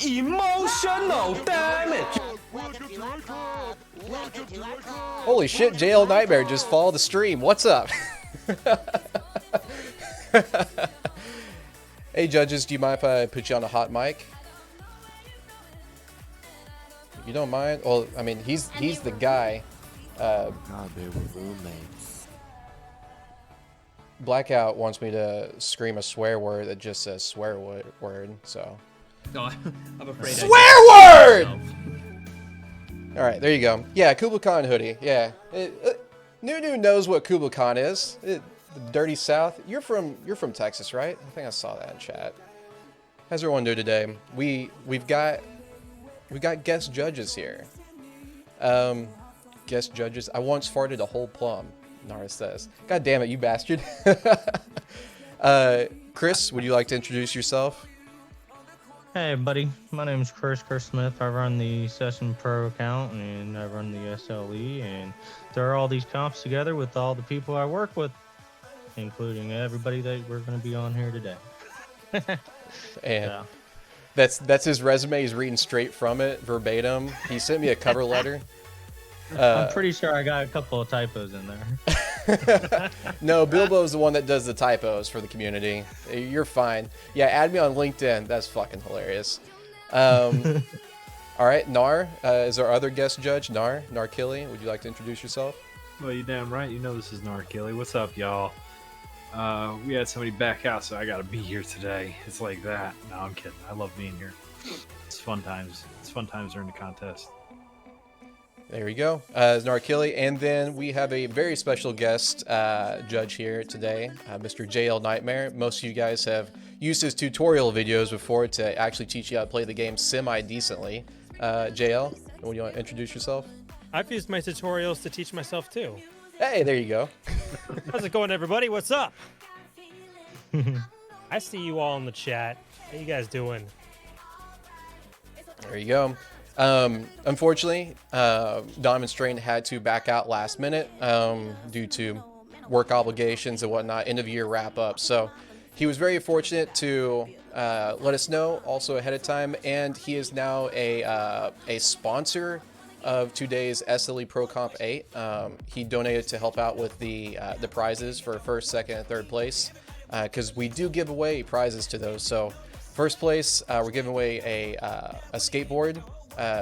Emotional damage. Holy shit, JL Nightmare just followed the stream. What's up? Hey judges, do you mind if I put you on a hot mic? You don't mind? Well, I mean, he's the guy. God, they were roommates. Blackout wants me to scream a swear word that just says swear word, so. No, I'm afraid. Swear word! Alright, there you go. Yeah, Kublai Khan hoodie. Yeah. New knows what Kublai Khan is. The dirty South. You're from Texas, right? I think I saw that in chat. How's everyone doing today? We've got guest judges here. Guest judges. I once farted a whole plum, Nara says. God damn it, you bastard. Chris, would you like to introduce yourself? Hey buddy, my name is Chris Smith. I run the Session.Pro account and I run the SLE, and throw all these comps together with all the people I work with, including everybody that we're going to be on here today. And that's his resume. He's reading straight from it, verbatim. He sent me a cover letter. I'm pretty sure I got a couple of typos in there. No, Bilbo's the one that does the typos for the community. You're fine. Yeah, add me on LinkedIn. That's fucking hilarious. All right, Nar is our other guest judge. NewNuVibes, would you like to introduce yourself? Well, you damn right. You know this is GnarKilly. What's up, y'all? We had somebody back out, so I gotta be here today. It's like that. No, I'm kidding. I love being here. It's fun times. It's fun times during the contest. There we go. It's GnarKilly, and then we have a very special guest judge here today, Mr. JL Nightmare. Most of you guys have used his tutorial videos before to actually teach you how to play the game semi-decently. JL, would you want to introduce yourself? I've used my tutorials to teach myself too. Hey, there you go. How's it going, everybody? What's up? I see you all in the chat. How you guys doing? There you go. Unfortunately, Diamond Strain had to back out last minute due to work obligations and whatnot, end of year wrap up. So he was very fortunate to let us know also ahead of time, and he is now a sponsor of today's SLE Pro Comp 8. He donated to help out with the prizes for first, second, and third place, because we do give away prizes to those. So first place, we're giving away a skateboard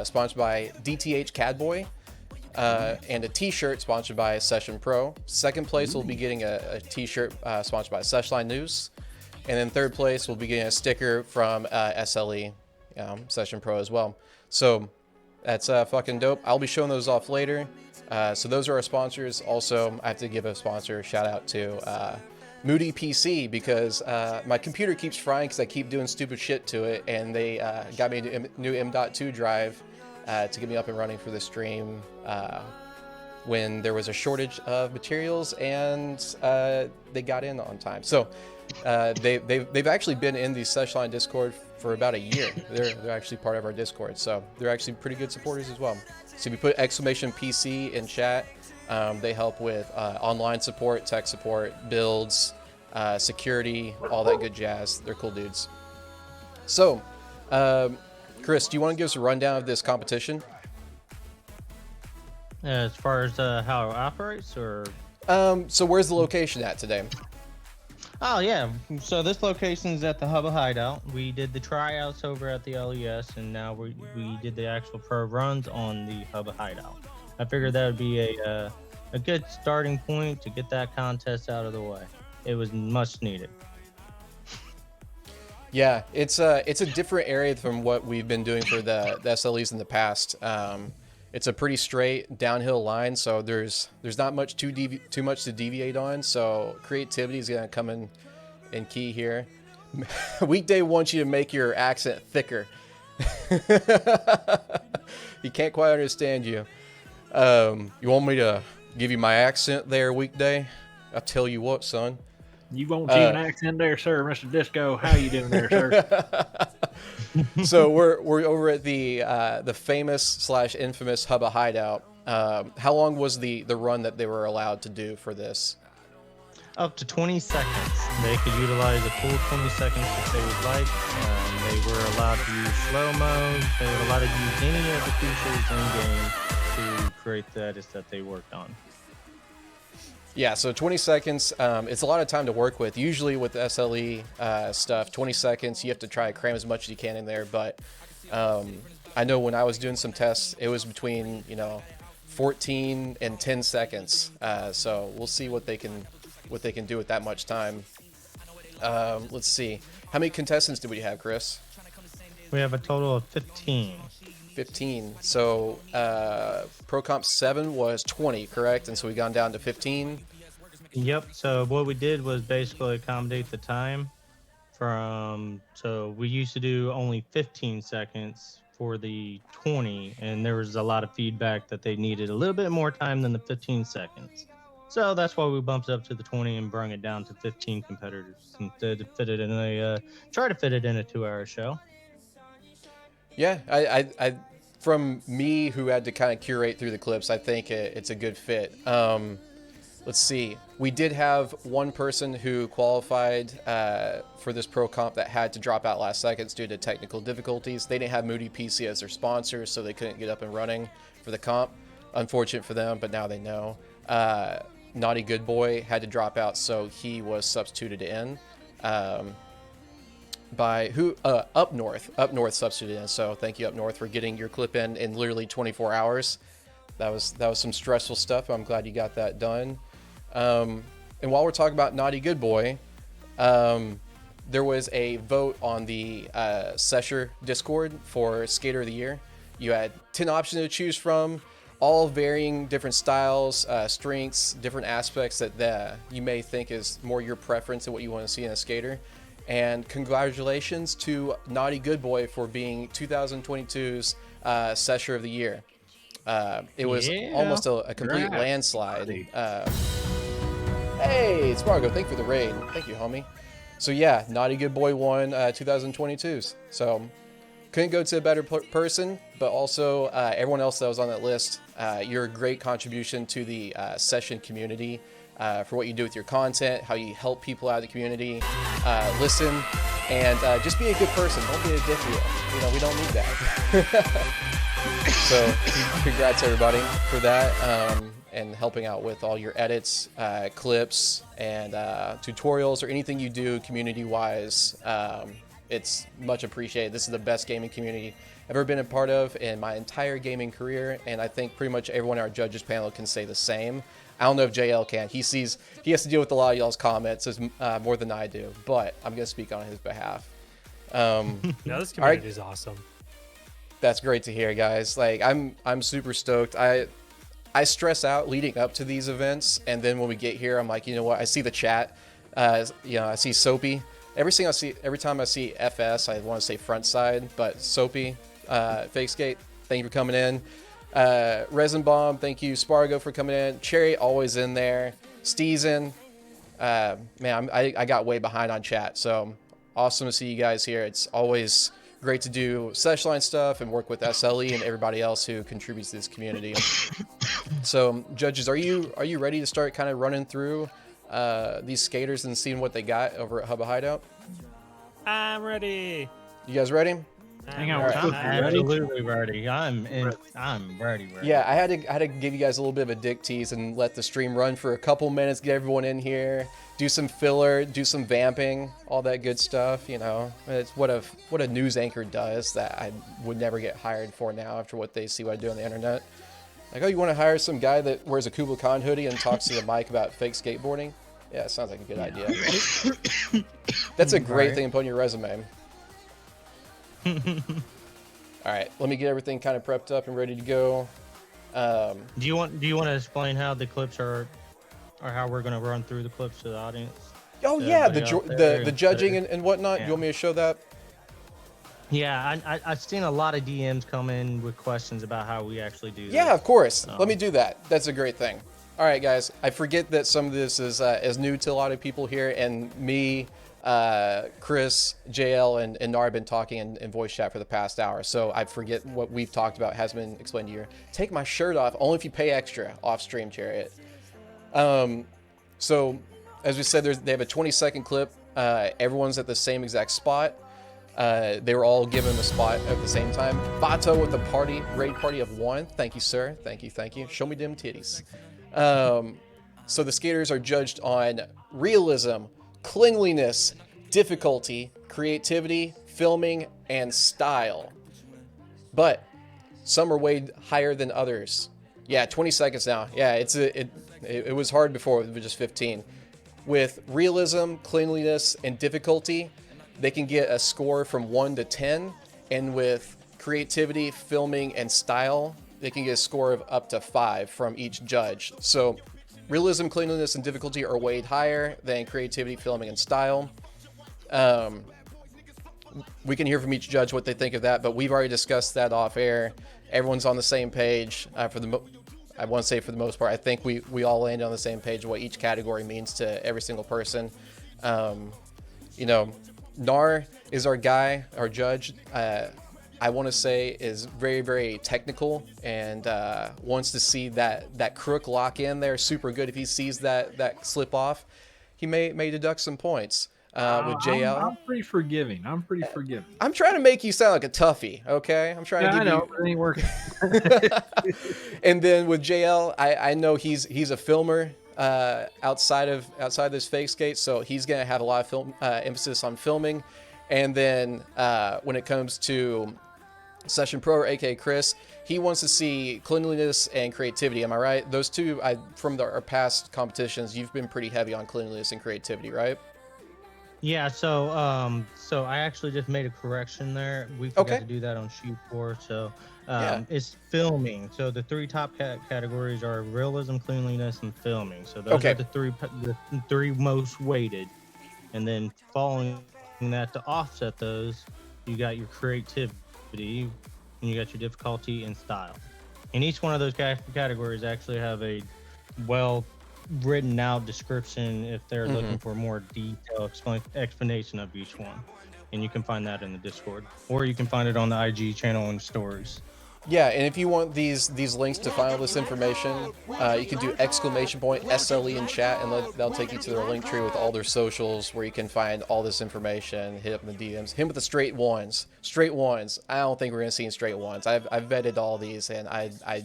sponsored by DTH Cadboy, and a t-shirt sponsored by Session.Pro. Second place will be getting a t-shirt sponsored by SeshLine News, and then third place will be getting a sticker from SLE Session.Pro as well. So that's fucking dope. I'll be showing those off later. So those are our sponsors. Also, I have to give a sponsor shout out to Moody PC, because my computer keeps frying because I keep doing stupid shit to it, and they got me a new M.2 drive to get me up and running for the stream when there was a shortage of materials, and they got in on time. So they've actually been in the SeshLine Discord for about a year. They're actually part of our Discord, so they're actually pretty good supporters as well. So if you put !PC in chat, they help with online support, tech support, builds, security, all that good jazz. They're cool dudes. So, Chris, do you want to give us a rundown of this competition? As far as how it operates, or? So where's the location at today? Oh yeah, so this location is at the Hubba Hideout. We did the tryouts over at the LES, and now we did the actual pro runs on the Hubba Hideout. I figured that would be a good starting point to get that contest out of the way. It was much needed. Yeah, it's a different area from what we've been doing for the SLEs in the past. It's a pretty straight downhill line, so there's not much too much to deviate on. So creativity is gonna come in key here. Weekday wants you to make your accent thicker. He can't quite understand you. You want me to give you my accent there, Weekday? I'll tell you what, son. You won't see an accent there, sir, Mr. Disco. How you doing there, sir? So we're over at the famous / infamous Hubba Hideout. How long was the run that they were allowed to do for this? Up to 20 seconds. They could utilize a full 20 seconds if they would like. They were allowed to use slow mode. They were allowed to use any of the features in game to create the edits that they worked on. Yeah, so 20 seconds, it's a lot of time to work with. Usually with SLE stuff, 20 seconds, you have to try to cram as much as you can in there. But I know when I was doing some tests, it was between, 14 and 10 seconds. So we'll see what they can do with that much time. Let's see. How many contestants do we have, Chris? We have a total of 15. 15. So Pro Comp 7 was 20, correct? And so we gone down to 15. Yep. So what we did was basically accommodate the time so we used to do only 15 seconds for the 20, and there was a lot of feedback that they needed a little bit more time than the 15 seconds. So that's why we bumped it up to the 20 and brought it down to 15 competitors to fit it in try to fit it in a 2-hour show. Yeah, I from me who had to kind of curate through the clips, I think it's a good fit. Let's see. We did have one person who qualified for this Pro Comp that had to drop out last seconds due to technical difficulties. They didn't have Moody PC as their sponsor, so they couldn't get up and running for the comp. Unfortunate for them, but now they know. Naughty Good Boy had to drop out, so he was substituted in by UpNORTH. UpNORTH substituted in, so thank you UpNORTH for getting your clip in literally 24 hours. That was some stressful stuff. I'm glad you got that done. And while we're talking about Naughty Good Boy, there was a vote on the Session Discord for Skater of the Year. You had 10 options to choose from, all varying different styles, strengths, different aspects that you may think is more your preference and what you want to see in a skater. And congratulations to Naughty Good Boy for being 2022's Session of the Year. It was almost a complete landslide. Hey, it's Margo. Thank you for the raid. Thank you, homie. So yeah, Naughty Good Boy won 2022's. So couldn't go to a better person, but also everyone else that was on that list. You're a great contribution to the Session community for what you do with your content, how you help people out of the community, listen, and just be a good person. Don't be a dick wheel. We don't need that. So congrats everybody for that and helping out with all your edits, clips, and tutorials or anything you do community-wise. It's much appreciated. This is the best gaming community I've ever been a part of in my entire gaming career, and I think pretty much everyone on our judges panel can say the same. I don't know if JL can. He has to deal with a lot of y'all's comments more than I do, but I'm going to speak on his behalf. This community is awesome. That's great to hear, guys. Like I'm super stoked. I stress out leading up to these events, and then when we get here, I'm like, you know what? I see the chat. I see Soapy. Every time I see FS, I want to say front side, but Soapy, Fake Skate, thank you for coming in. Resinbomb, thank you. Spargo for coming in. Cherry always in there. Steezin, man, I got way behind on chat, so awesome to see you guys here. It's always great to do SeshLine stuff and work with SLE and everybody else who contributes to this community. So, judges, are you ready to start kind of running through these skaters and seeing what they got over at Hubba Hideout? I'm ready. You guys ready? Hang on, I'm absolutely ready. I'm ready. Yeah, I had to give you guys a little bit of a dick tease and let the stream run for a couple minutes, get everyone in here, do some filler, do some vamping, all that good stuff. It's what a news anchor does that I would never get hired for now after what they see what I do on the internet. Like, oh, you want to hire some guy that wears a Kubla Khan hoodie and talks to the mic about fake skateboarding? Yeah, it sounds like a good idea. That's a great thing to put on your resume. All right, let me get everything kind of prepped up and ready to go. Do you want to explain how the clips are, or how we're going to run through the clips to the audience? Oh yeah, the judging and whatnot. Yeah. You want me to show that? Yeah, I've seen a lot of DMs come in with questions about how we actually do this. Yeah, of course. Let me do that. That's a great thing. All right, guys. I forget that some of this is new to a lot of people here, and me, Chris, JL, and Nar have been talking in voice chat for the past hour, so I forget what we've talked about has been explained here. Take my shirt off, only if you pay extra, off stream, Chariot. So, as we said, they have a 20-second clip. Everyone's at the same exact spot. They were all given the spot at the same time. Vato with a raid party of 1. Thank you, sir. Thank you, thank you. Show me them titties. So the skaters are judged on realism, cleanliness, difficulty, creativity, filming, and style. But some are weighed higher than others. Yeah, 20 seconds now. Yeah, it was hard before with just 15. With realism, cleanliness, and difficulty, they can get a score from 1 to 10. And with creativity, filming, and style, they can get a score of up to 5 from each judge. So realism, cleanliness, and difficulty are weighed higher than creativity, filming, and style. We can hear from each judge what they think of that, but we've already discussed that off air. Everyone's on the same page I want to say for the most part. I think we all landed on the same page of what each category means to every single person. You know, Gnar is our guy, our judge. I want to say is very, very technical and wants to see that crook lock in there super good. If he sees that slip off, he may deduct some points. With JL, I'm pretty forgiving. I'm trying to make you sound like a toughie, okay? I'm trying to give I know, but it ain't working. And then with JL, I know he's a filmer outside of this fake skate, so he's gonna have a lot of emphasis on filming. And then when it comes to Session.Pro, or aka Chris, he wants to see cleanliness and creativity. Am I right? Those two, from our past competitions, you've been pretty heavy on cleanliness and creativity, right? Yeah, so I actually just made a correction there. We forgot to do that on sheet 4. So it's filming. So the 3 top categories are realism, cleanliness, and filming. So those are the three most weighted. And then following that, to offset those, you got your creativity, and you got your difficulty and style. And each one of those categories actually have a written out description if they're looking for more detailed explanation of each one, and you can find that in the Discord, or you can find it on the IG channel and stories. Yeah, and if you want these links to find all this information, you can do !SLE in chat, and they'll take you to their link tree with all their socials where you can find all this information. Hit up in the DMs. Him with the straight ones. I don't think we're gonna see straight ones. I've vetted all these, and I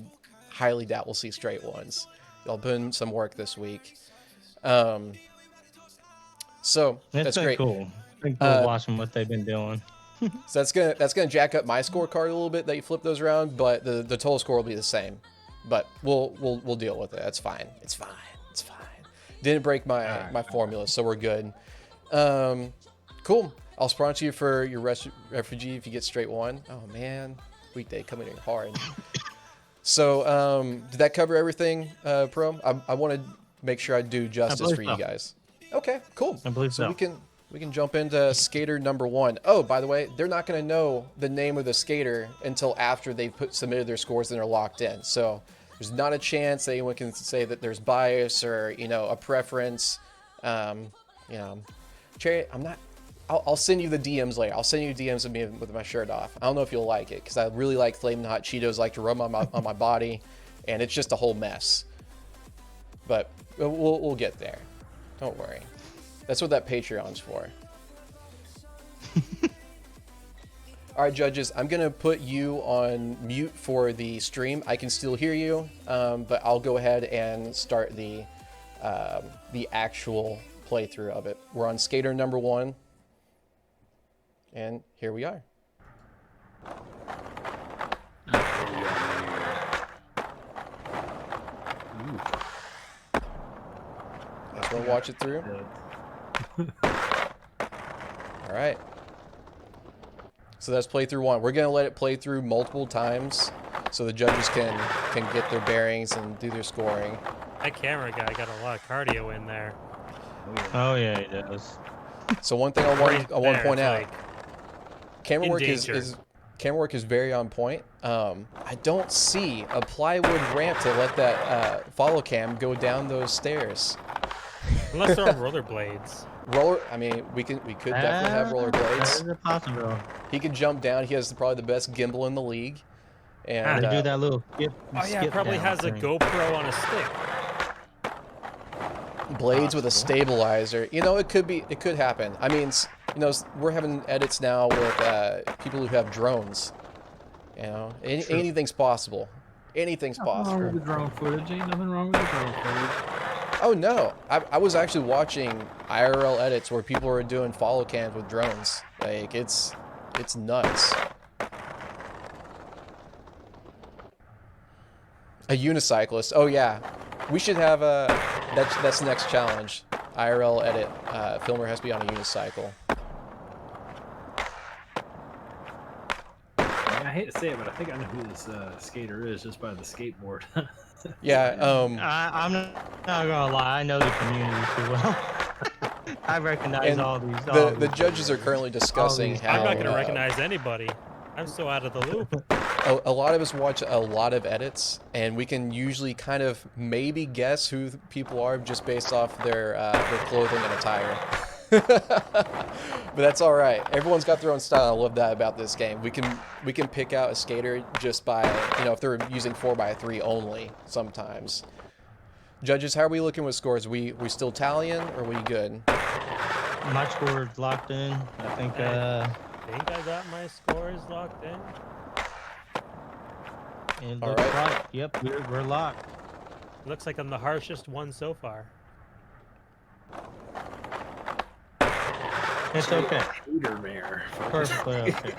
highly doubt we'll see straight ones. Y'all put in some work this week. So that's great. Cool. It's been cool watching what they've been doing. So that's gonna jack up my scorecard a little bit that you flip those around, but the total score will be the same. But we'll deal with it. That's fine. It's fine. Didn't break my formula, so we're good. Cool. I'll sponsor you for your refugee if you get straight 1. Oh man, weekday coming in hard. So, did that cover everything, Pro? I want to make sure I do justice for you guys. Okay, cool. I believe so. We can jump into skater number 1. Oh, by the way, they're not going to know the name of the skater until after they've submitted their scores and they're locked in. So, there's not a chance that anyone can say that there's bias or a preference. Cherry, I'll send you the DMs later. I'll send you DMs of me with my shirt off. I don't know if you'll like it because I really like Flamin' Hot Cheetos, like to rub on my body, and it's just a whole mess. But we'll get there. Don't worry. That's what that Patreon's for. All right, judges, I'm gonna put you on mute for the stream. I can still hear you, but I'll go ahead and start the actual playthrough of it. We're on skater number 1. And here we are. I just want to watch it through. All right. So that's playthrough 1. We're going to let it play through multiple times so the judges can get their bearings and do their scoring. That camera guy got a lot of cardio in there. Oh yeah, he does. So one thing I want to point out. Camera work is very on point. I don't see a plywood ramp to let that follow cam go down those stairs. Unless they're on rollerblades. I mean, we could definitely have rollerblades. That's possible. He can jump down. He has probably the best gimbal in the league. And do that little skip. Oh yeah, probably has a GoPro on a stick. Blades with a stabilizer. It could happen. I mean, you know, we're having edits now with people who have drones. You know, anything's possible. Anything's Nothing wrong possible. with the drone footage. Ain't nothing wrong with the drone footage. Oh no, I was actually watching IRL edits where people are doing follow cams with drones. Like it's nuts. A unicyclist. Oh yeah, we should have a. That's the next challenge. IRL edit. Filmer has to be on a unicycle. I hate to say it, but I think I know who this skater is just by the skateboard. Yeah. I'm not gonna lie. I know the community too well. I recognize And all these. the judges are currently discussing how. I'm not going to recognize anybody. I'm so out of the loop. A lot of us watch a lot of edits, and we can usually kind of maybe guess who people are just based off their clothing and attire. But that's all right. Everyone's got their own style. I love that about this game. We can pick out a skater just by, you know, if they're using 4x3 only sometimes. Judges, how are we looking with scores? We still tallying, or are we good? My score is locked in. I think. I think I got my scores locked in. It All looks right. right. Yep, we're locked. Looks like I'm the harshest one so far. It's okay. Hater mare. Perfectly okay.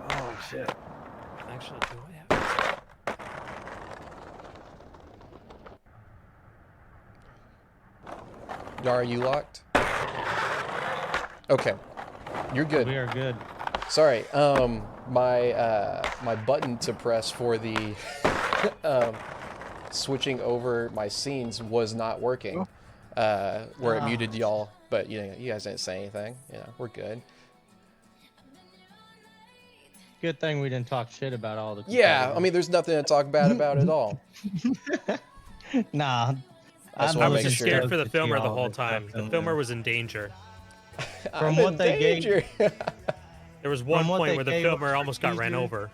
Oh shit. Actually, do I have it? Dar, are you locked? Okay, you're good. We are good. Sorry, my button to press for the switching over my scenes was not working, where it muted y'all. But you know, you guys didn't say anything. You know, we're good. Good thing we didn't talk shit about all the. Yeah, I mean, there's nothing to talk bad about at all. Nah. I just I wanna was make just sure. scared for the to see filmer the all whole this stuff time. The filmed filmer in. was in danger. From I'm what in they gave- danger. There was one what point they where the gave filmer us almost got ran procedure- over.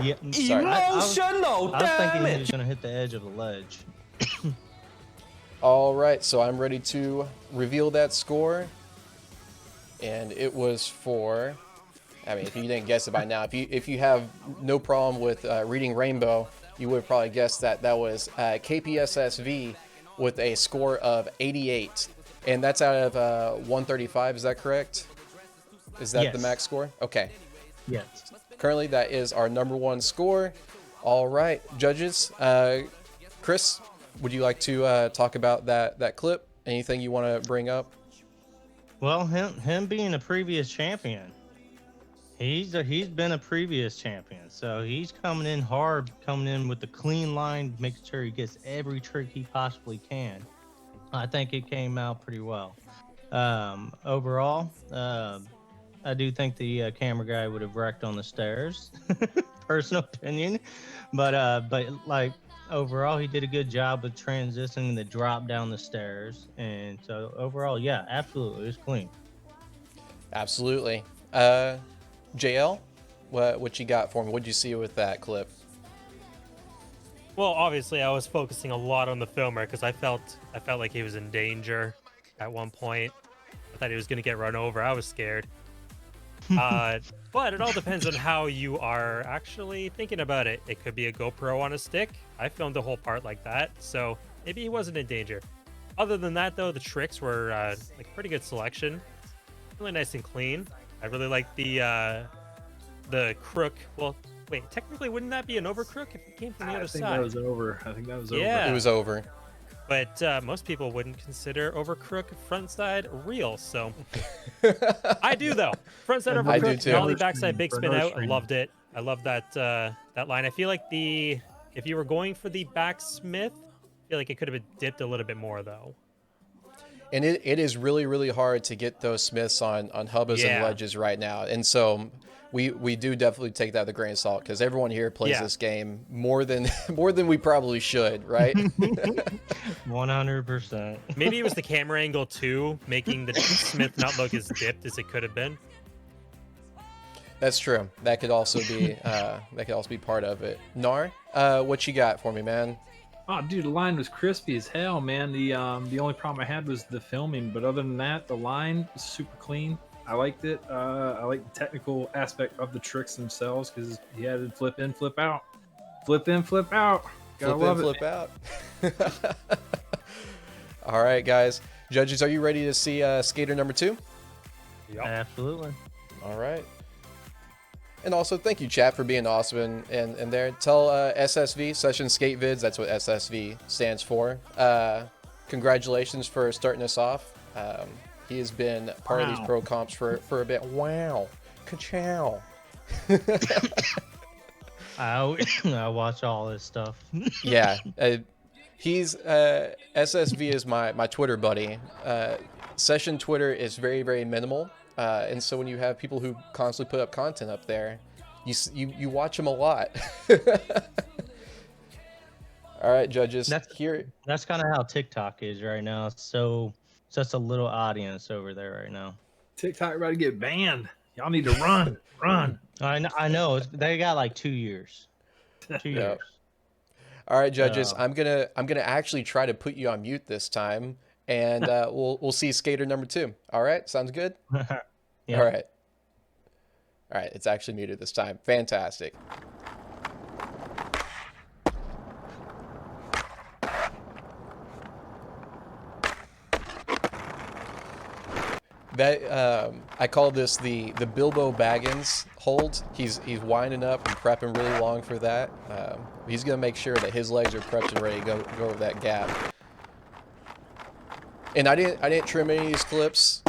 Yeah. Sorry. I was Emotional thinking he was damage. gonna hit the edge of the ledge. All right, so I'm ready to reveal that score, and it was for. I mean, if you didn't guess it by now, if you have no problem with reading Rainbow, you would have probably guessed that was kpSSV with a score of 88, and that's out of 135. Is that correct? Is that the Yes. max score? Okay. Yes. Currently, that is our #1 score. All right, judges. Chris, would you like to talk about that clip? Anything you want to bring up? Well, him being a previous champion, he's been a previous champion, so he's coming in hard, coming in with the clean line, making sure he gets every trick he possibly can. I think it came out pretty well. Overall, I do think the camera guy would have wrecked on the stairs. Personal opinion, but like overall, he did a good job of transitioning the drop down the stairs, and so overall, yeah, absolutely, it was clean. Absolutely. JL, what you got for me? What'd you see with that clip? Well, obviously, I was focusing a lot on the filmer because I felt like he was in danger at one point. I thought he was going to get run over. I was scared. But it all depends on how you are actually thinking about it. It could be a GoPro on a stick. I filmed the whole part like that, so maybe he wasn't in danger. Other than that, though, the tricks were like pretty good selection, really nice and clean. I really like the crook. Well, wait, technically, wouldn't that be an over crook if it came from the other I think side? that was over. I think that was over. Yeah. It was over. But most people wouldn't consider over crook front side real, so I do though. Front side over I do crook, too. nollie backside big spin out. I Stream. loved it. I love that that line. I feel like if you were going for the backsmith, I feel like it could have been dipped a little bit more though. And it is really, really hard to get those smiths on hubbas and Yeah. ledges right now. And so we do definitely take that with a grain of salt because everyone here plays Yeah. this game more than we probably should, right? 100%. Maybe it was the camera angle too, making the smith not look as dipped as it could have been. That's true. That could also be part of it. Nar, what you got for me, man? Oh, dude, the line was crispy as hell, man. The only problem I had was the filming, but other than that, the line was super clean. I liked it. I like the technical aspect of the tricks themselves because he had to flip in, flip out, flip in, flip out. Gotta Flip in, love flip out. All right, guys. Judges, are you ready to see skater number 2? Yep. Absolutely. All right. And also, thank you, chat, for being awesome and there. Tell SSV, Session Skate Vids, that's what SSV stands for. Congratulations for starting us off. He has been part of these pro comps for a bit. Wow. Ka-chow. I watch all this stuff. Yeah. He's SSV is my Twitter buddy. Session Twitter is very, very minimal. And so when you have people who constantly put up content up there, you watch them a lot. All right, judges. That's kind of how TikTok is right now. So it's just a little audience over there right now. TikTok about to get banned. Y'all need to run, run. I know. They got like 2 years. 2 years. Yep. All right, judges. I'm gonna actually try to put you on mute this time, and we'll see skater number 2. All right, sounds good. Yeah. All right. All right, it's actually muted this time. Fantastic. That I call this the Bilbo Baggins hold. He's winding up and prepping really long for that. He's gonna make sure that his legs are prepped and ready to go over that gap. And I didn't trim any of these clips.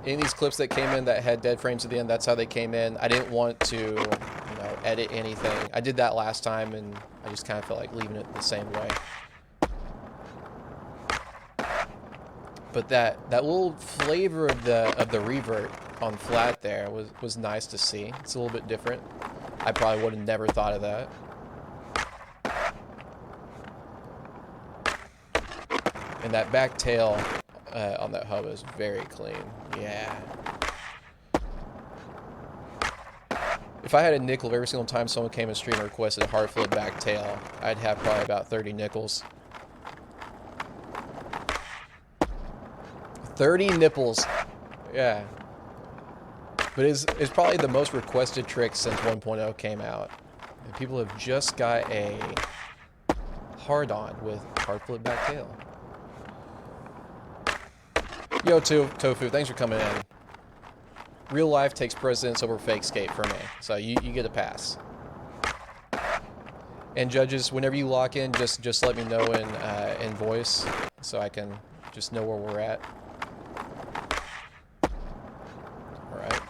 Any of these clips that came in that had dead frames at the end, that's how they came in. I didn't want to, edit anything. I did that last time, and I just kind of felt like leaving it the same way. But that little flavor of the revert on flat there was nice to see. It's a little bit different. I probably would have never thought of that. And that back tail on that hub is very clean. Yeah. If I had a nickel every single time someone came in stream and requested a hard flip back tail, I'd have probably about 30 nickels. 30 nipples. Yeah. But it's probably the most requested trick since 1.0 came out. And people have just got a hard-on with hard flip back tail. Yo, Tofu, thanks for coming in. Real life takes precedence over fake skate for me, so you get a pass. And judges, whenever you lock in, just let me know in voice, so I can just know where we're at. All right.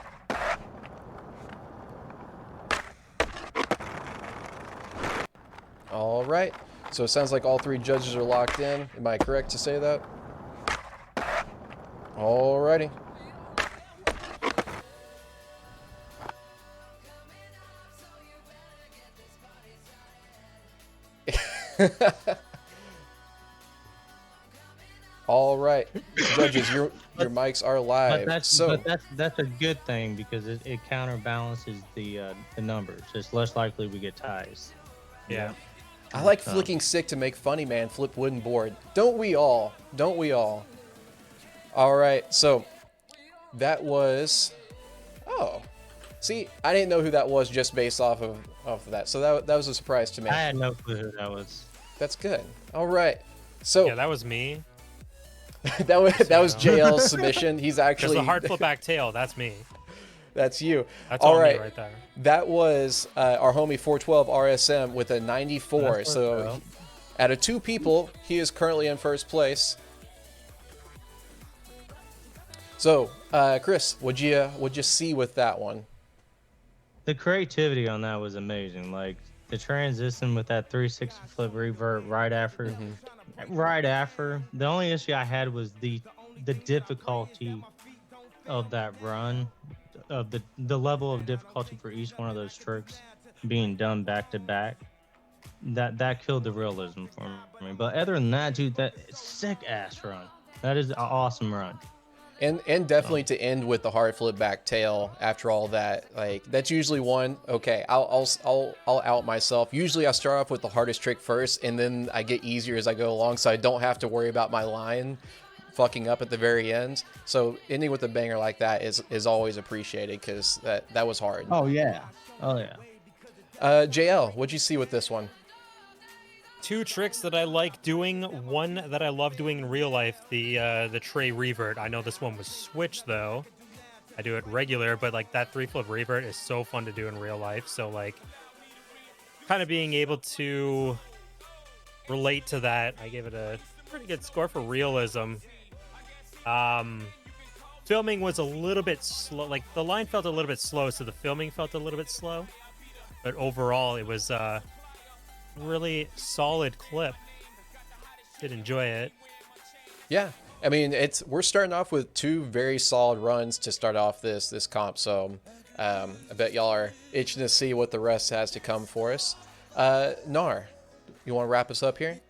All right. So it sounds like all 3 judges are locked in. Am I correct to say that? Alrighty. All right, judges, your mics are live. But that's a good thing because it counterbalances the numbers. It's less likely we get ties. Yeah. I like flicking sick to make funny man flip wooden board. Don't we all? Don't we all? All right, so that was. Oh, see, I didn't know who that was just based off of that. So that was a surprise to me. I had no clue who that was. That's good. All right, so Yeah, that was me. that was JL's submission. He's actually There's a hard flip back tail. That's me. That's you. That's all all right. me right there. That was our homie 412 RSM with a 94. So out of 2 people, he is currently in first place. So, Chris, what'd you see with that one? The creativity on that was amazing. Like the transition with that 360 flip revert right after. Right after. The only issue I had was the difficulty of that run, of the level of difficulty for each one of those tricks being done back to back. That killed the realism for me. But other than that, dude, that sick ass run. That is an awesome run. And definitely to end with the hard flip back tail after all that, like that's usually one. Okay, I'll out myself. Usually I start off with the hardest trick first, and then I get easier as I go along, so I don't have to worry about my line fucking up at the very end. So ending with a banger like that is always appreciated, because that was hard. Oh yeah. Oh yeah. JL, what'd you see with this one? 2 tricks that I like doing. One that I love doing in real life, the tray revert. I know this one was switch though. I do it regular, but like that 3-flip revert is so fun to do in real life. So like, kind of being able to relate to that, I gave it a pretty good score for realism. Filming was a little bit slow. Like the line felt a little bit slow, so the filming felt a little bit slow. But overall, it was really solid clip. Did enjoy it. Yeah, I mean, we're starting off with 2 very solid runs to start off this comp, so I bet y'all are itching to see what the rest has to come for us. Gnar, you want to wrap us up here?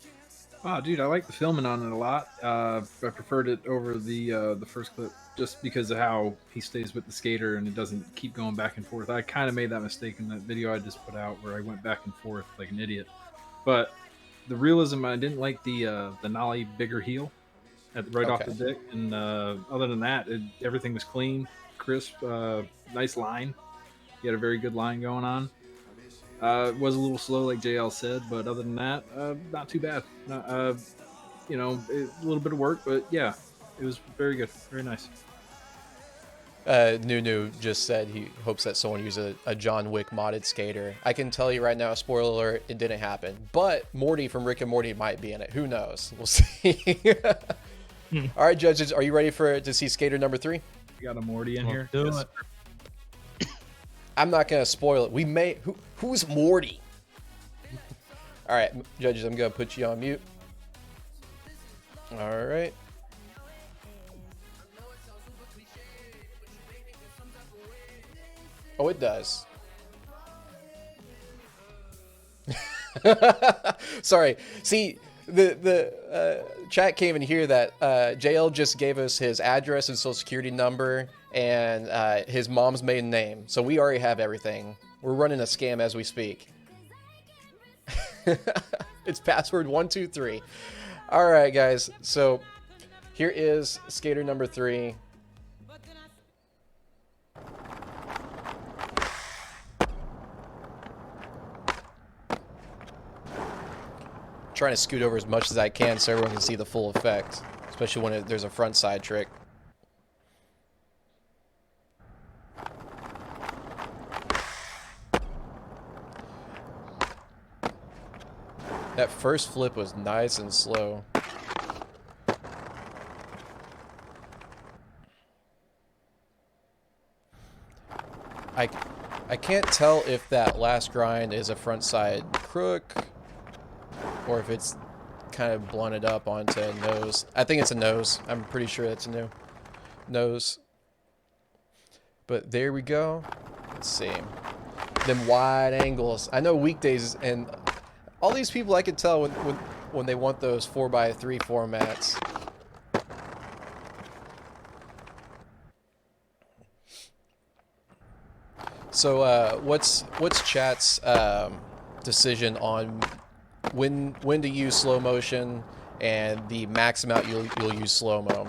Oh, dude, I like the filming on it a lot. I preferred it over the first clip just because of how he stays with the skater and it doesn't keep going back and forth. I kind of made that mistake in that video I just put out where I went back and forth like an idiot. But the realism, I didn't like the nollie bigger heel right off the dick. And other than that, everything was clean, crisp, nice line. He had a very good line going on. It was a little slow, like JL said, but other than that, not too bad. You know, a little bit of work, but yeah, it was very good, very nice. Nunu just said he hopes that someone uses a John Wick modded skater. I can tell you right now, spoiler alert, it didn't happen. But Morty from Rick and Morty might be in it. Who knows? We'll see. All right, judges, are you ready to see skater number 3? We got a Morty in here. Do it. I'm not gonna spoil it. We may. Who's Morty? All right, judges, I'm gonna put you on mute. All right. Oh, it does. Sorry. See, the chat came in here that JL just gave us his address and social security number and his mom's maiden name. So we already have everything. We're running a scam as we speak. It's password 123. All right, guys. So here is skater number 3. Trying to scoot over as much as I can so everyone can see the full effect, especially when there's a front side trick. That first flip was nice and slow. I can't tell if that last grind is a front side crook or if it's kind of blunted up onto a nose. I think it's a nose. I'm pretty sure it's a nose. But there we go. Let's see. Them wide angles. I know weekdays and all these people, I can tell when they want those 4x3 formats. So what's chat's decision on when to use slow motion and the max amount you'll use slow-mo?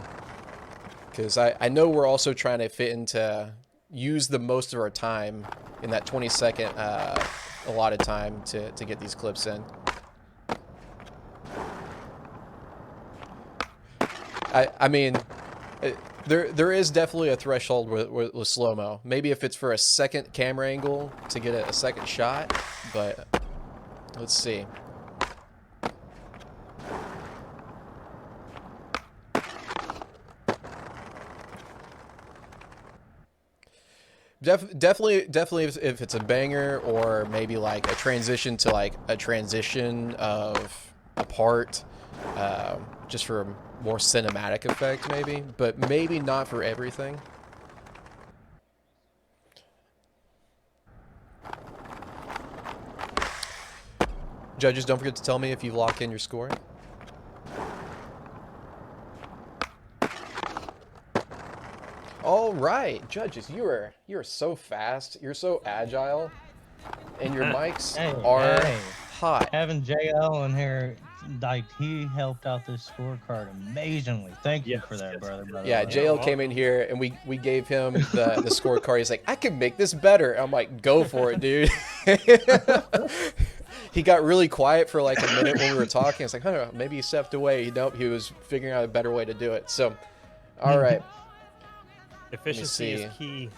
Because I know we're also trying to fit into use the most of our time in that 20-second allotted time to get these clips in. I mean, there is definitely a threshold with slow-mo. Maybe if it's for a second camera angle to get a second shot, but let's see. Definitely if it's a banger or maybe like a transition to like a transition of a part, just for a more cinematic effect maybe, but maybe not for everything. Judges, don't forget to tell me if you lock in your score. All right, judges, you are so fast. You're so agile, and your mics are hot. Having JL in here, like he helped out this scorecard amazingly. Thank you for that, brother. Yeah, JL came in here and we gave him the scorecard. He's like, I can make this better. I'm like, go for it, dude. He got really quiet for like a minute when we were talking. It's like, I don't know, maybe he stepped away. Nope, he was figuring out a better way to do it. So, all right. Efficiency is key.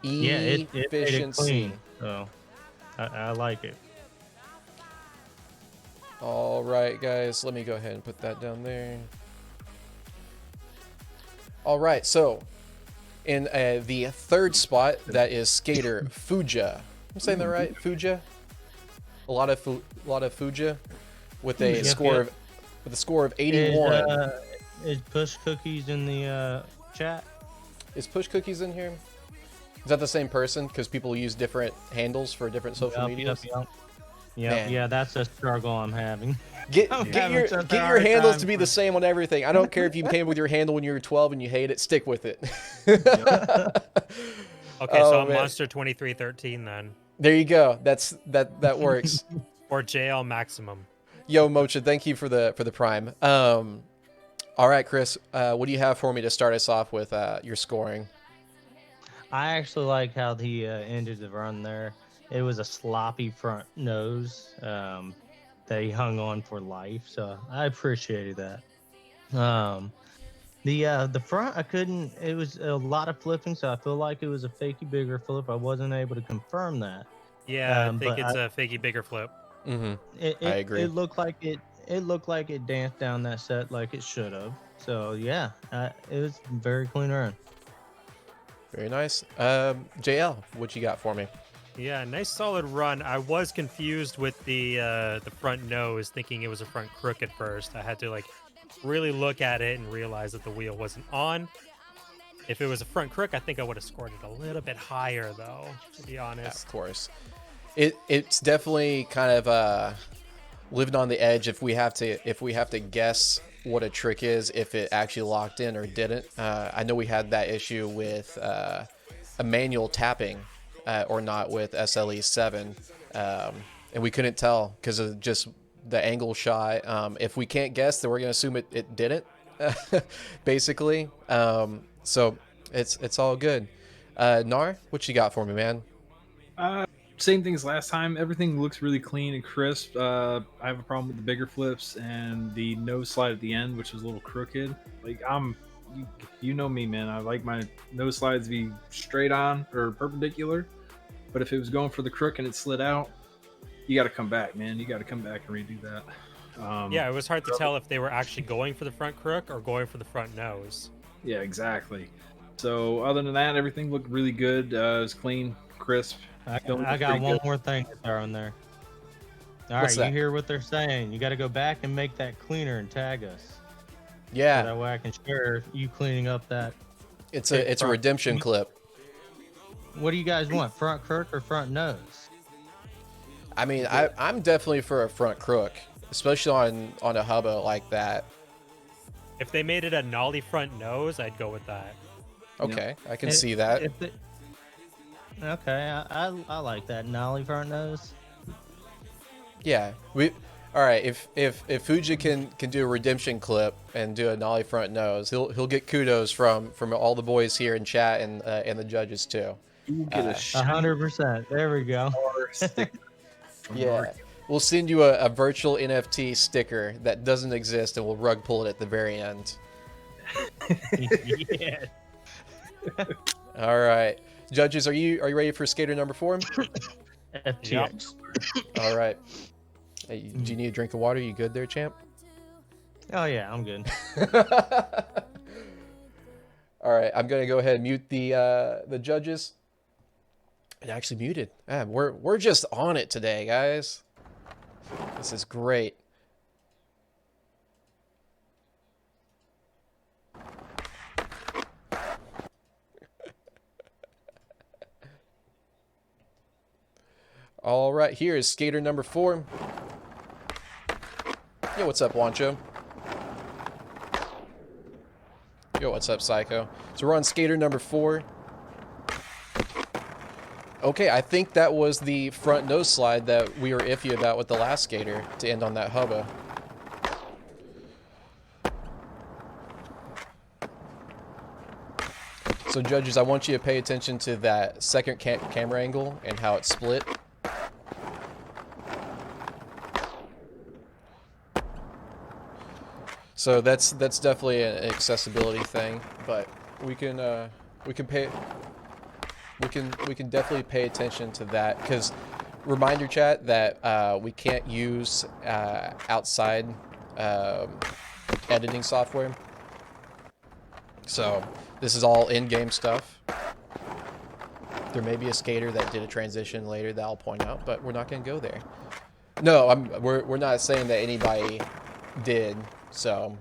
Yeah, it made it Efficiency. clean, so I like it. All right, guys, let me go ahead and put that down there. All right, so in the third spot, that is skater Fujjah. I'm saying that right? Fujjah. A lot of Fujjah with a score of 81. Is Push Cookies in the chat? Is Push Cookies in here? Is that the same person? Because people use different handles for different social medias. Yeah, that's a struggle I'm having. Get your handles to be the same on everything. I don't care if you came with your handle when you were 12 and you hate it. Stick with it. Okay, so I'm Monster 2313 then. There you go. That works. Or JL Maximum. Yo, Mocha, thank you for the prime. All right, Chris, what do you have for me to start us off with your scoring? I actually like how he ended the run there. It was a sloppy front nose that he hung on for life, so I appreciated that. The front, I couldn't. It was a lot of flipping, so I feel like it was a fakey bigger flip. I wasn't able to confirm that. Yeah, I think it's a fakey bigger flip. Mm-hmm. I agree. It looked like it danced down that set like it should have. So yeah, it was a very clean run. Very nice. JL, what you got for me? Yeah, nice solid run. I was confused with the front nose, thinking it was a front crook at first. I had to like really look at it and realize that the wheel wasn't on. If it was a front crook, I think I would have scored it a little bit higher, though, to be honest. Yeah, of course. It's definitely kind of living on the edge if we have to guess what a trick is, if it actually locked in or didn't. I know we had that issue with a manual tapping or not with SLE 7, and we couldn't tell because of just the angle shot. If we can't guess, then we're gonna assume it didn't, basically. So it's all good. Gnar, what you got for me, man? Same thing as last time. Everything looks really clean and crisp. I have a problem with the bigger flips and the nose slide at the end, which was a little crooked. Like you know me, man. I like my nose slides to be straight on or perpendicular. But if it was going for the crook and it slid out, you got to come back, man. You got to come back and redo that. Yeah, it was hard to tell if they were actually going for the front crook or going for the front nose. Yeah, exactly. So other than that, everything looked really good. It was clean, crisp. I got one more thing to throw in there. All right, you hear what they're saying. You got to go back and make that cleaner and tag us. Yeah. So that way I can share you cleaning up that. It's a redemption clip. What do you guys want, front crook or front nose? I mean, I'm definitely for a front crook, especially on a hubba like that. If they made it a nollie front nose, I'd go with that. Okay, I can see that. Okay, I like that nollie front nose. Yeah, all right. If Fujjah can do a redemption clip and do a nollie front nose, he'll get kudos from all the boys here in chat and the judges too. You get a 100%. There we go. Yeah, we'll send you a virtual NFT sticker that doesn't exist, and we'll rug pull it at the very end. Yeah. All right, judges, are you ready for skater number 4? FTX. All right. Hey, do you need a drink of water? You good there, champ? Oh yeah, I'm good. All right, I'm gonna go ahead and mute the judges. It actually muted. Man, we're just on it today, guys. This is great. All right, here is skater number 4. Yo, what's up, Wancho? Yo, what's up, Psycho? So we're on skater number 4. Okay, I think that was the front nose slide that we were iffy about with the last skater to end on that hubba. So judges, I want you to pay attention to that second camera angle and how it's split. So that's definitely an accessibility thing, but we can definitely pay attention to that, because reminder chat that we can't use outside editing software. So this is all in-game stuff. There may be a skater that did a transition later that I'll point out, but we're not going to go there. No, we're not saying that anybody did. So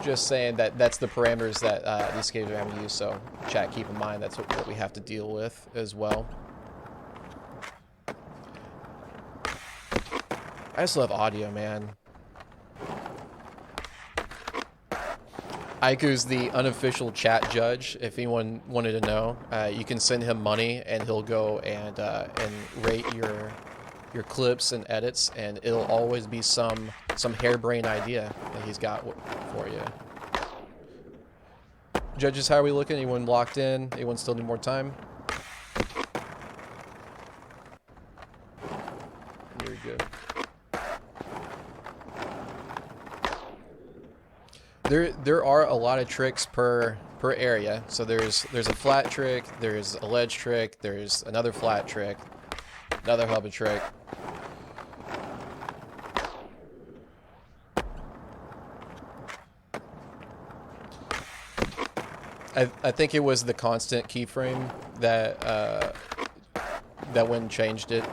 just saying that that's the parameters that these skaters are having to use. So chat, keep in mind that's what we have to deal with as well. I just love audio, man. Aiku's the unofficial chat judge. If anyone wanted to know, you can send him money and he'll go and rate your clips and edits, and it'll always be some harebrained idea that he's got for you. Judges, how are we looking? Anyone locked in? Anyone still need more time? Very good. There are a lot of tricks per area. So there's a flat trick, there's a ledge trick, there's another flat trick, another hubba trick. I think it was the constant keyframe that that went and changed it.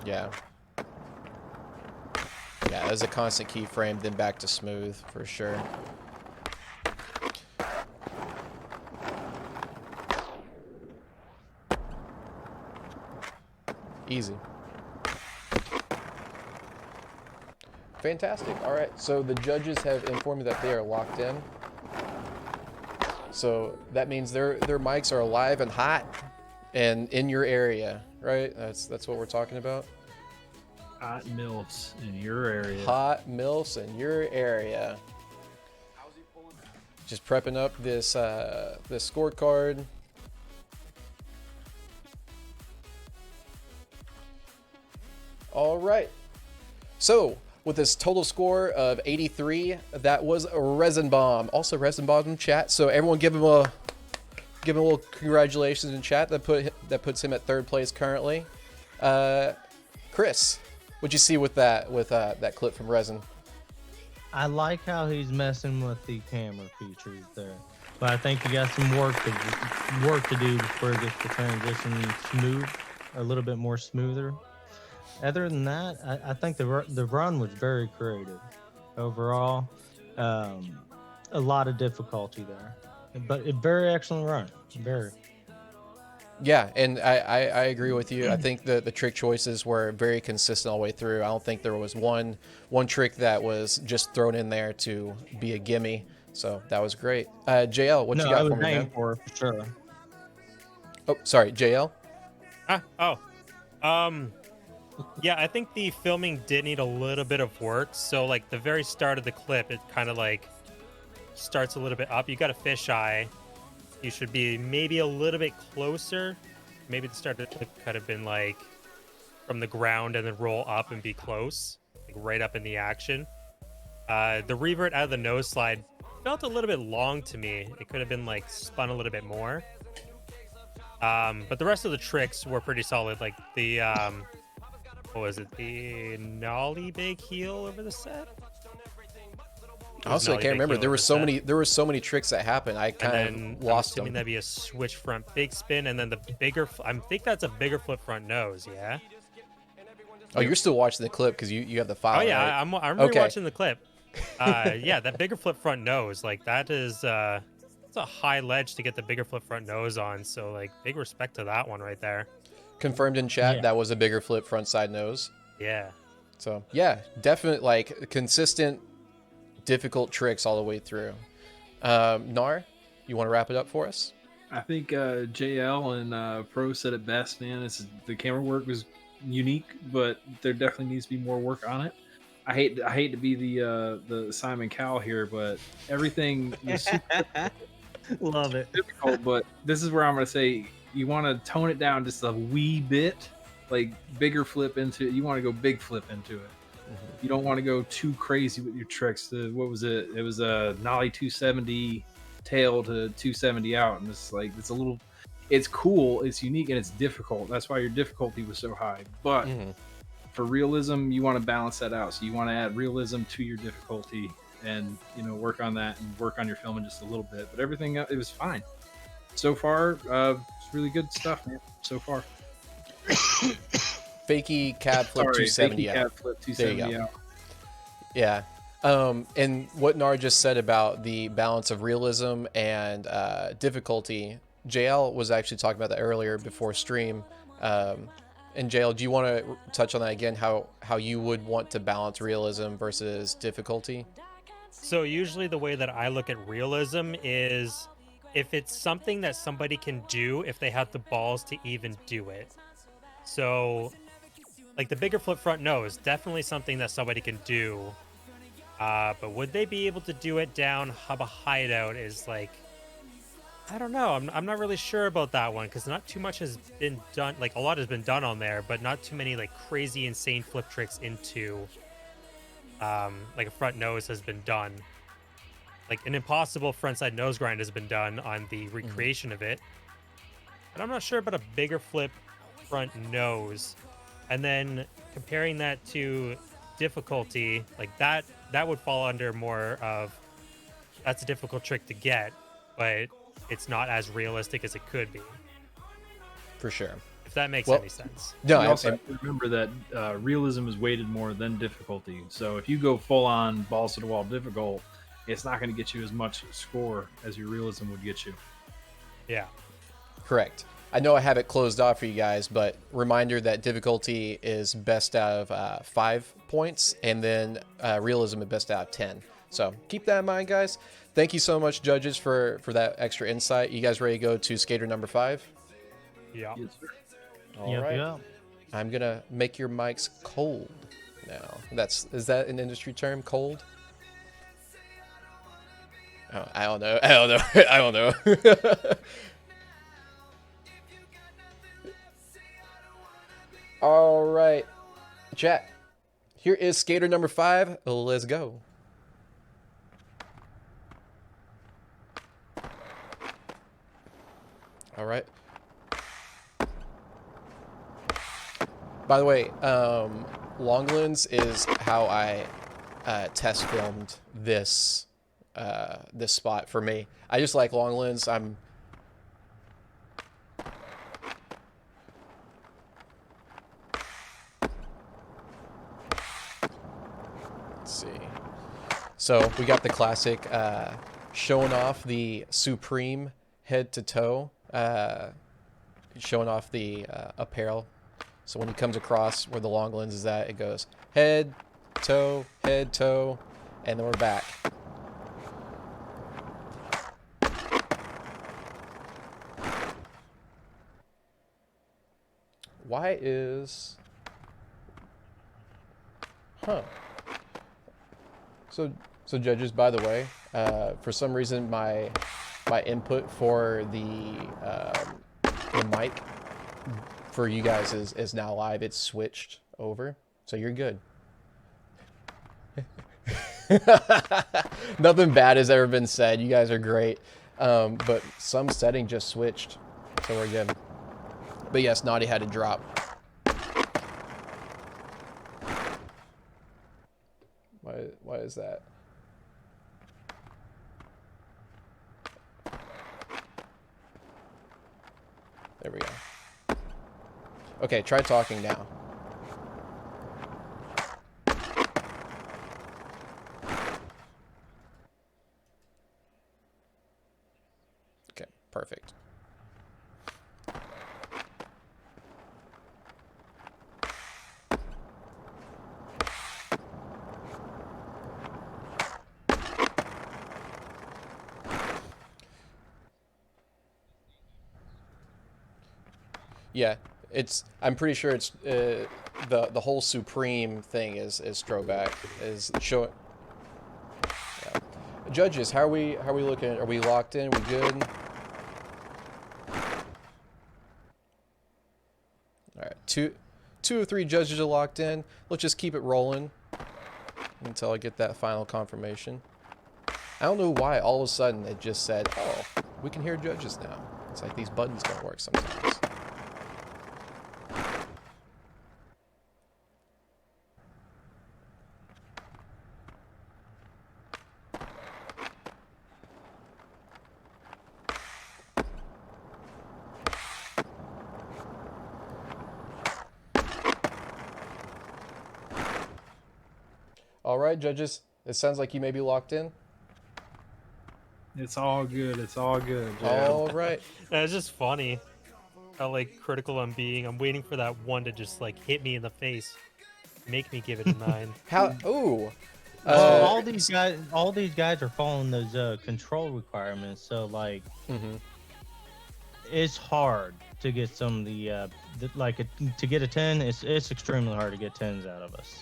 Yeah. Yeah, it was a constant keyframe, then back to smooth for sure. Easy. Fantastic. All right, so the judges have informed me that they are locked in. So that means their mics are alive and hot and in your area, right? That's what we're talking about. Hot MILFs in your area. Hot MILFs in your area. Just prepping up this this scorecard. All right. So with this total score of 83, that was Resinbomb. Also Resinbomb in chat. So everyone give him a little congratulations in chat. That puts him at 3rd place currently. Chris, what'd you see with that clip from Resin? I like how he's messing with the camera features there, but I think you got some work to do before it gets to transition smooth, a little bit more smoother. Other than that, I think the run was very creative overall. A lot of difficulty there, but a very excellent run. Very. Yeah, and I agree with you. I think the trick choices were very consistent all the way through. I don't think there was one trick that was just thrown in there to be a gimme. So that was great. JL, what you got for me, man? For sure. Oh, sorry, JL. Yeah, I think the filming did need a little bit of work. So like the very start of the clip, it kind of like starts a little bit up. You got a fisheye. You should be maybe a little bit closer. Maybe the start of the clip could have been like from the ground and then roll up and be close, like right up in the action. The revert out of the nose slide felt a little bit long to me. It could have been like spun a little bit more. But the rest of the tricks were pretty solid. Like the what was it? The nollie big heel over the set. Also, I can't remember. There were so many tricks that happened. I kind of lost them. That'd be a switch front big spin, and then the bigger. I think that's a bigger flip front nose. Yeah. Oh, you're still watching the clip because you have the file. Oh yeah, right? I'm rewatching the clip. Yeah, that bigger flip front nose, like that is it's a high ledge to get the bigger flip front nose on. So like big respect to that one right there. Confirmed in chat, that was a bigger flip front side nose. Yeah. So yeah, definite like consistent difficult tricks all the way through. Gnar, you want to wrap it up for us? I think JL and Pro said it best, man. The camera work was unique, but there definitely needs to be more work on it. I hate to be the Simon Cowell here, but everything was super Love it. difficult. But this is where I'm going to say you want to tone it down just a wee bit, like bigger flip into it. You want to go big flip into it. You don't want to go too crazy with your tricks. What was it? It was a nollie 270 tail to 270 out, and it's a little. It's cool, it's unique, and it's difficult. That's why your difficulty was so high. But for realism, you want to balance that out. So you want to add realism to your difficulty, and work on that and work on your filming just a little bit. But everything it was fine so far. It's really good stuff, man. So far. Fakey cab flip 270 fakey out. cab flip 270 out. Yeah. And what Gnar just said about the balance of realism and difficulty, JL was actually talking about that earlier before stream. And JL, do you want to touch on that again? How you would want to balance realism versus difficulty? So usually the way that I look at realism is if it's something that somebody can do if they have the balls to even do it. So like the bigger flip front nose, definitely something that somebody can do. But would they be able to do it down Hubba Hideout is like, I don't know. I'm not really sure about that one because not too much has been done. Like a lot has been done on there, but not too many like crazy, insane flip tricks into like a front nose has been done. Like an impossible frontside nose grind has been done on the recreation of it. But I'm not sure about a bigger flip front nose. And then comparing that to difficulty, like that would fall under more of that's a difficult trick to get, but it's not as realistic as it could be. For sure. If that makes any sense. No, You also have to remember that realism is weighted more than difficulty. So if you go full on balls to the wall difficult, it's not going to get you as much score as your realism would get you. Yeah. Correct. I know I have it closed off for you guys, but reminder that difficulty is best out of 5 points, and then realism is best out of 10. So keep that in mind, guys. Thank you so much, judges, for that extra insight. You guys ready to go to skater number 5? Yeah. Yes, sir. All right. I'm gonna make your mics cold now. Is that an industry term? Cold? Oh, I don't know. I don't know. All right, chat. Here is skater number 5. Let's go. All right. By the way, long lens is how I test filmed this this spot for me. I just like long lens. Let's see. So we got the classic showing off the Supreme head to toe, showing off the apparel. So when he comes across where the long lens is at, it goes head, toe, and then we're back. Why is... Huh. So judges, by the way, for some reason my input for the mic for you guys is now live. It's switched over, so you're good. Nothing bad has ever been said. You guys are great, but some setting just switched, so we're good. But yes, Naughty had to drop. Why is that? There we go. Okay, try talking now. Okay, perfect. Yeah, it's. I'm pretty sure it's the whole Supreme thing is throwback is show. Yeah. Judges, how are we looking? Are we locked in? We good? All right, two or three judges are locked in. Let's just keep it rolling until I get that final confirmation. I don't know why all of a sudden it just said, "Oh, we can hear judges now." It's like these buttons don't work sometimes. All right, judges. It sounds like you may be locked in. It's all good. It's all good. Joe. All right. It's just funny how like critical I'm being. I'm waiting for that one to just like hit me in the face, make me give it a 9. How? Ooh. Well, all these guys are following those control requirements. So like, it's hard to get some of the to get a 10. It's extremely hard to get 10s out of us.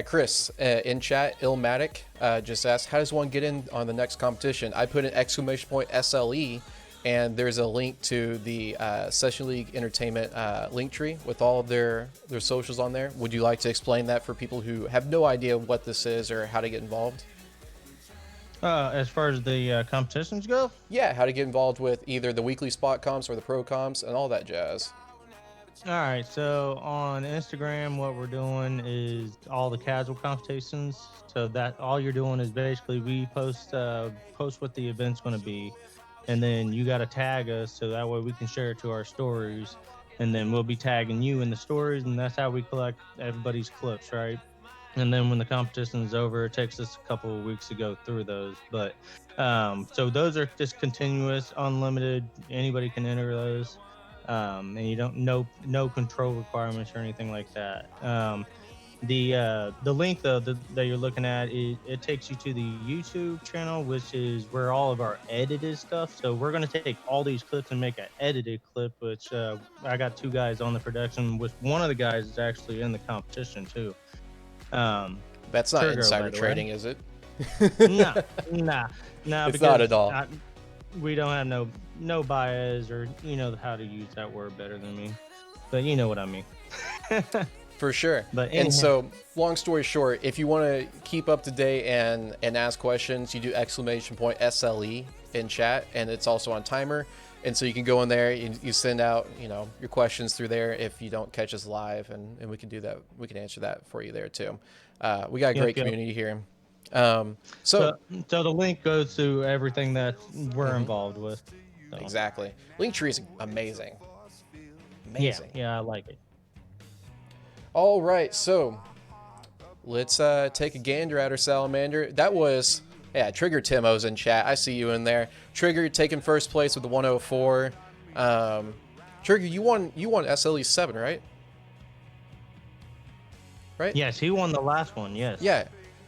Chris, in chat, Illmatic, just asked, how does one get in on the next competition? I put an exclamation point SLE, and there's a link to the Session League Entertainment link tree with all of their socials on there. Would you like to explain that for people who have no idea what this is or how to get involved? As far as the competitions go? Yeah, how to get involved with either the weekly spot comps or the pro comps and all that jazz. All right, so on Instagram, what we're doing is all the casual competitions. So that all you're doing is basically we post what the event's going to be, and then you got to tag us so that way we can share it to our stories, and then we'll be tagging you in the stories, and that's how we collect everybody's clips, right? And then when the competition is over, it takes us a couple of weeks to go through those. But so those are just continuous, unlimited. Anybody can enter those. And you don't no control requirements or anything like that. The link though that you're looking at, it takes you to the YouTube channel, which is where all of our edited stuff. So we're gonna take all these clips and make an edited clip, which I got 2 guys on the production, with one of the guys is actually in the competition too. That's not Trigger, insider trading, is it? Nah. It's not at all. We don't have no bias, or you know how to use that word better than me, but you know what I mean. For sure. But and so, long story short, if you want to keep up to date and ask questions, you do exclamation point SLE in chat, and it's also on timer. And so you can go in there, you send out, your questions through there if you don't catch us live, and we can do that. We can answer that for you there too. We got a great community here. So the link goes to everything that we're involved with. So. Exactly. Linktree is amazing. Amazing. Yeah, I like it. All right, so let's take a gander at our salamander. That was, Trigger Timmo's in chat. I see you in there. Trigger taking first place with the 104. Trigger, you won SLE 7, right? Right? Yes, he won the last one. Yes.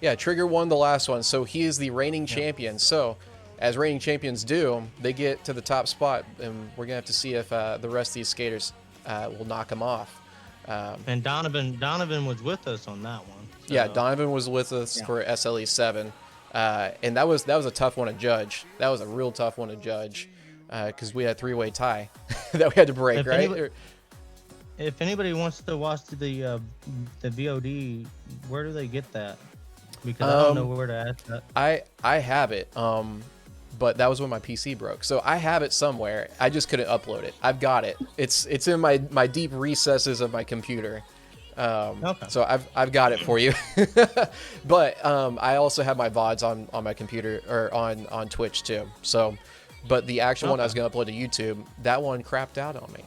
Yeah. Trigger won the last one, so he is the reigning champion. So, as reigning champions do, they get to the top spot, and we're gonna have to see if the rest of these skaters will knock him off. And Donovan was with us on that one. So. Yeah, Donovan was with us for SLE 7, and that was a tough one to judge. That was a real tough one to judge because we had a 3-way tie that we had to break, right? If anybody wants to watch the VOD, where do they get that? Because I don't know where to ask that. I have it, but that was when my PC broke. So I have it somewhere. I just couldn't upload it. I've got it. It's in my deep recesses of my computer. Okay. So I've got it for you. But I also have my VODs on my computer, or on Twitch too. So, but the actual one I was going to upload to YouTube, that one crapped out on me.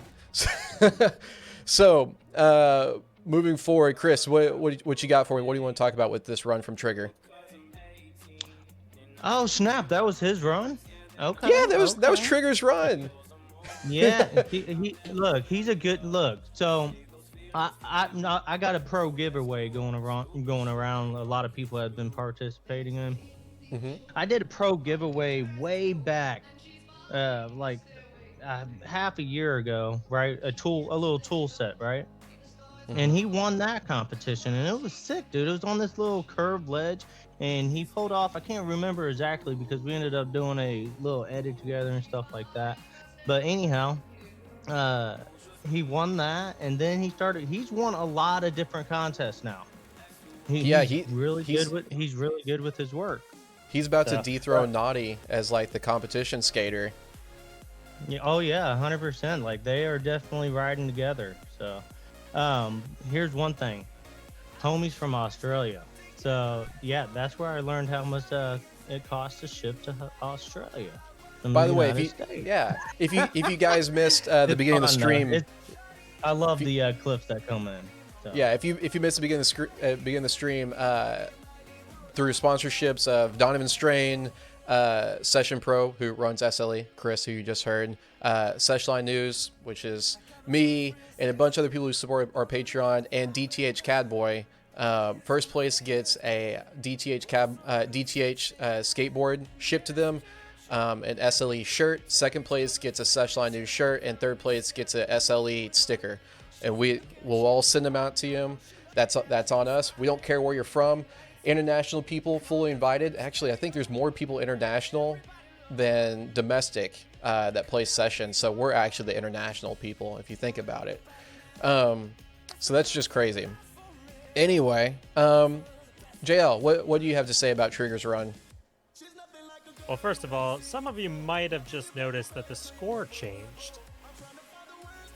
So, moving forward, Chris, what you got for me? What do you want to talk about with this run from Trigger? Oh snap! That was his run. Okay. Yeah, that was Trigger's run. Yeah, he's a good look. So, I got a pro giveaway going around. A lot of people have been participating in. I did a pro giveaway way back, like half a year ago, right? A little tool set, right? And he won that competition, and it was sick, dude. It was on this little curved ledge, and he pulled off. I can't remember exactly because we ended up doing a little edit together and stuff like that. But anyhow, he won that, and then he's won a lot of different contests now. He's really good with his work. He's about to dethrone Naughty as like the competition skater. Yeah, oh yeah, 100%. Like they are definitely riding together. So, here's one thing, homies from Australia. So yeah, that's where I learned how much it costs to ship to Australia. By the way, if you guys missed the beginning of the stream, I love the clips that come in. So. Yeah, if you missed the beginning of the stream through sponsorships of Donovan Strain, Session.Pro, who runs SLE, Chris, who you just heard, SeshLine News, which is me, and a bunch of other people who support our Patreon, and DTH Cadboy. First place gets a DTH skateboard shipped to them, an SLE shirt. Second place gets a SeshLine News shirt, and third place gets a SLE sticker. And we'll all send them out to you. That's on us. We don't care where you're from. International people fully invited. Actually, I think there's more people international than domestic that play Session. So we're actually the international people if you think about it. So that's just crazy. Anyway, JL, what do you have to say about Trigger's run? Well, first of all, some of you might have just noticed that the score changed.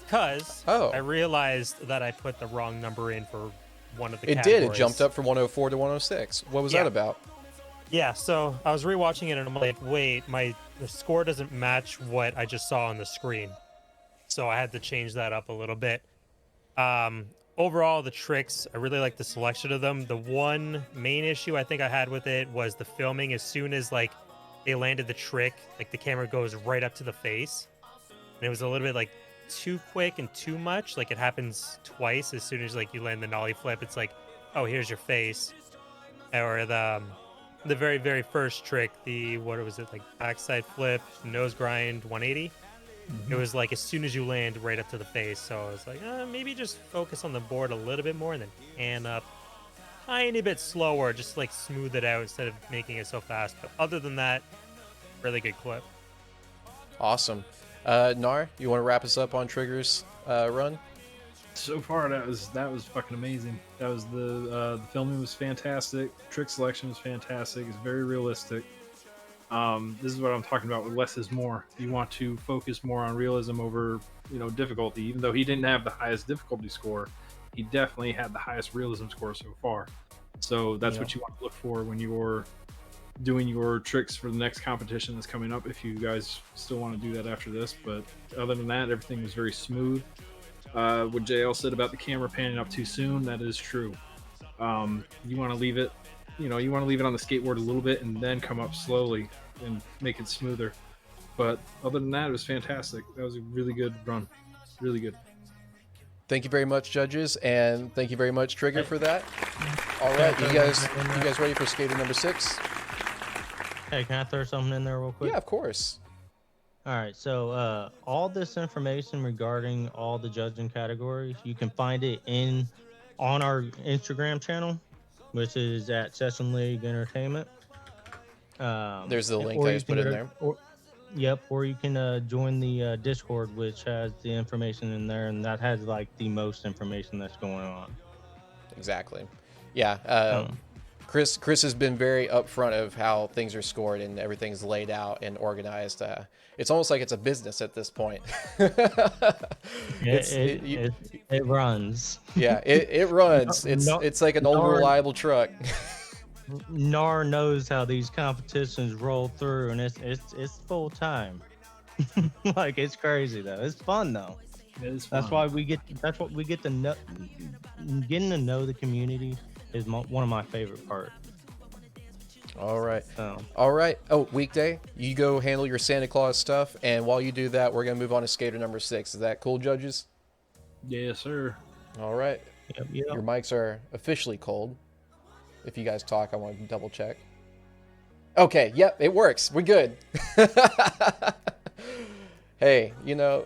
Because I realized that I put the wrong number in for one of the categories. It did. It jumped up from 104 to 106. What was that about? Yeah, so I was rewatching it and I'm like, wait, the score doesn't match what I just saw on the screen. So I had to change that up a little bit. Overall, the tricks, I really like the selection of them. The one main issue I think I had with it was the filming. As soon as like they landed the trick, like the camera goes right up to the face. And it was a little bit like too quick and too much. Like it happens twice. As soon as like you land the nollie flip, it's like, oh, here's your face. Or the very, very first trick, what was it, like backside flip, nose grind 180. It was like as soon as you land right up to the face. So I was like, maybe just focus on the board a little bit more and then pan up tiny bit slower, just like smooth it out instead of making it so fast. But other than that, really good clip. Awesome. Gnar, you want to wrap us up on Trigger's run? So far, that was fucking amazing. That was the filming was fantastic. Trick selection was fantastic. It's very realistic. This is what I'm talking about with less is more. You want to focus more on realism over, difficulty. Even though he didn't have the highest difficulty score, he definitely had the highest realism score so far. So that's what you want to look for when you're doing your tricks for the next competition that's coming up, if you guys still want to do that after this. But other than that, everything was very smooth. What JL said about the camera panning up too soon, that is true. You want to leave it, you want to leave it on the skateboard a little bit and then come up slowly and make it smoother. But other than that, it was fantastic. That was a really good run. Really good. Thank you very much, judges, and thank you very much, Trigger, for that. All right, you guys ready for skater number 6? Hey, can I throw something in there real quick? Yeah, of course. All right, so all this information regarding all the judging categories, you can find it on our Instagram channel, which is at Session League Entertainment. There's the link I just put in there. Or you can join the Discord, which has the information in there, and that has like the most information that's going on. Exactly. Yeah. Chris has been very upfront of how things are scored and everything's laid out and organized. It's almost like it's a business at this point. It runs. Yeah, it runs. It's like an old reliable truck. Gnar knows how these competitions roll through, and it's full time. Like it's crazy though. It's fun though. It is fun. That's what we get to know. Getting to know the community is one of my favorite parts. All right. All right. Oh, weekday, you go handle your Santa Claus stuff, and while you do that, we're gonna move on to skater number 6. Is that cool, judges? Yes, sir. All right. Yep. Your mics are officially cold. If you guys talk, I want to double check. Okay. Yep, it works. We're good. Hey, you know,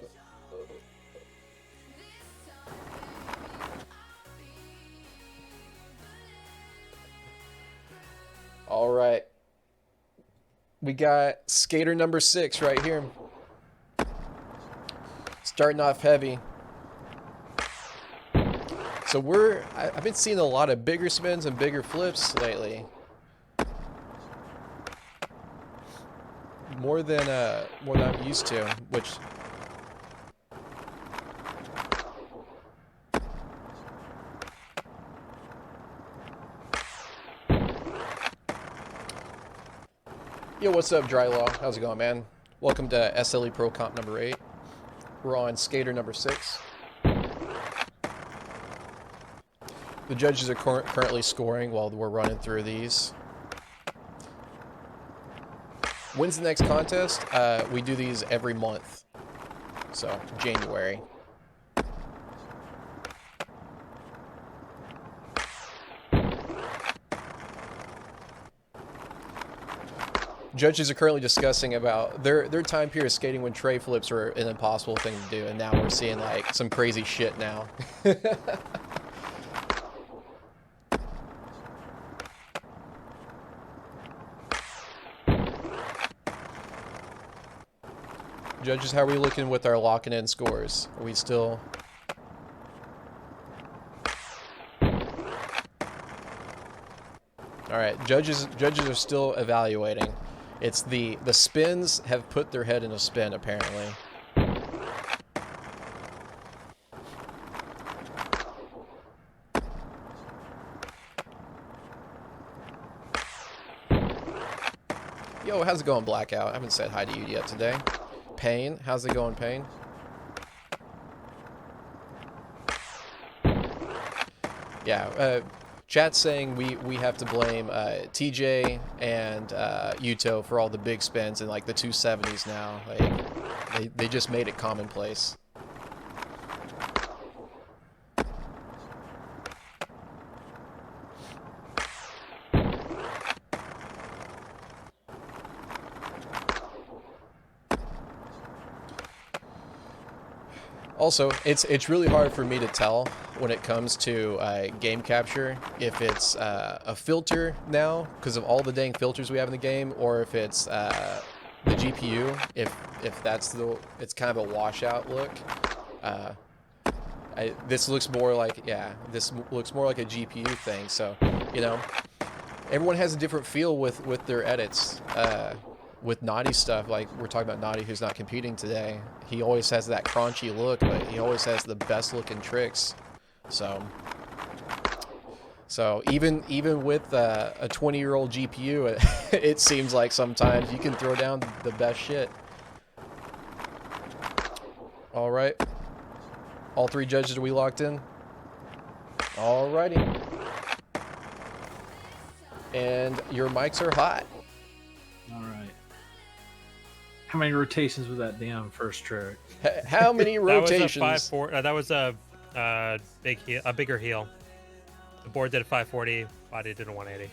all right. We got skater number 6 right here. Starting off heavy. So I've been seeing a lot of bigger spins and bigger flips lately. More than I'm used to, which yo, what's up, Drylaw? How's it going, man? Welcome to SLE Pro Comp number 8. We're on skater number 6. The judges are currently scoring while we're running through these. When's the next contest? We do these every month. So, January. Judges are currently discussing about their time period skating when tray flips were an impossible thing to do, and now we're seeing like some crazy shit now. Judges, how are we looking with our locking in scores? Are we still... Alright, judges are still evaluating. It's the spins have put their head in a spin, apparently. Yo, how's it going, Blackout? I haven't said hi to you yet today. Pain, how's it going, Pain? Yeah, chat's saying we have to blame TJ and Yuto for all the big spins in like the 270s now. Like they just made it commonplace. Also, it's really hard for me to tell when it comes to game capture if it's a filter now because of all the dang filters we have in the game, or if it's the GPU. If that's it's kind of a washout look. This looks more like this looks more like a GPU thing. So you know, everyone has a different feel with their edits. With Naughty stuff, like we're talking about Naughty, who's not competing today, he always has that crunchy look, but he always has the best looking tricks. So even with a 20-year-old GPU, it seems like sometimes you can throw down the best shit. All right, all 3 judges, are we locked in? Alrighty, and your mics are hot. All right. How many rotations was that damn first trick? How many rotations? That was a 5-4. That was a bigger heel. The board did a 540. Body did a 180.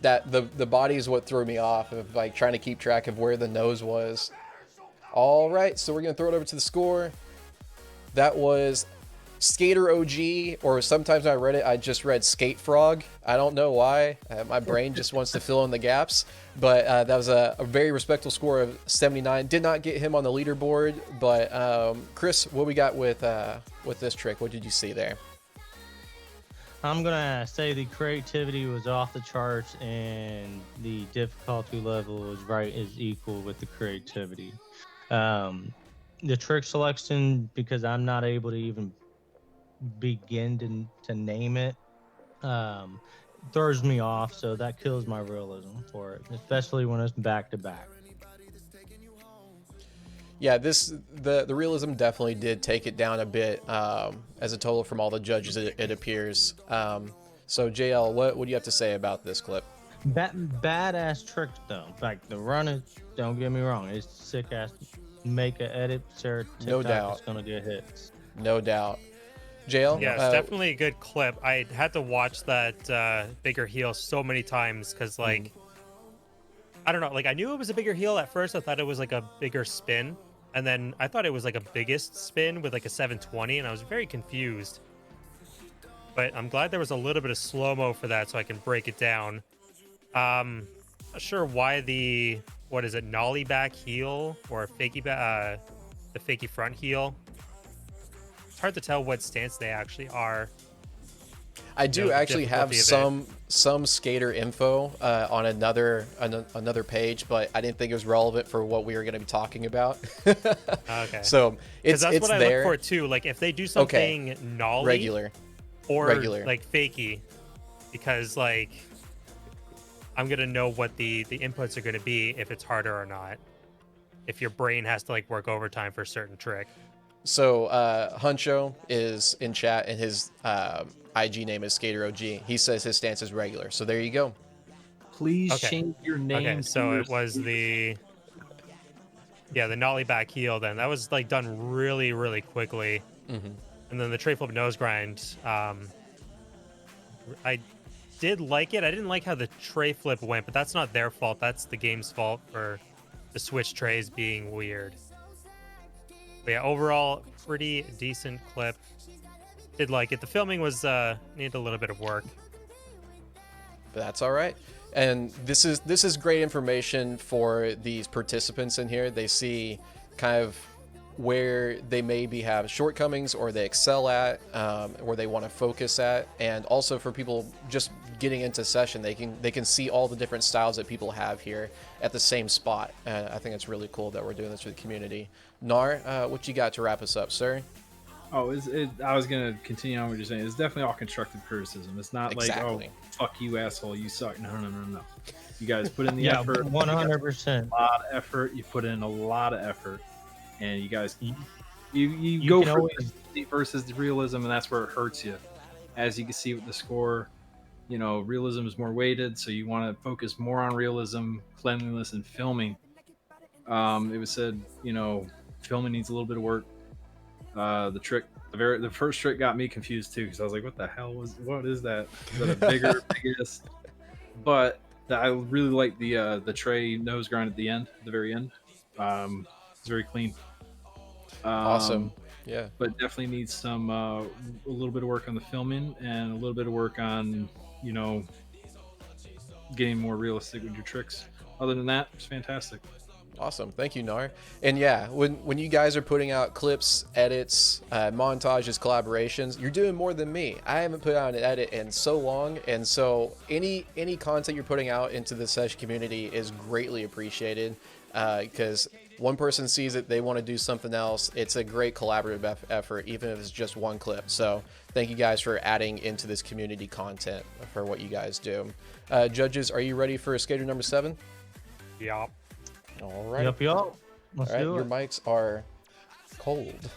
That the body is what threw me off of like trying to keep track of where the nose was. All right, so we're gonna throw it over to the score. That was Skater OG, or sometimes when I read it, I just read Skate Frog. I don't know why. My brain just wants to fill in the gaps. But that was a very respectable score of 79. Did not get him on the leaderboard. But Chris, what we got with this trick? What did you see there? I'm gonna say the creativity was off the charts and the difficulty level was is equal with the creativity. The trick selection, because I'm not able to even begin to name it, throws me off, so that kills my realism for it, especially when it's back to back. Yeah, the realism definitely did take it down a bit as a total from all the judges, it appears. So JL, what do you have to say about this clip? Badass trick though. Like the run is, don't get me wrong, it's sick ass. Make an edit, sir. No doubt. It's gonna get hits. No doubt. JL? Yeah, it's definitely a good clip. I had to watch that bigger heel so many times because, like, I don't know. Like I knew it was a bigger heel at first. I thought it was like a bigger spin, and then I thought it was like a biggest spin with like a 720, and I was very confused. But I'm glad there was a little bit of slow-mo for that so I can break it down. Not sure why the, what is it, nollie back heel or fakie back, the fakie front heel. It's hard to tell what stance they actually are. I do actually have some skater info on another page, but I didn't think it was relevant for what we were going to be talking about. Okay. So it's that's what I there. look for too. Like if they do something nollie regular like fakie, because like I'm gonna know what the inputs are gonna be if it's harder or not. If your brain has to like work overtime for a certain trick. So Huncho is in chat, and his IG name is SkaterOG. He says his stance is regular. So there you go. Please change your name. Okay, so it was the nollie back heel. Then that was like done really, really quickly. And then the tray flip nose grind. I did like it. I didn't like how the tray flip went, but that's not their fault. That's the game's fault for the switch trays being weird. But yeah, overall, pretty decent clip. Did like it. The filming was needed a little bit of work. But that's all right. And this is great information for these participants in here. They see kind of where they maybe have shortcomings or they excel at, where they want to focus at, and also for people just getting into session, they can see all the different styles that people have here at the same spot. And I think it's really cool that we're doing this for the community. Gnar, what you got to wrap us up, sir? Oh, I was gonna continue on what you're saying. It's definitely all constructive criticism. It's not like, oh, fuck you, asshole, you suck. No. You guys put in the effort. 100%. A lot of effort. You put in a lot of effort, and you guys, you go for versus the realism, and that's where it hurts you. As you can see with the score, realism is more weighted, so you want to focus more on realism, cleanliness, and filming. It was said, filming needs a little bit of work. The first trick got me confused too, because I was like, what the hell what is that? Is that a bigger, biggest? But I really like the tray nose grind at the very end. It's very clean. Awesome. Yeah. But definitely needs some a little bit of work on the filming and a little bit of work on getting more realistic with your tricks. Other than that, it's fantastic. Awesome. Thank you, Gnar. And yeah, when you guys are putting out clips, edits, montages, collaborations, you're doing more than me. I haven't put out an edit in so long, and so any content you're putting out into the session community is greatly appreciated, because one person sees it, they want to do something else. It's a great collaborative effort, even if it's just one clip. So thank you guys for adding into this community content for what you guys do. Judges, are you ready for skater number 7? Yeah. All right. Yup. Let's All right, do your it. mics are cold.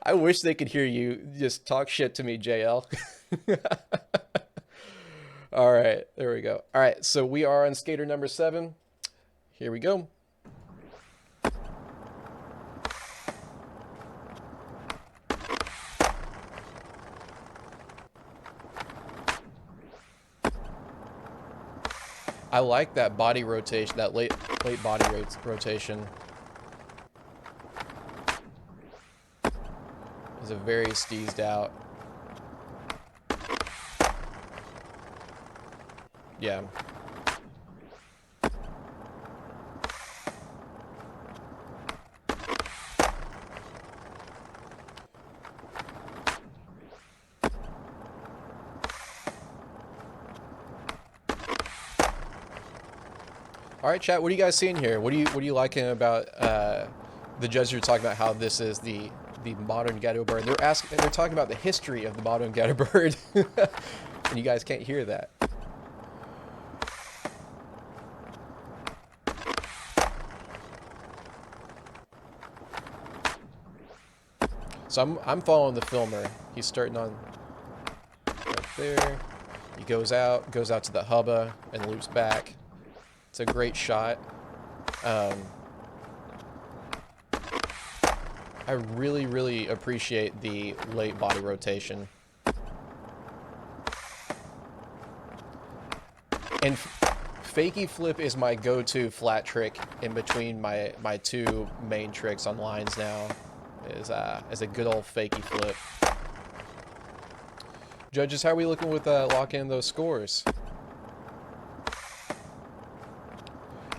I wish they could hear you just talk shit to me, JL. All right, there we go. All right, so we are on skater number 7. Here we go. I like that body rotation, that late body rotation. It's a very steezed out. Yeah. All right, chat. What are you guys seeing here? What are you liking about the judges are talking about how this is the modern ghetto bird? They're talking about the history of the modern ghetto bird, and you guys can't hear that. So I'm following the filmer. He's starting on right there. He goes out to the hubba and loops back. It's a great shot. I really appreciate the late body rotation. And fakie flip is my go-to flat trick in between my two main tricks on lines now. Is a good old fakie flip. Judges, how are we looking with locking in those scores?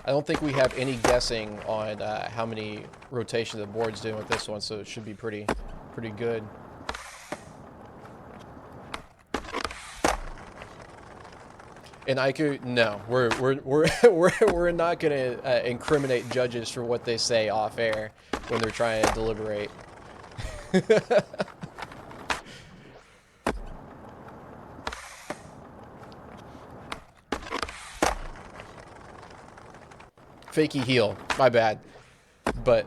I don't think we have any guessing on how many rotations the board's doing with this one, so it should be pretty good. And Aiku, no, we're not gonna incriminate judges for what they say off air when they're trying to deliberate. Fakie heel, my bad. But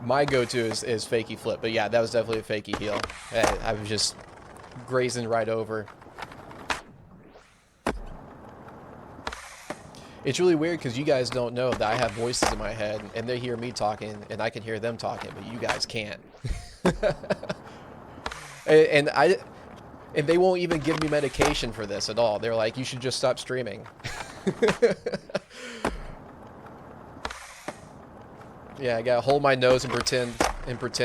my go-to is fakie flip. But yeah, that was definitely a fakie heel. I was just grazing right over. It's really weird because you guys don't know that I have voices in my head and they hear me talking and I can hear them talking, but you guys can't. and they won't even give me medication for this at all. They're like, you should just stop streaming. Yeah, I gotta hold my nose and pretend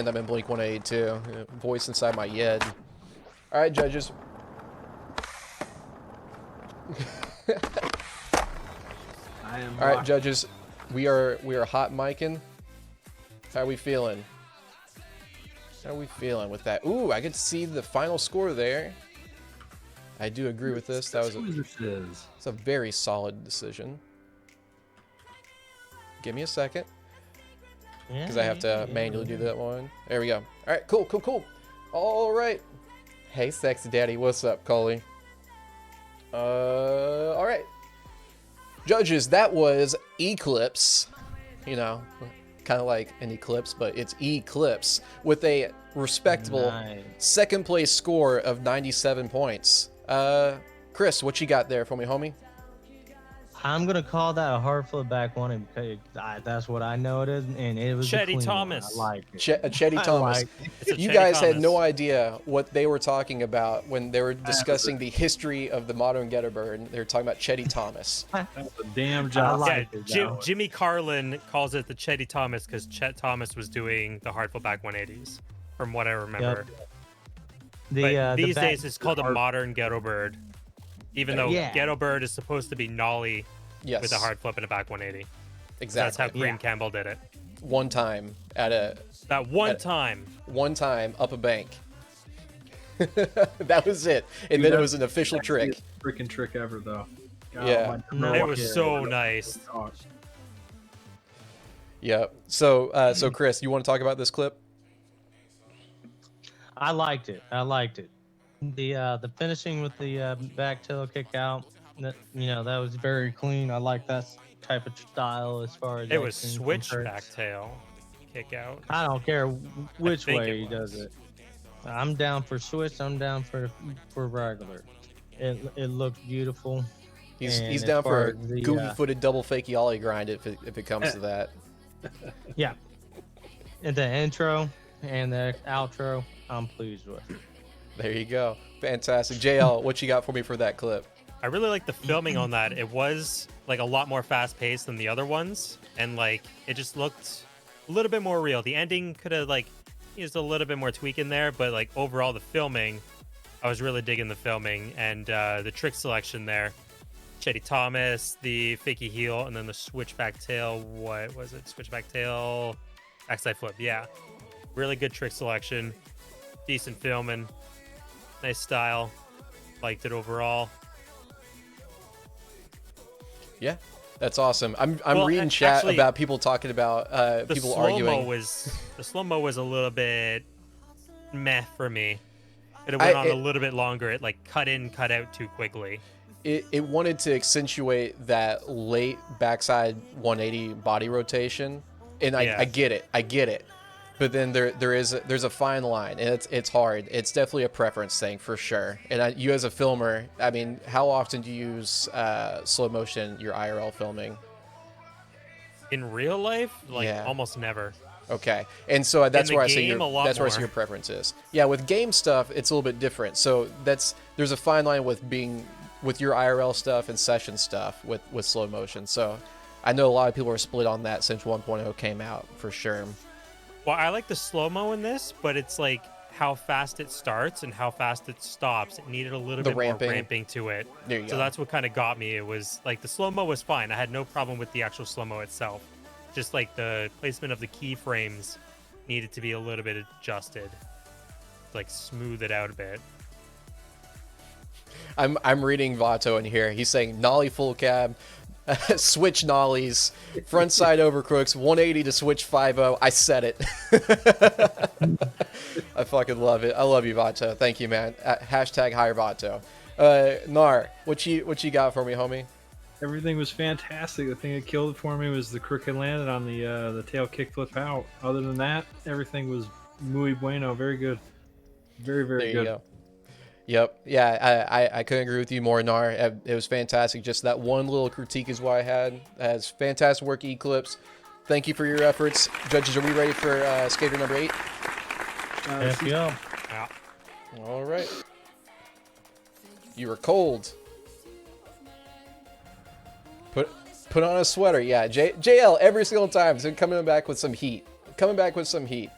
I'm in Blink 182. Voice inside my head. All right, judges. All right, judges. We are hot micing. How are we feeling? How are we feeling with that? Ooh, I get to see the final score there. I do agree with this. That was it's a very solid decision. Give me a second. Because I have to manually do that one. There we go. All right, cool. All right. Hey, sexy daddy. What's up, Coley? All right. Judges, that was Eclipse. You know, kind of like an eclipse, but it's Eclipse with a respectable second place score of 97 points. Chris, what you got there for me, homie? I'm gonna call that a hard flip back one because that's what I know it is, and it was Chetty Thomas. I like it. Chetty Thomas. You guys had no idea what they were talking about when they were discussing the history of the modern Getter Bird. They were talking about Chetty Thomas. That's a damn job. Jimmy Carlin calls it the Chetty Thomas because Chet Thomas was doing the hard flip back 180s, from what I remember. But these days it's called a modern Ghetto Bird. Even though Ghetto Bird is supposed to be nollie with a hard flip and a back 180. Exactly. So that's how Green Campbell did it. One time One time up a bank. That was it. And then it was an official trick. Freaking trick ever, though. God, yeah. It was so nice. Yeah. So Chris, you want to talk about this clip? I liked it. The finishing with the back tail kick out, that was very clean. I like that type of style as far as it was switch back tail kick out. I don't care which way he does it. I'm down for switch. I'm down for regular. It looks beautiful. He's down for a goofy-footed double fakey ollie grind if it comes to that. Yeah. And the intro and the outro, I'm pleased with. There you go. Fantastic. JL, what you got for me for that clip? I really like the filming on that. It was like a lot more fast-paced than the other ones, and like it just looked a little bit more real. The ending could have like used a little bit more tweak in there, but like overall the filming, I was really digging the filming and the trick selection there. Chetty Thomas, the fakie heel, and then the switchback tail. What was it? Switchback tail, backside flip. Yeah, really good trick selection. Decent filming. Nice style. Liked it overall. Yeah, that's awesome. I'm reading chat about people talking about people arguing. The slow-mo was a little bit meh for me. It went on a little bit longer. It like cut in, cut out too quickly. It wanted to accentuate that late backside 180 body rotation, and I get it. But then there's a fine line, and it's hard. It's definitely a preference thing for sure. And you as a filmer, I mean, how often do you use slow motion in your IRL filming? In real life, almost never. Okay, and so that's where I see where I see your preference is. Yeah, with game stuff, it's a little bit different. So there's a fine line with being with your IRL stuff and session stuff with slow motion. So I know a lot of people are split on that since 1.0 came out for sure. Well, I like the slow-mo in this, but it's like how fast it starts and how fast it stops. It needed a little bit more ramping to it. There you so go. that's what kind of got me. It was like the slow-mo was fine. I had no problem with the actual slow-mo itself. Just like the placement of the keyframes needed to be a little bit adjusted. Like smooth it out a bit. I'm reading Vato in here. He's saying nollie full cab, switch nollies, front side over crooks, 180 to switch 5.0. I said it. I fucking love it. I love you, Vato. Thank you, man. Hashtag hire Vato. Gnar, what you got for me, homie? Everything was fantastic. The thing that killed it for me was the crooked landed on the tail kickflip out. Other than that, everything was muy bueno. Very good. Very, very There you good. go. Yep. Yeah, I couldn't agree with you more, Gnar. It was fantastic. Just that one little critique is what I had. As fantastic work, Eclipse. Thank you for your efforts. Judges, are we ready for skater number 8? Yes, yeah. Yeah. All right. You were cold. Put on a sweater. Yeah, JL every single time. So coming back with some heat. Coming back with some heat.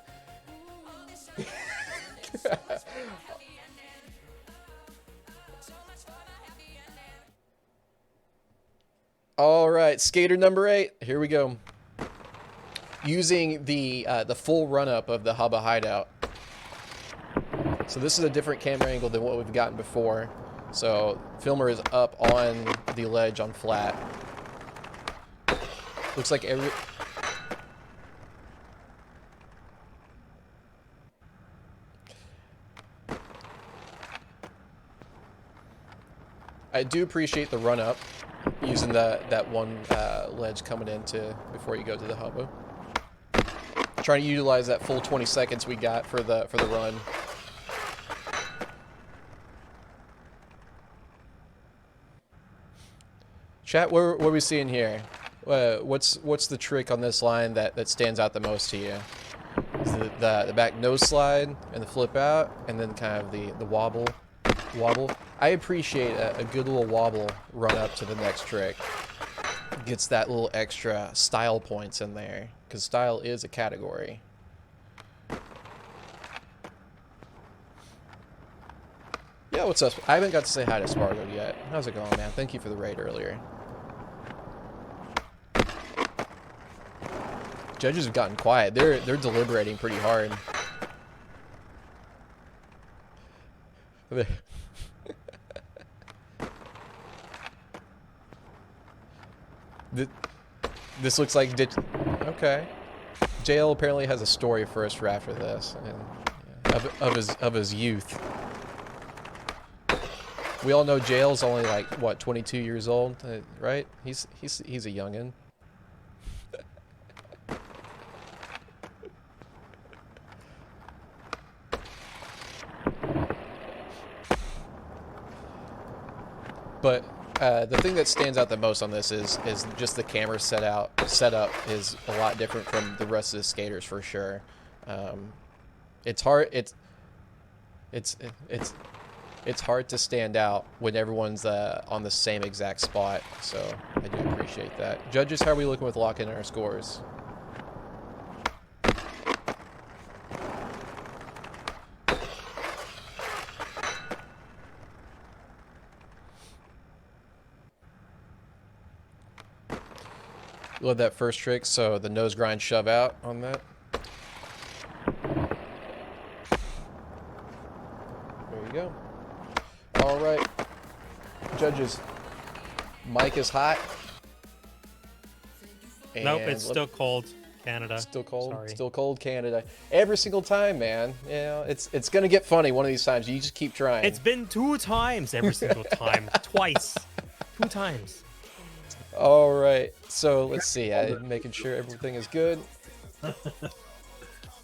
All right, skater number 8. Here we go. Using the full run-up of the Hubba Hideout. So this is a different camera angle than what we've gotten before. So filmer is up on the ledge on flat. Looks like every... I do appreciate the run-up. Using that one ledge coming into before you go to the hubba. Trying to utilize that full 20 seconds we got for the run. Chat, what are we seeing here? What's the trick on this line that stands out the most to you? Is it the back nose slide and the flip out, and then kind of the wobble. I appreciate a good little wobble run up to the next trick. Gets that little extra style points in there, because style is a category. Yeah, what's up? I haven't got to say hi to Spargo yet. How's it going, man? Thank you for the raid earlier. Judges have gotten quiet. They're deliberating pretty hard. This looks like okay. JL apparently has a story for us for after this, and of his youth. We all know JL's only like what 22 years old, right? He's a youngin. But the thing that stands out the most on this is just the camera setup is a lot different from the rest of the skaters for sure. It's hard to stand out when everyone's on the same exact spot. So I do appreciate that. Judges, how are we looking with locking our scores? Love that first trick, so the nose grind shove out on that. There you go. All right. Judges, mic is hot. Nope, it's still cold. Canada. Still cold. Sorry. Still cold, Canada. Every single time, man. You know, it's gonna get funny one of these times. You just keep trying. It's been 2 times every single time. Twice. 2 times. All right, so let's see. I'm making sure everything is good.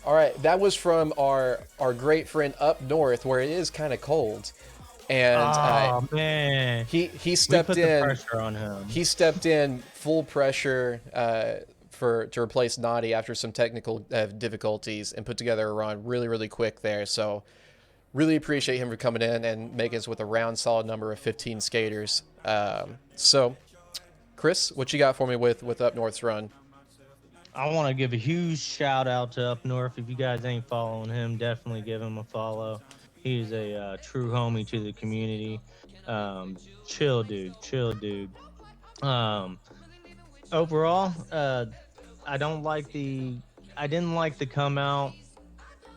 All right, that was from our great friend UpNORTH, where it is kind of cold, and oh man, he stepped we put in. the pressure on him. He stepped in full pressure to replace Naughty after some technical difficulties and put together a run really quick there. So really appreciate him for coming in and making us with a round solid number of 15 skaters. So, Chris, what you got for me with UpNORTH's run? I want to give a huge shout out to UpNORTH. If you guys ain't following him, definitely give him a follow. He's a true homie to the community. Chill dude. Overall, I didn't like the come out.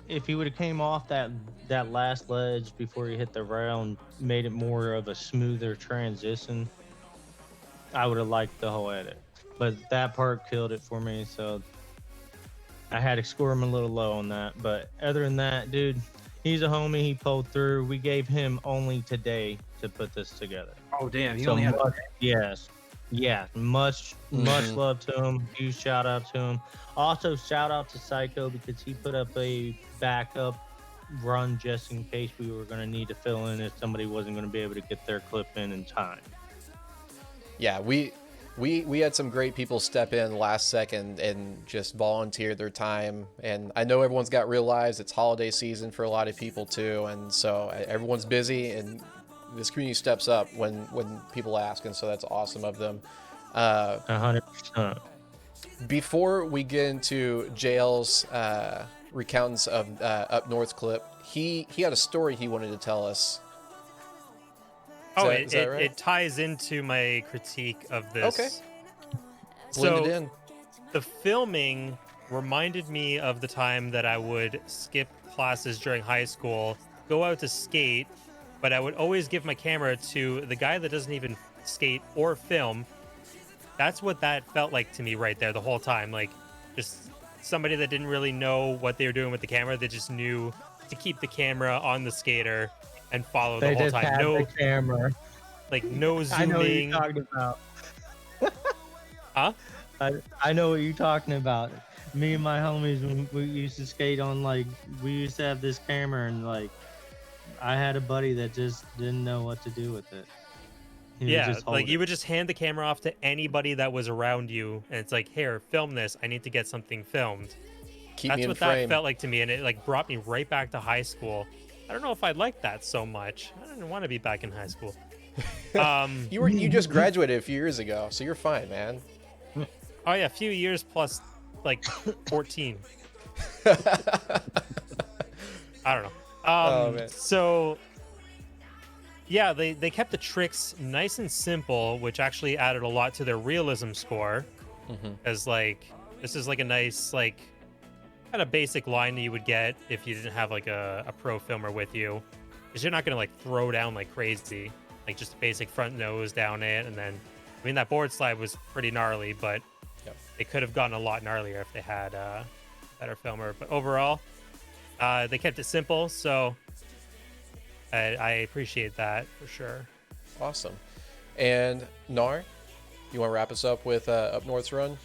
If he would have came off that last ledge before he hit the rail and made it more of a smoother transition, I would have liked the whole edit. But that part killed it for me, so I had to score him a little low on that. But other than that, dude, he's a homie. He pulled through. We gave him only today to put this together. Oh damn, he So only had much love to him. Huge shout out to him. Also, shout out to Psycho because he put up a backup run just in case we were going to need to fill in if somebody wasn't going to be able to get their clip in time. Yeah, we had some great people step in last second and just volunteer their time. And I know everyone's got real lives. It's holiday season for a lot of people too, and so everyone's busy. And this community steps up when people ask, and so that's awesome of them. 100%. Before we get into JL's recountance of UpNORTH's clip, he had a story he wanted to tell us. Is that right? It ties into my critique of this. Okay. Blend it So in. the filming reminded me of the time that I would skip classes during high school, go out to skate, but I would always give my camera to the guy that doesn't even skate or film. That's what that felt like to me right there the whole time. Like, just somebody that didn't really know what they were doing with the camera. They just knew to keep the camera on the skater and follow the whole time. No camera. Like, no zooming. I know what you're talking about. Huh? I know what you're talking about. Me and my homies, when we used to skate on, like, we used to have this camera, and, like, I had a buddy that just didn't know what to do with it. He would Yeah, just hold like, you it. would just hand the camera off to anybody that was around you, and it's like, here, film this. I need to get something filmed. Keep That's me in what frame. that felt like to me, and it, like, brought me right back to high school. I don't know if I liked that so much. I didn't want to be back in high school. You just graduated a few years ago, so you're fine, man. Oh yeah, a few years plus like 14. I don't know. Oh, man. So yeah, they kept the tricks nice and simple, which actually added a lot to their realism score. As like, this is like a nice, like, kind of basic line that you would get if you didn't have like a pro filmer with you, because you're not gonna like throw down like crazy, like just a basic front nose down it. And then, I mean, that board slide was pretty gnarly, but it could have gotten a lot gnarlier if they had a better filmer. But overall, they kept it simple, so I appreciate that for sure. Awesome. And Gnar, you want to wrap us up with UpNORTH's run?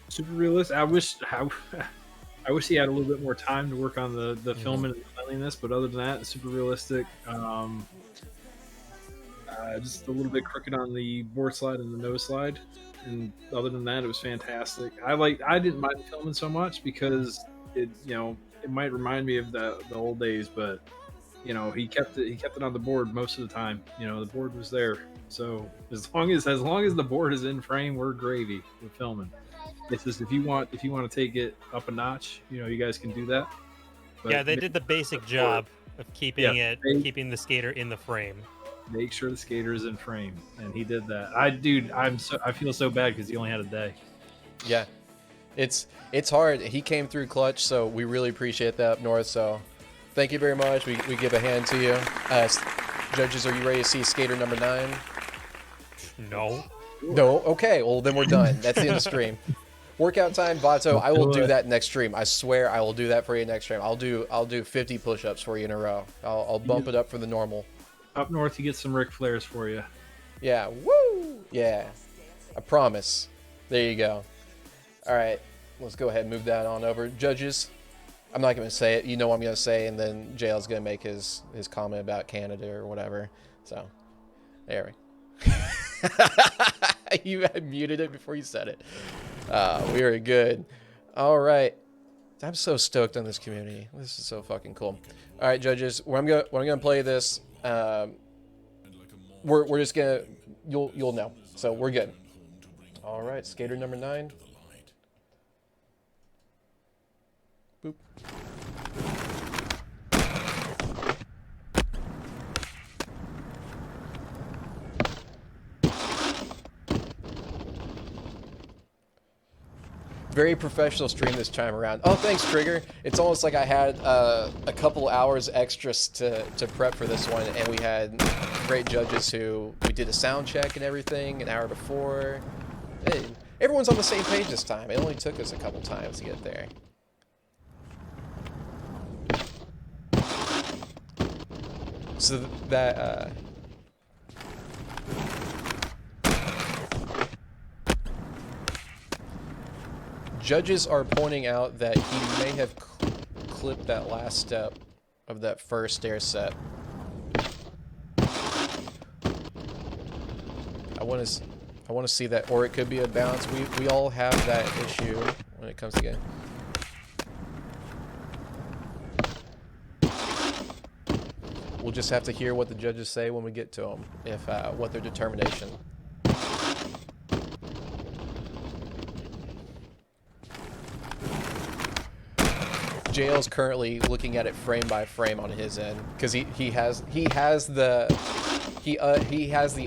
super realistic. I wish he had a little bit more time to work on the filming and the cleanliness, but other than that, super realistic. Just a little bit crooked on the board slide and the nose slide, and other than that, it was fantastic. I didn't mind filming so much because it might remind me of the old days, but he kept it on the board most of the time. The board was there, so as long as the board is in frame, we're gravy with filming. It's just if you want to take it up a notch, you guys can do that. But yeah, they did the basic job of keeping the skater in the frame. Make sure the skater is in frame, and he did that. I feel so bad because he only had a day. Yeah, it's hard. He came through clutch, so we really appreciate that UpNORTH. So thank you very much. We give a hand to you. Judges, are you ready to see skater number 9? No. No? Okay, well then we're done. That's the end of the stream. Workout time, Vato. I will do that next stream. I swear I will do that for you next stream. I'll do 50 push-ups for you in a row. I'll bump it up for the normal. UpNORTH, he gets some Ric Flairs for you. Yeah, woo! Yeah, I promise. There you go. All right, let's go ahead and move that on over. Judges, I'm not going to say it. You know what I'm going to say, and then JL's going to make his comment about Canada or whatever. So, there we You had muted it before you said it. Very good. All right. I'm so stoked on this community. This is so fucking cool. All right, judges. When I'm gonna play this, we're just gonna you'll know. So we're good. All right, skater number 9. Boop. Very professional stream this time around. Oh, thanks, Trigger. It's almost like I had a couple hours extras to prep for this one, and we had great judges who we did a sound check and everything an hour before. Hey, everyone's on the same page this time. It only took us a couple times to get there. So that judges are pointing out that he may have clipped that last step of that first stair set. I want to see that, or it could be a bounce. We all have that issue when it comes to game. We'll just have to hear what the judges say when we get to them, if what their determination. JL's currently looking at it frame by frame on his end because he has the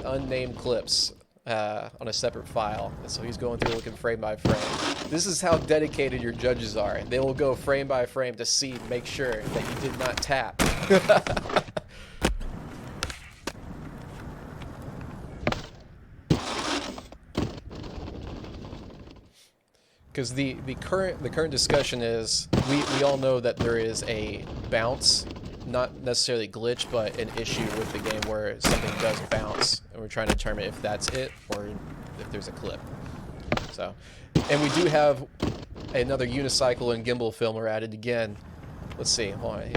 unnamed clips on a separate file, and so he's going through looking frame by frame. This is how dedicated your judges are. They will go frame by frame to see, make sure that you did not tap. Because the current discussion is we all know that there is a bounce, not necessarily glitch, but an issue with the game where something does bounce, and we're trying to determine if that's it or if there's a clip. So, and we do have another unicycle and gimbal filmer added again. Let's see. Hold on.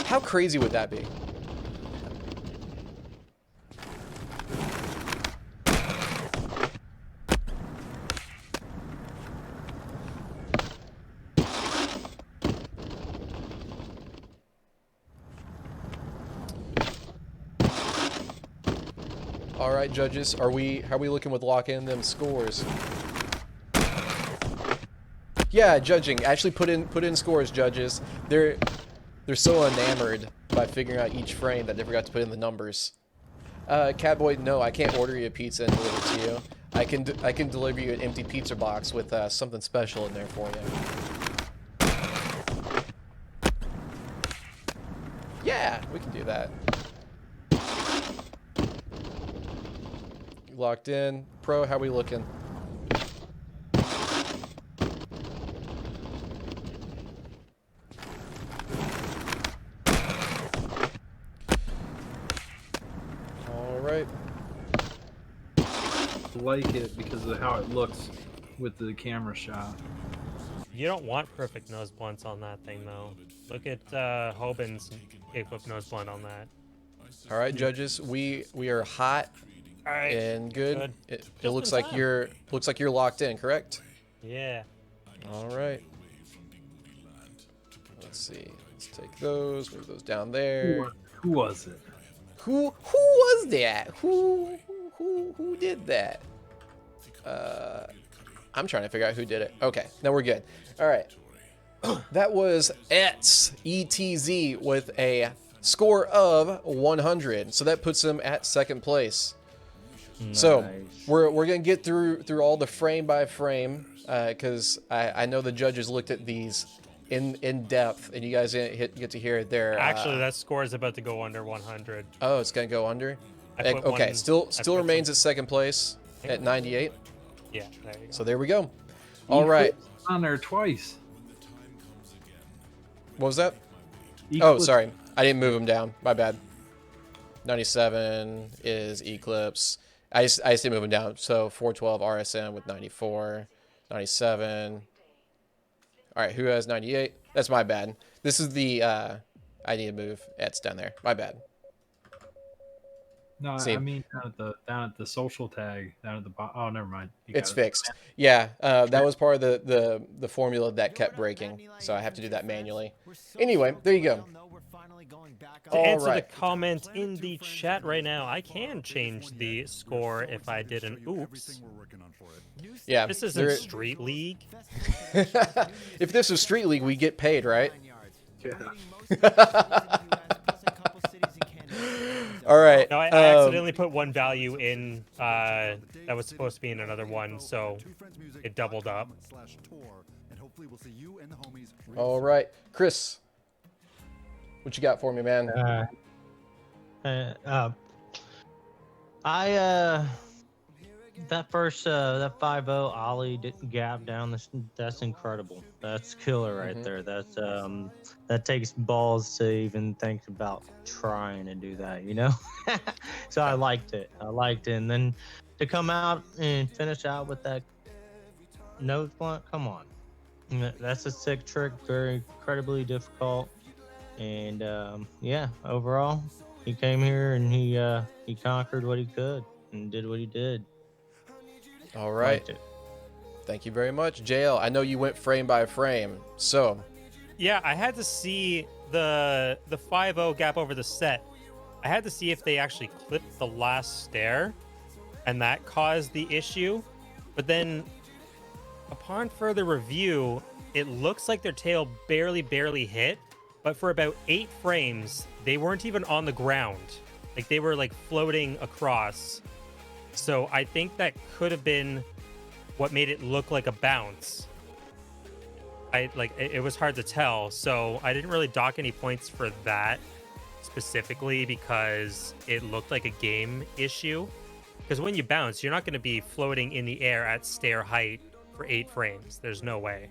How crazy would that be? All right, judges, how are we looking with locking in them scores? Yeah, judging. Actually, put in scores, judges. They're so enamored by figuring out each frame that they forgot to put in the numbers. Catboy, no, I can't order you a pizza and deliver it to you. I can deliver you an empty pizza box with something special in there for you. Yeah, we can do that. Locked in. Pro, how we looking? All right. I like it because of how it looks with the camera shot. You don't want perfect nose blunts on that thing, though. Look at Hoban's kickflip nose blunt on that. All right, judges, we are hot. All right. And good. It looks in like you're locked in, correct? Yeah. All right. Let's see. Let's take those. Move those down there. Who was it? Who was that? Who did that? I'm trying to figure out who did it. Okay, now we're good. All right. That was ETZ with a score of 100. So that puts him at second place. Nice. So we're gonna get through all the frame by frame because I know the judges looked at these in depth, and you guys get to hear their. Actually, that score is about to go under 100. Oh, it's gonna go under. Okay, still remains at second place at 98. Yeah, there you go. So there we go. All right. On there twice. What was that? Oh, sorry, I didn't move him down. My bad. 97 is Eclipse. I just didn't move him down. So 412 RSM with 94, 97. All right, who has 98? That's my bad. This is the I need to move Ets down there. My bad. No, See. I mean down at the social tag down at the bottom. Oh, never mind. You It's got it. fixed. Yeah, that was part of the formula that kept breaking, so I have to do that manually. Anyway, there you go. To All answer the right. comment in the chat right now, I can change the score if I did an oops. Yeah. This isn't Street League. If this was Street League, we get paid, right? Yeah. All right. No, I accidentally put one value in that was supposed to be in another one, so it doubled up. All right, Chris, what you got for me, man? That first that 5-0 ollie gap down, that's incredible. That's killer right there. That's that takes balls to even think about trying to do that, you know. So I liked it, and then to come out and finish out with that nose blunt, come on, that's a sick trick, very incredibly difficult. And yeah, overall he came here and he conquered what he could and did what he did. All right. Thank you very much, JL. I know you went frame by frame, so Yeah, I had to see the 5-0 gap over the set. I had to see if they actually clipped the last stair, and that caused the issue. But then, upon further review, it looks like their tail barely hit. But for about 8 frames, they weren't even on the ground. Like, they were like floating across. So I think that could have been what made it look like a bounce. It was hard to tell, so I didn't really dock any points for that specifically because it looked like a game issue. Because when you bounce, you're not going to be floating in the air at stair height for 8 frames. There's no way.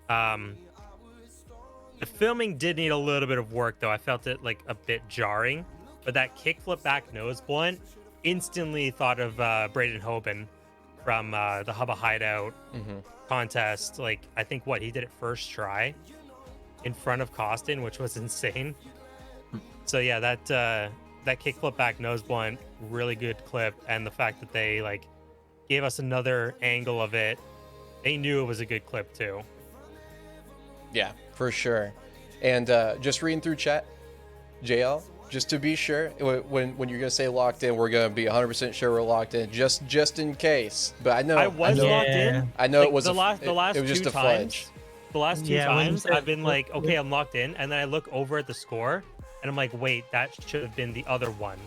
The filming did need a little bit of work, though. I felt it like a bit jarring, but that kickflip back nose blunt instantly thought of Braden Hoban from the Hubba Hideout contest. Like, I think he did it first try in front of Costin, which was insane. So yeah, that kickflip back nose blunt, really good clip, and the fact that they like gave us another angle of it, they knew it was a good clip too. yeah, for sure. And just reading through chat, JL, just to be sure, when you're gonna say locked in, we're gonna be 100% sure we're locked in, just in case. But I know I was locked in. I know Like, it was the last it was just two a times. flinch. The last 2 Yeah, when you times, said- I've been like, okay, I'm locked in, and then I look over at the score, and I'm like, wait, that should have been the other one.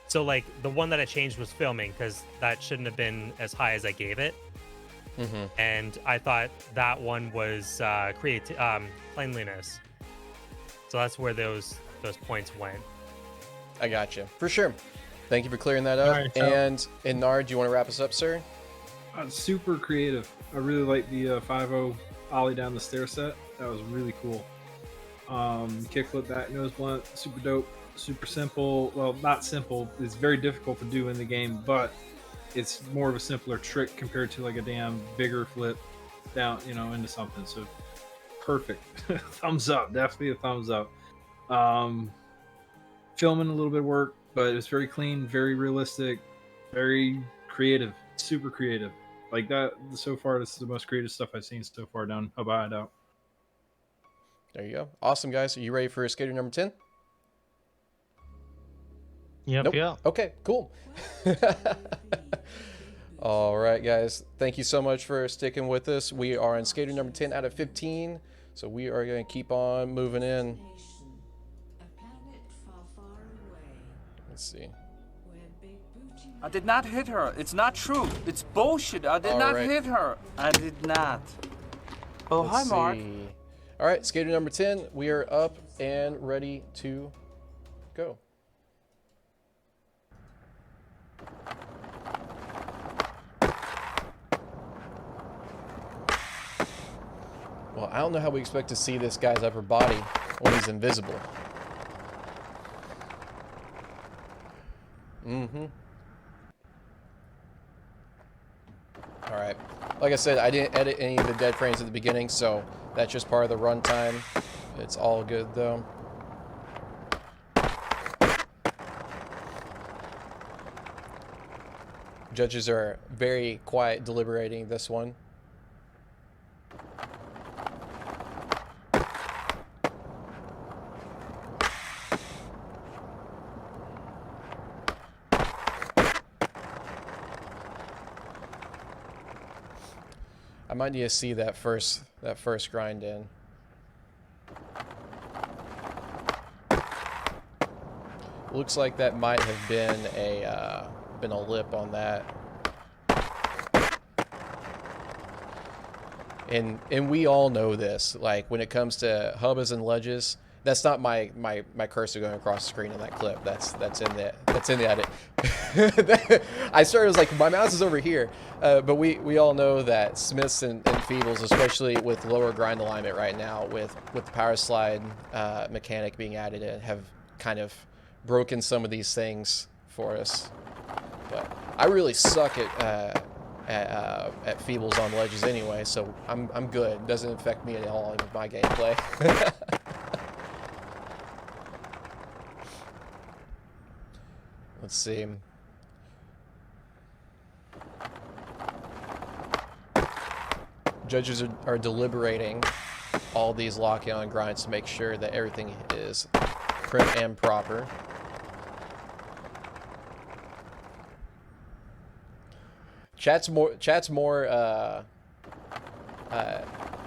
So like the one that I changed was filming because that shouldn't have been as high as I gave it. And I thought that one was cleanliness. So that's where those points went. I got you for sure. Thank you for clearing that up. All right, so- And Nard, do you want to wrap us up, sir? Super creative. I really like the 5-0 ollie down the stair set. That was really cool. Kickflip back nose blunt, super dope, super simple. Well, not simple. It's very difficult to do in the game, but it's more of a simpler trick compared to like a damn bigger flip down, into something. So perfect. Thumbs up. Definitely a thumbs up. Filming a little bit of work, but it was very clean, very realistic, very creative, super creative. Like that, so far, this is the most creative stuff I've seen so far down Hubba Hideout. There you go. Awesome, guys. Are you ready for skater number 10? Yep, Nope. yep. Okay, cool. All right, guys. Thank you so much for sticking with us. We are on skater number 10 out of 15. So we are going to keep on moving in. Let's see. I did not hit her. It's not true. It's bullshit. I did not Alright. hit her. I did not. Oh, hi, Let's Mark. see. All right, skater number 10. We are up and ready to go. Well, I don't know how we expect to see this guy's upper body when he's invisible. All right. Like I said, I didn't edit any of the dead frames at the beginning, so that's just part of the runtime. It's all good, though. Judges are very quiet, deliberating this one. I might need to see that first grind in. Looks like that might have been a lip on that. And we all know this. Like when it comes to hubbas and ledges, that's not my cursor going across the screen in that clip. That's in the edit. I started, like, my mouse is over here, but we all know that Smiths and Feebles, especially with lower grind alignment right now, with the power slide mechanic being added in, have kind of broken some of these things for us. But I really suck at Feebles on ledges anyway, so I'm good. It doesn't affect me at all in my gameplay. Let's see. Judges are deliberating all these lock-on grinds to make sure that everything is prim and proper. Chat's more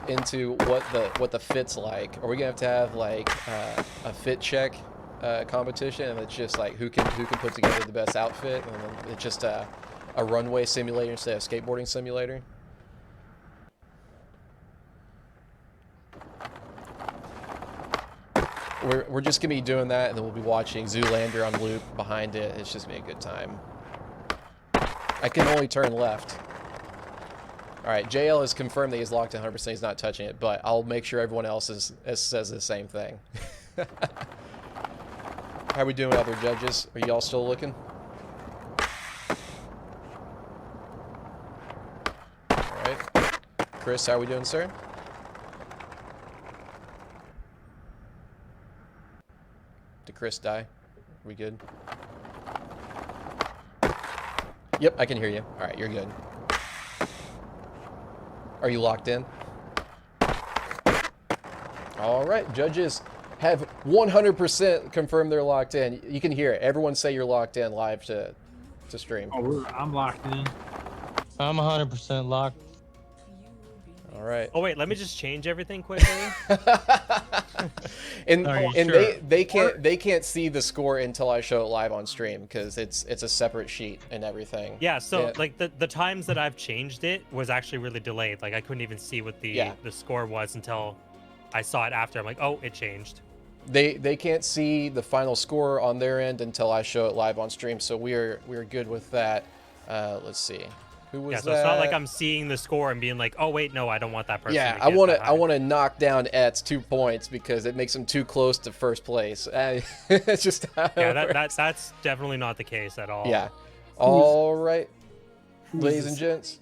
into what the fit's like. Are we gonna have to have like a fit check competition, and it's just like who can put together the best outfit, and then it's just a runway simulator instead of skateboarding simulator? We're just gonna be doing that, and then we'll be watching Zoolander on loop behind it. It's just gonna be a good time. I can only turn left. Alright, JL has confirmed that he's locked in 100%, he's not touching it, but I'll make sure everyone else says the same thing. How are we doing, other judges? Are y'all still looking? Alright. Chris, how are we doing, sir? Did Chris die? Are we good? Yep, I can hear you. Alright, you're good. Are you locked in? Alright, judges have 100% confirmed they're locked in. You can hear it. Everyone say you're locked in live to stream. Oh, I'm locked in. I'm 100% locked. All right. Oh wait, let me just change everything quickly. and sure? they can't see the score until I show it live on stream, because it's a separate sheet and everything. Yeah, so Yeah. like the times that I've changed it was actually really delayed. Like I couldn't even see what the score was until I saw it after. I'm like, oh, it changed. They can't see the final score on their end until I show it live on stream, so we're good with that. Let's see. Who was Yeah, so that? it's not like I'm seeing the score and being like, oh wait, no, I don't want that person. Yeah, to I get want that to high. I want to knock down Et's 2 points because it makes him too close to first place. It's just how it Yeah, works. that's definitely not the case at all. Yeah. All right, ladies and gents.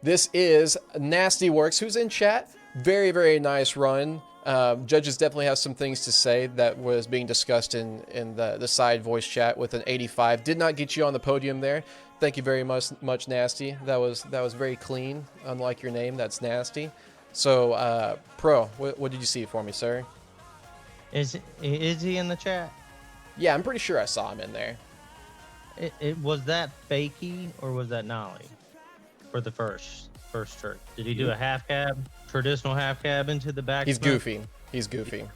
This is Nastiiworks, who's in chat. Very, very nice run. Judges definitely have some things to say that was being discussed in the side voice chat with an 85. Did not get you on the podium there. Thank you very much, Nasty. That was very clean. Unlike your name, that's Nasty. So, Pro, what did you see for me, sir? Is he in the chat? Yeah, I'm pretty sure I saw him in there. It was that fakie or was that nollie for the first trick? Did he do a half cab, traditional half cab into the back? He's flip? goofy. He's goofy.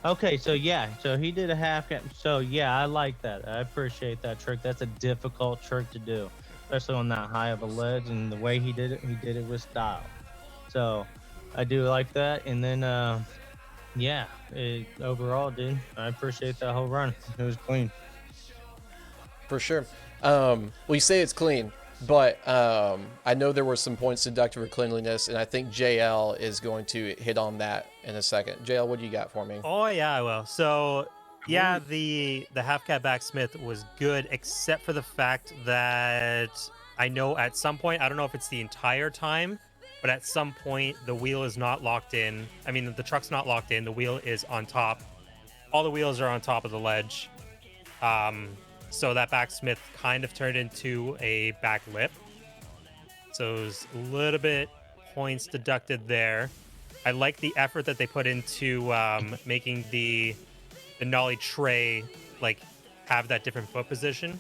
Okay, so yeah, so he did a half cab. So yeah, I like that. I appreciate that trick. That's a difficult trick to do, especially on that high of a ledge. And the way he did it with style. So I do like that. And then yeah, overall, dude, I appreciate that whole run. It was clean. For sure. Well, you say it's clean, but I know there were some points deducted for cleanliness, and I think JL is going to hit on that in a second. JL, what do you got for me? Oh yeah, I will. So yeah, the half cab backsmith was good, except for the fact that I know at some point, I don't know if it's the entire time, but at some point the wheel is not locked in. I mean, the truck's not locked in. The wheel is on top. All the wheels are on top of the ledge. So that backsmith kind of turned into a back lip. So it was a little bit points deducted there. I like the effort that they put into making the nollie tray like have that different foot position.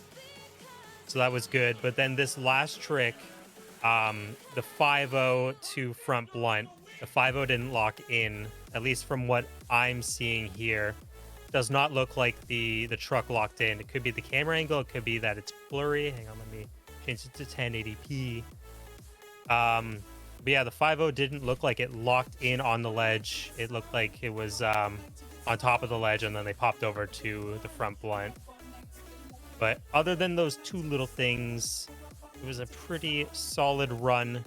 So that was good. But then this last trick, the 5-0 to front blunt, the 5-0 didn't lock in, at least from what I'm seeing here. Does not look like the truck locked in. It could be the camera angle. It could be that it's blurry. Hang on, let me change it to 1080p. But yeah, the 5-0 didn't look like it locked in on the ledge. It looked like it was on top of the ledge, and then they popped over to the front blunt. But other than those two little things, it was a pretty solid run.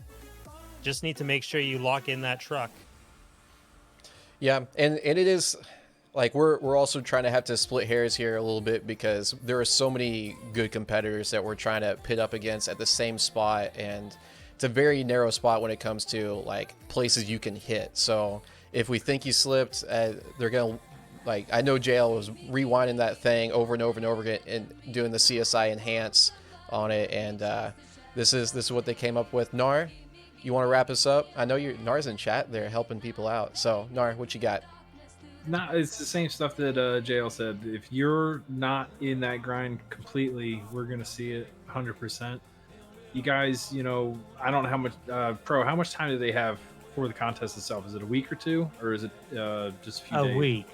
Just need to make sure you lock in that truck. Yeah, and it is like we're also trying to have to split hairs here a little bit because there are so many good competitors that we're trying to pit up against at the same spot, and it's a very narrow spot when it comes to like places you can hit. So if we think you slipped, they're gonna like, I know JL was rewinding that thing over and over and over again and doing the CSI enhance on it, and this is what they came up with. Nar, you want to wrap us up? I know Nar's in chat there helping people out. So Nar, what you got? No, it's the same stuff that JL said. If you're not in that grind completely, we're gonna see it 100%. You guys, you know, I don't know how much Pro. How much time do they have for the contest itself? Is it a week or two, or is it just a few days? A week.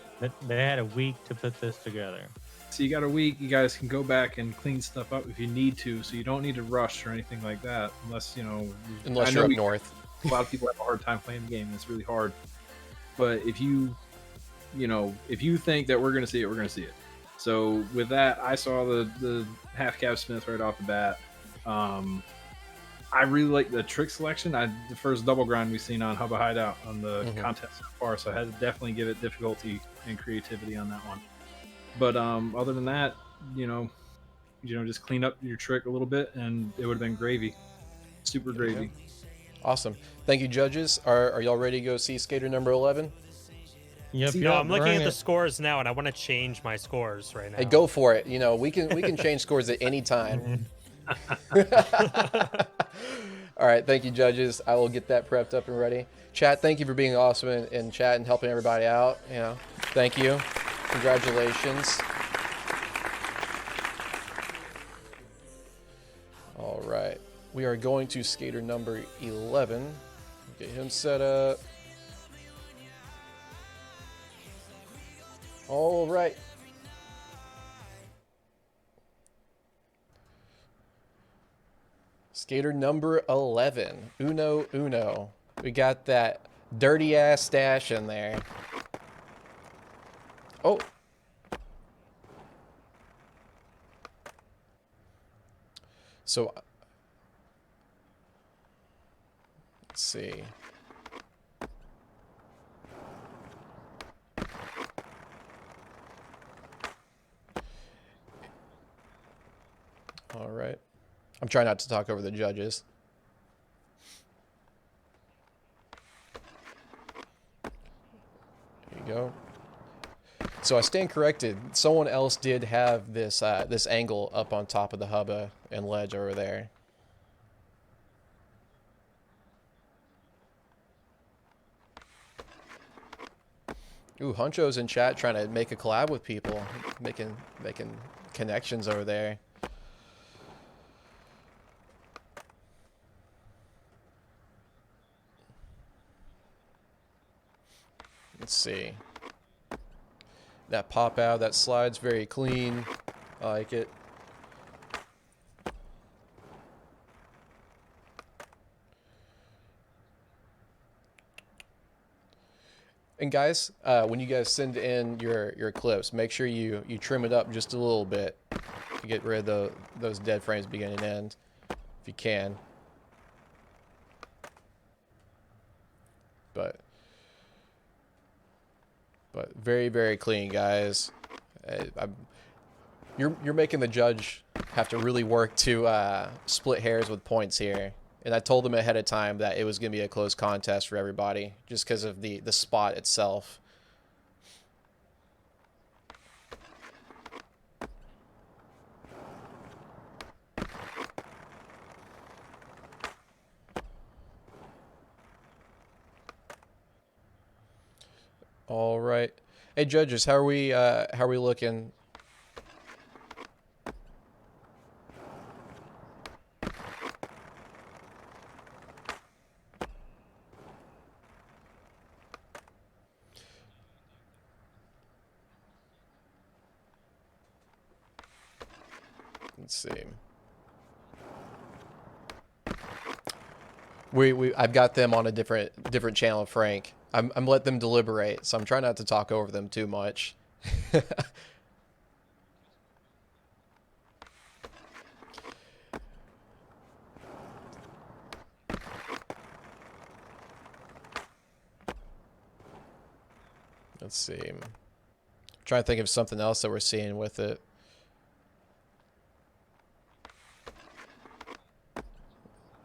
They had a week to put this together. So you got a week. You guys can go back and clean stuff up if you need to. So you don't need to rush or anything like that, unless you know. Unless you're up north. A lot of people have a hard time playing the game. It's really hard. But if you think that we're going to see it, we're going to see it. So with that, I saw the half cab Smith right off the bat. I really like the trick selection. The first double grind we've seen on Hubba Hideout on the contest so far, so I had to definitely give it difficulty and creativity on that one. But other than that, you know, just clean up your trick a little bit, and it would have been gravy, super gravy. Awesome. Thank you, judges. Are y'all ready to go see skater number 11? Yep, No, I'm looking at the scores now, and I want to change my scores right now. Hey, go for it. You know, we can change scores at any time. All right, thank you, judges. I will get that prepped up and ready. Chat, thank you for being awesome in chat and helping everybody out. You know, thank you. Congratulations. All right, we are going to skater number 11. Get him set up. All right. Skater number 11, Uno. We got that dirty ass stash in there. Oh. So, let's see. All right. I'm trying not to talk over the judges. There you go. So I stand corrected. Someone else did have this this angle up on top of the hubba and ledge over there. Ooh, Huncho's in chat trying to make a collab with people, making connections over there. Let's see. That pop out, that slide's very clean. I like it. And guys, when you guys send in your clips, make sure you trim it up just a little bit to get rid of those dead frames beginning and end, if you can. But very, very clean, guys. You're making the judge have to really work to split hairs with points here. And I told them ahead of time that it was going to be a close contest for everybody, just because of the spot itself. All right. Hey, judges, how are we looking? Let's see. I've got them on a different channel, Frank. I'm letting them deliberate, so I'm trying not to talk over them too much. Let's see. I'm trying to think of something else that we're seeing with it.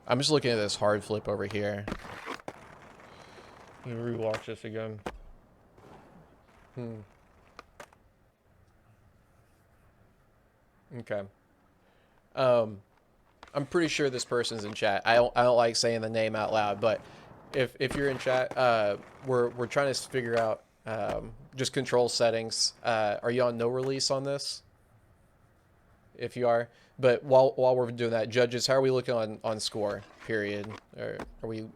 I'm just looking at this hard flip over here. Let me rewatch this again. Okay. I'm pretty sure this person's in chat. I don't like saying the name out loud, but if you're in chat, we're trying to figure out just control settings. Are you on no release on this? If you are, but while we're doing that, judges, how are we looking on score? Period. Or are we?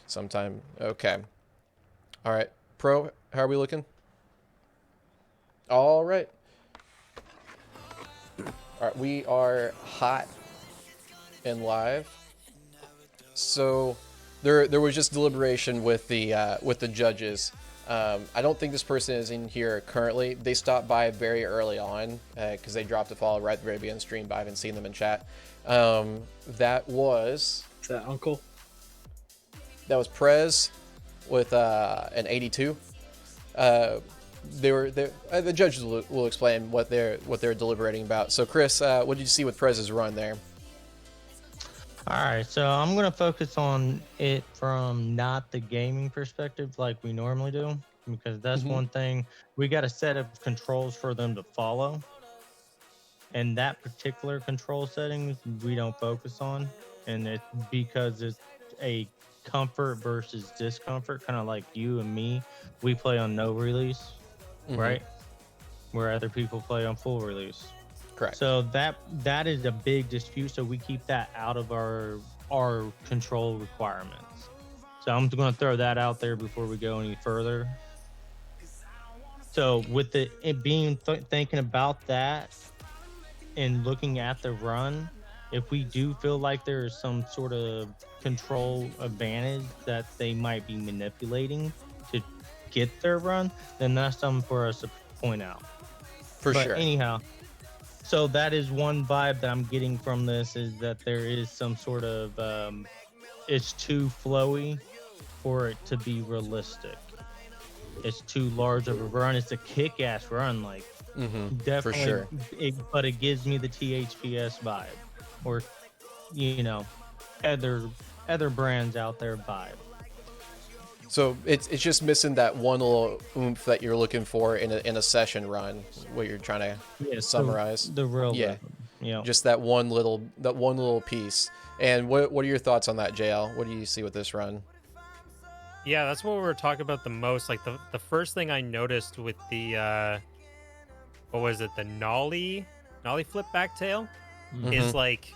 Sometime. Okay. All right. Pro, how are we looking? All right. All right. We are hot and live. So there was just deliberation with the judges. I don't think this person is in here currently. They stopped by very early on because they dropped a follow right at the very beginning of the stream, but I haven't seen them in chat. That was... Is that Uncle? That was Prez with an 82. The judges will explain what they're deliberating about. So Chris, what did you see with Prez's run there? All right, so I'm going to focus on it from not the gaming perspective like we normally do, because that's one thing. We got a set of controls for them to follow. And that particular control settings we don't focus on. And it's because it's a comfort versus discomfort, kind of like you and me. We play on no release, right? Where other people play on full release. Correct. So that is a big dispute. So we keep that out of our control requirements. So I'm going to throw that out there before we go any further. So with it being thinking about that and looking at the run, if we do feel like there is some sort of control advantage that they might be manipulating to get their run, then that's something for us to point out. For sure. Anyhow. So that is one vibe that I'm getting from this, is that there is some sort of, it's too flowy for it to be realistic. It's too large of a run. It's a kick-ass run, like, definitely. For sure. But it gives me the THPS vibe, or, you know, other brands out there vibe. So it's just missing that one little oomph that you're looking for in a session run, what you're trying to summarize. The real Just that one little piece. And what are your thoughts on that, JL? What do you see with this run? Yeah, that's what we were talking about the most. Like the first thing I noticed with the what was it, the nollie flip back tail, is like,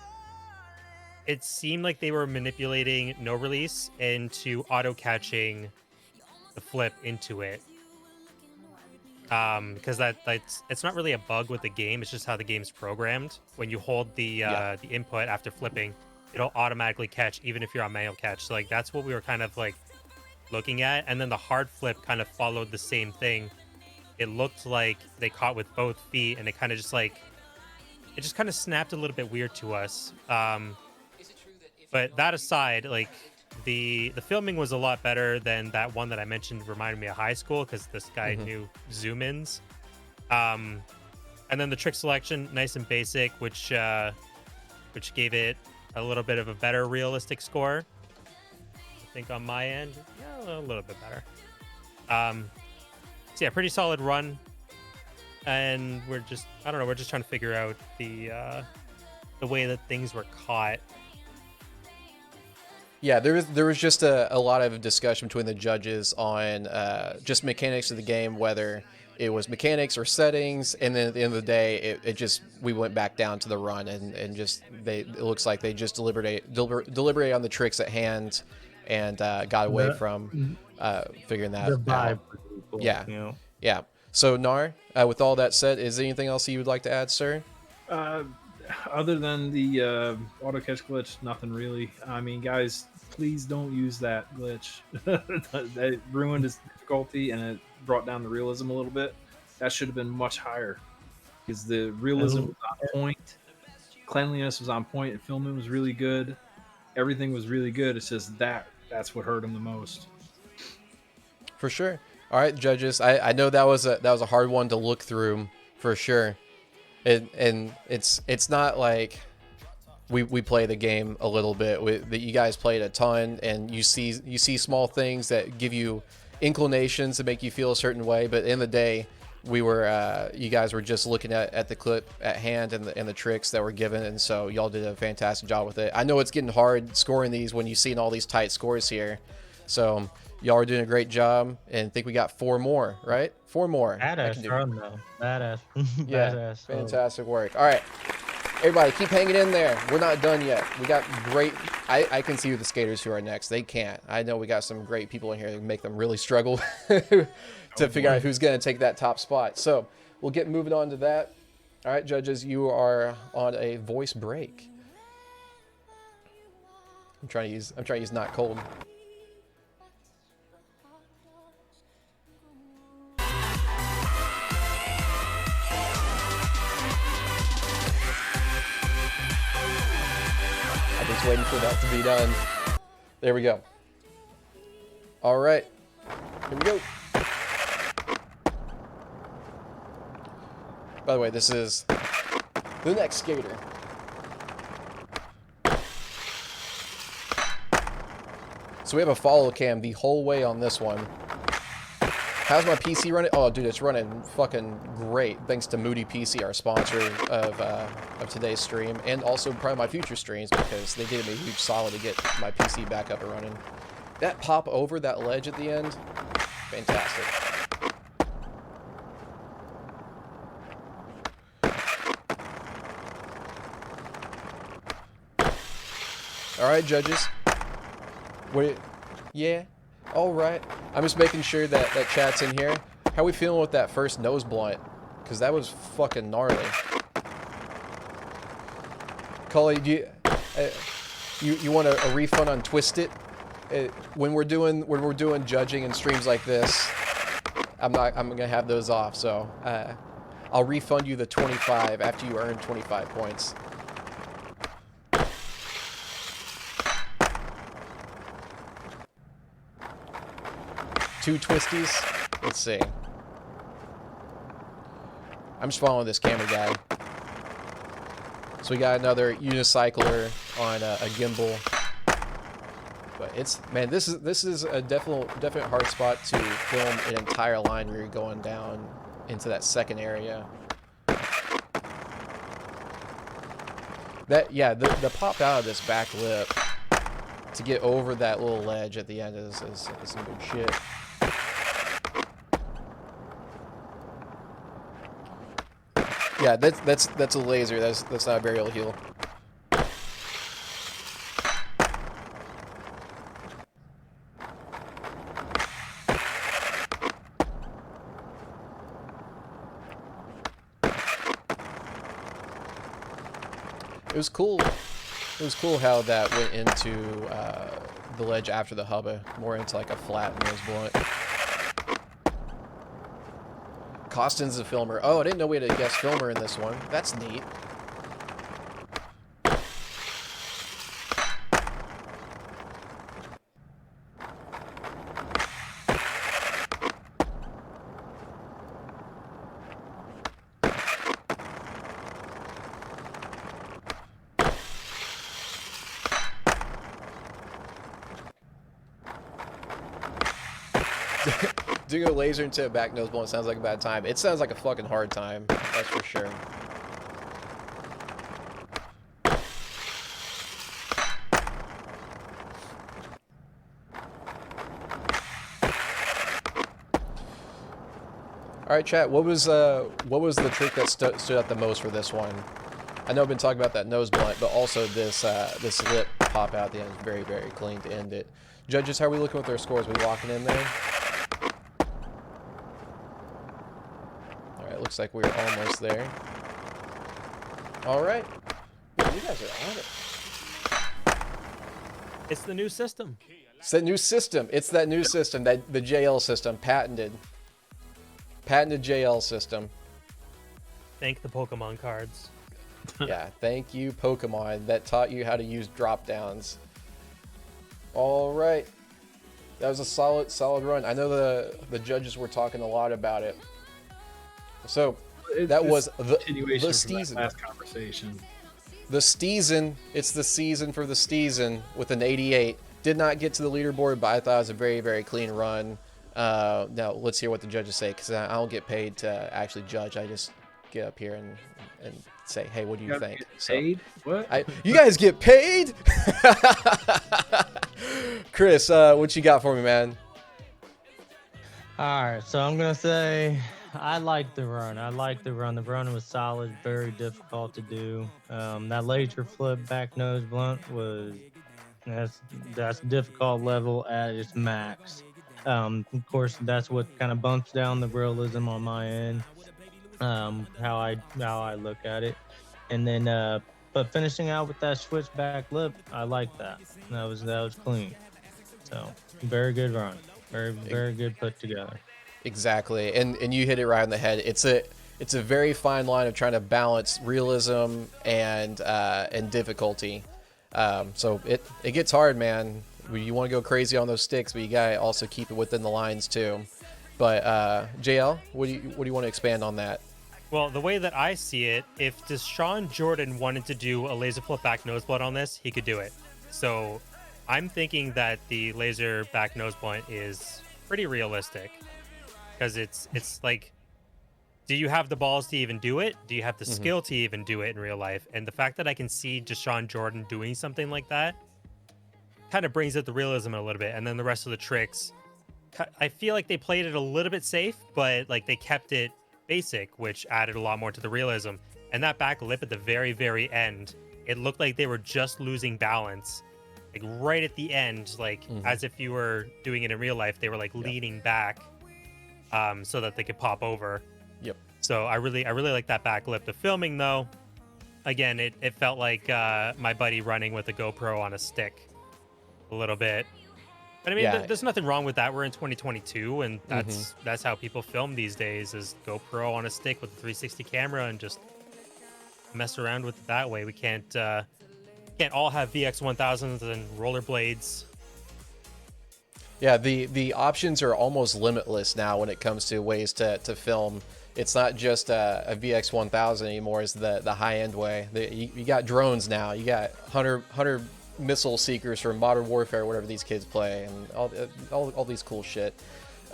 it seemed like they were manipulating no release into auto catching the flip into it. Because it's not really a bug with the game. It's just how the game's programmed. When you hold the input after flipping, it'll automatically catch even if you're on manual catch. So like that's what we were kind of like looking at. And then the hard flip kind of followed the same thing. It looked like they caught with both feet, and it kind of just like, it just kind of snapped a little bit weird to us. But that aside, like the filming was a lot better than that one that I mentioned. Reminded me of high school because this guy knew zoom ins. And then the trick selection, nice and basic, which gave it a little bit of a better realistic score. I think on my end, yeah, a little bit better. So yeah, pretty solid run. And we're just trying to figure out the way that things were caught. Yeah, there was just a lot of discussion between the judges on just mechanics of the game, whether it was mechanics or settings, and then at the end of the day, it just we went back down to the run and just it looks like they just deliberate on the tricks at hand, and got away from figuring that The vibe out. was really cool, Yeah. you know? Yeah. So Nar, with all that said, is there anything else you would like to add, sir? Other than the auto catch glitch, nothing really. I mean, guys, please don't use that glitch. That ruined his difficulty and it brought down the realism a little bit. That should have been much higher because the realism was on point, cleanliness was on point, and filming was really good. Everything was really good. It's just that's what hurt him the most. For sure. All right, judges. I know that was a hard one to look through for sure. And it's not like we play the game a little bit. That you guys played a ton, and you see small things that give you inclinations to make you feel a certain way. But in the day, you guys were just looking at the clip at hand and the tricks that were given, and so y'all did a fantastic job with it. I know it's getting hard scoring these when you've seen all these tight scores here, so y'all are doing a great job. And I think we got 4 more, right? 4 more. Badass run though. Badass. Yeah, Badass. fantastic work. All right, everybody, keep hanging in there. We're not done yet. We got great. I can see the skaters who are next. They can't. I know we got some great people in here that make them really struggle to figure out who's going to take that top spot. So we'll get moving on to that. All right, judges, you are on a voice break. I'm trying to use not cold. Just waiting for that to be done. There we go. All right, here we go. By the way, this is the next skater. So we have a follow cam the whole way on this one. How's my PC running? Oh, dude, it's running fucking great. Thanks to Moody PC, our sponsor of today's stream, and also probably my future streams, because they did me a huge solid to get my PC back up and running. That pop over that ledge at the end, fantastic. All right, judges. Yeah. All right. I'm just making sure that chat's in here. How we feeling with that first nose blunt? Because that was fucking gnarly. Cully, do you want a refund on Twist It? When we're doing judging and streams like this, I'm gonna have those off. So I'll refund you the 25 after you earn 25 points. Two twisties. Let's see. I'm just following this camera guy. So we got another unicycler on a gimbal. But it's, man, this is a definite hard spot to film an entire line where you're going down into that second area. The pop out of this back lip to get over that little ledge at the end is some good shit. Yeah, that's a laser. That's not a burial heel. It was cool. It was cool how that went into the ledge after the hubba, more into like a flat nose blunt. Costin's a filmer. Oh, I didn't know we had a guest filmer in this one. That's neat. Doing a laser into a back nose blunt sounds like a bad time. It sounds like a fucking hard time, that's for sure. All right, chat. What was the trick that stood out the most for this one? I know I've been talking about that nose blunt, but also this lip pop out at the end is very, very clean to end it. Judges, how are we looking with their scores? We locking in there? All right, looks like we're almost there. All right. You guys are on it. It's the new system. It's that new system. It's that new system, the JL system, patented JL system. Thank the Pokemon cards. Yeah, thank you, Pokemon, that taught you how to use drop downs. All right, that was a solid run. I know the judges were talking a lot about it. So that was the SteezIn. Last conversation. The SteezIn. It's the season for the SteezIn with an 88. Did not get to the leaderboard, but I thought it was a very, very clean run. Now let's hear what the judges say, because I don't get paid to actually judge. I just get up here and say, hey, what do you think? Paid? What? You guys get paid? Chris, what you got for me, man? All right, so I'm gonna say I like the run. The run was solid, very difficult to do. That laser flip back nose blunt that's difficult level at its max. Of course, that's what kind of bumps down the realism on my end. How I look at it, and then but finishing out with that switchback lip, I like that. That was clean. So very good run, very good put together. Exactly, and you hit it right on the head. It's a very fine line of trying to balance realism and difficulty. So it gets hard, man. You want to go crazy on those sticks, but you gotta also keep it within the lines too. But JL, what do you want to expand on that? Well, the way that I see it, if Deshaun Jordan wanted to do a laser flip back nose blunt on this, he could do it. So I'm thinking that the laser back nose blunt is pretty realistic, because it's like, do you have the balls to even do it? Do you have the skill to even do it in real life? And the fact that I can see Deshaun Jordan doing something like that kind of brings it the realism a little bit. And then the rest of the tricks, I feel like they played it a little bit safe, but like they kept it basic, which added a lot more to the realism. And that back lip at the very, very end, it looked like they were just losing balance, like right at the end, like as if you were doing it in real life. They were like leaning back so that they could pop over. Yep. So I really like that back lip. The filming, though, again, it felt like my buddy running with a GoPro on a stick a little bit. But I mean, there's nothing wrong with that. We're in 2022, and that's how people film these days, is GoPro on a stick with a 360 camera and just mess around with it that way. We can't all have VX1000s and rollerblades. Yeah, the options are almost limitless now when it comes to ways to film. It's not just a VX1000 anymore. It's the high-end way. You got drones now. You got hunter missile seekers for Modern Warfare, whatever these kids play, and all these cool shit.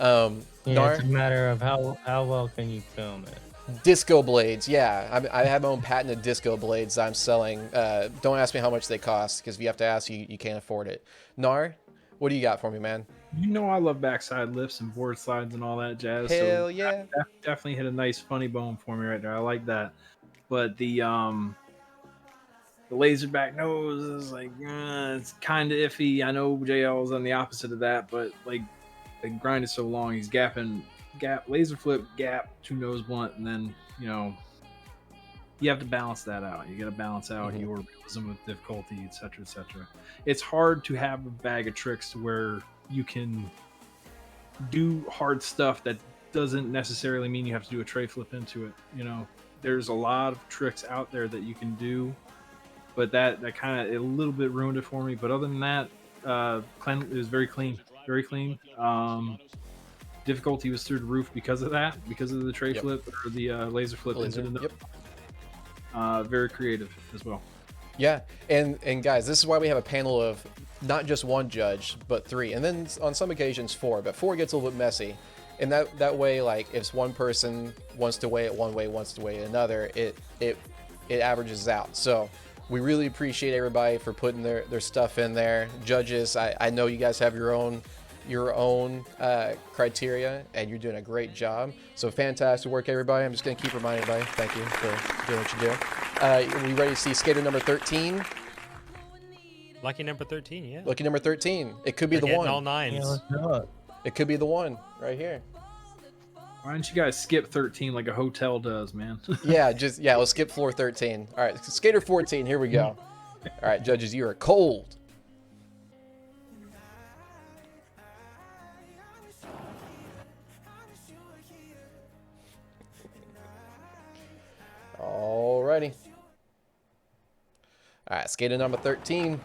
It's a matter of how well can you film it. Disco blades, yeah. I have my own patented disco blades I'm selling. Don't ask me how much they cost, because if you have to ask, you can't afford it. Nar, what do you got for me, man? You know I love backside lifts and board slides and all that jazz. Hell so yeah. That definitely hit a nice funny bone for me right there. I like that. But the laser back nose is like, it's kind of iffy. I know JL is on the opposite of that, but like the grind is so long. He's gap, laser flip, gap, to nose blunt, and then, you know, you have to balance that out. You got to balance out your realism with difficulty, etc., etc. It's hard to have a bag of tricks to where you can do hard stuff that doesn't necessarily mean you have to do a tray flip into it. You know, there's a lot of tricks out there that you can do, but that kind of a little bit ruined it for me. But other than that, it was very clean, very clean. Difficulty was through the roof because of that, because of the tray flip or the laser flip into the nose. Very creative as well. Yeah, and guys, this is why we have a panel of not just one judge, but 3, and then on some occasions 4. But 4 gets a little bit messy, and that way, like, if one person wants to weigh it one way, wants to weigh it another, it averages out. So we really appreciate everybody for putting their stuff in there. Judges, I know you guys have your own your own criteria, and you're doing a great job. So fantastic work, everybody. I'm just going to keep reminding everybody, thank you for doing what you do. Are we ready to see skater number 13? Lucky number 13, yeah. Lucky number 13. It could be They're the getting one. all nines. Yeah, let's do it. It could be the one right here. Why don't you guys skip 13 like a hotel does, man? Yeah, let's skip floor 13. All right, skater 14, here we go. All right, judges, you are cold. Alrighty. All right, skater number 13.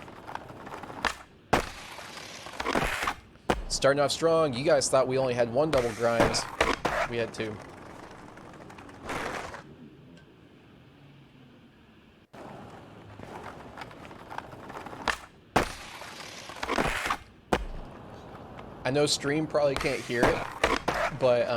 Starting off strong. You guys thought we only had one double grind. We had two. I know stream probably can't hear it, but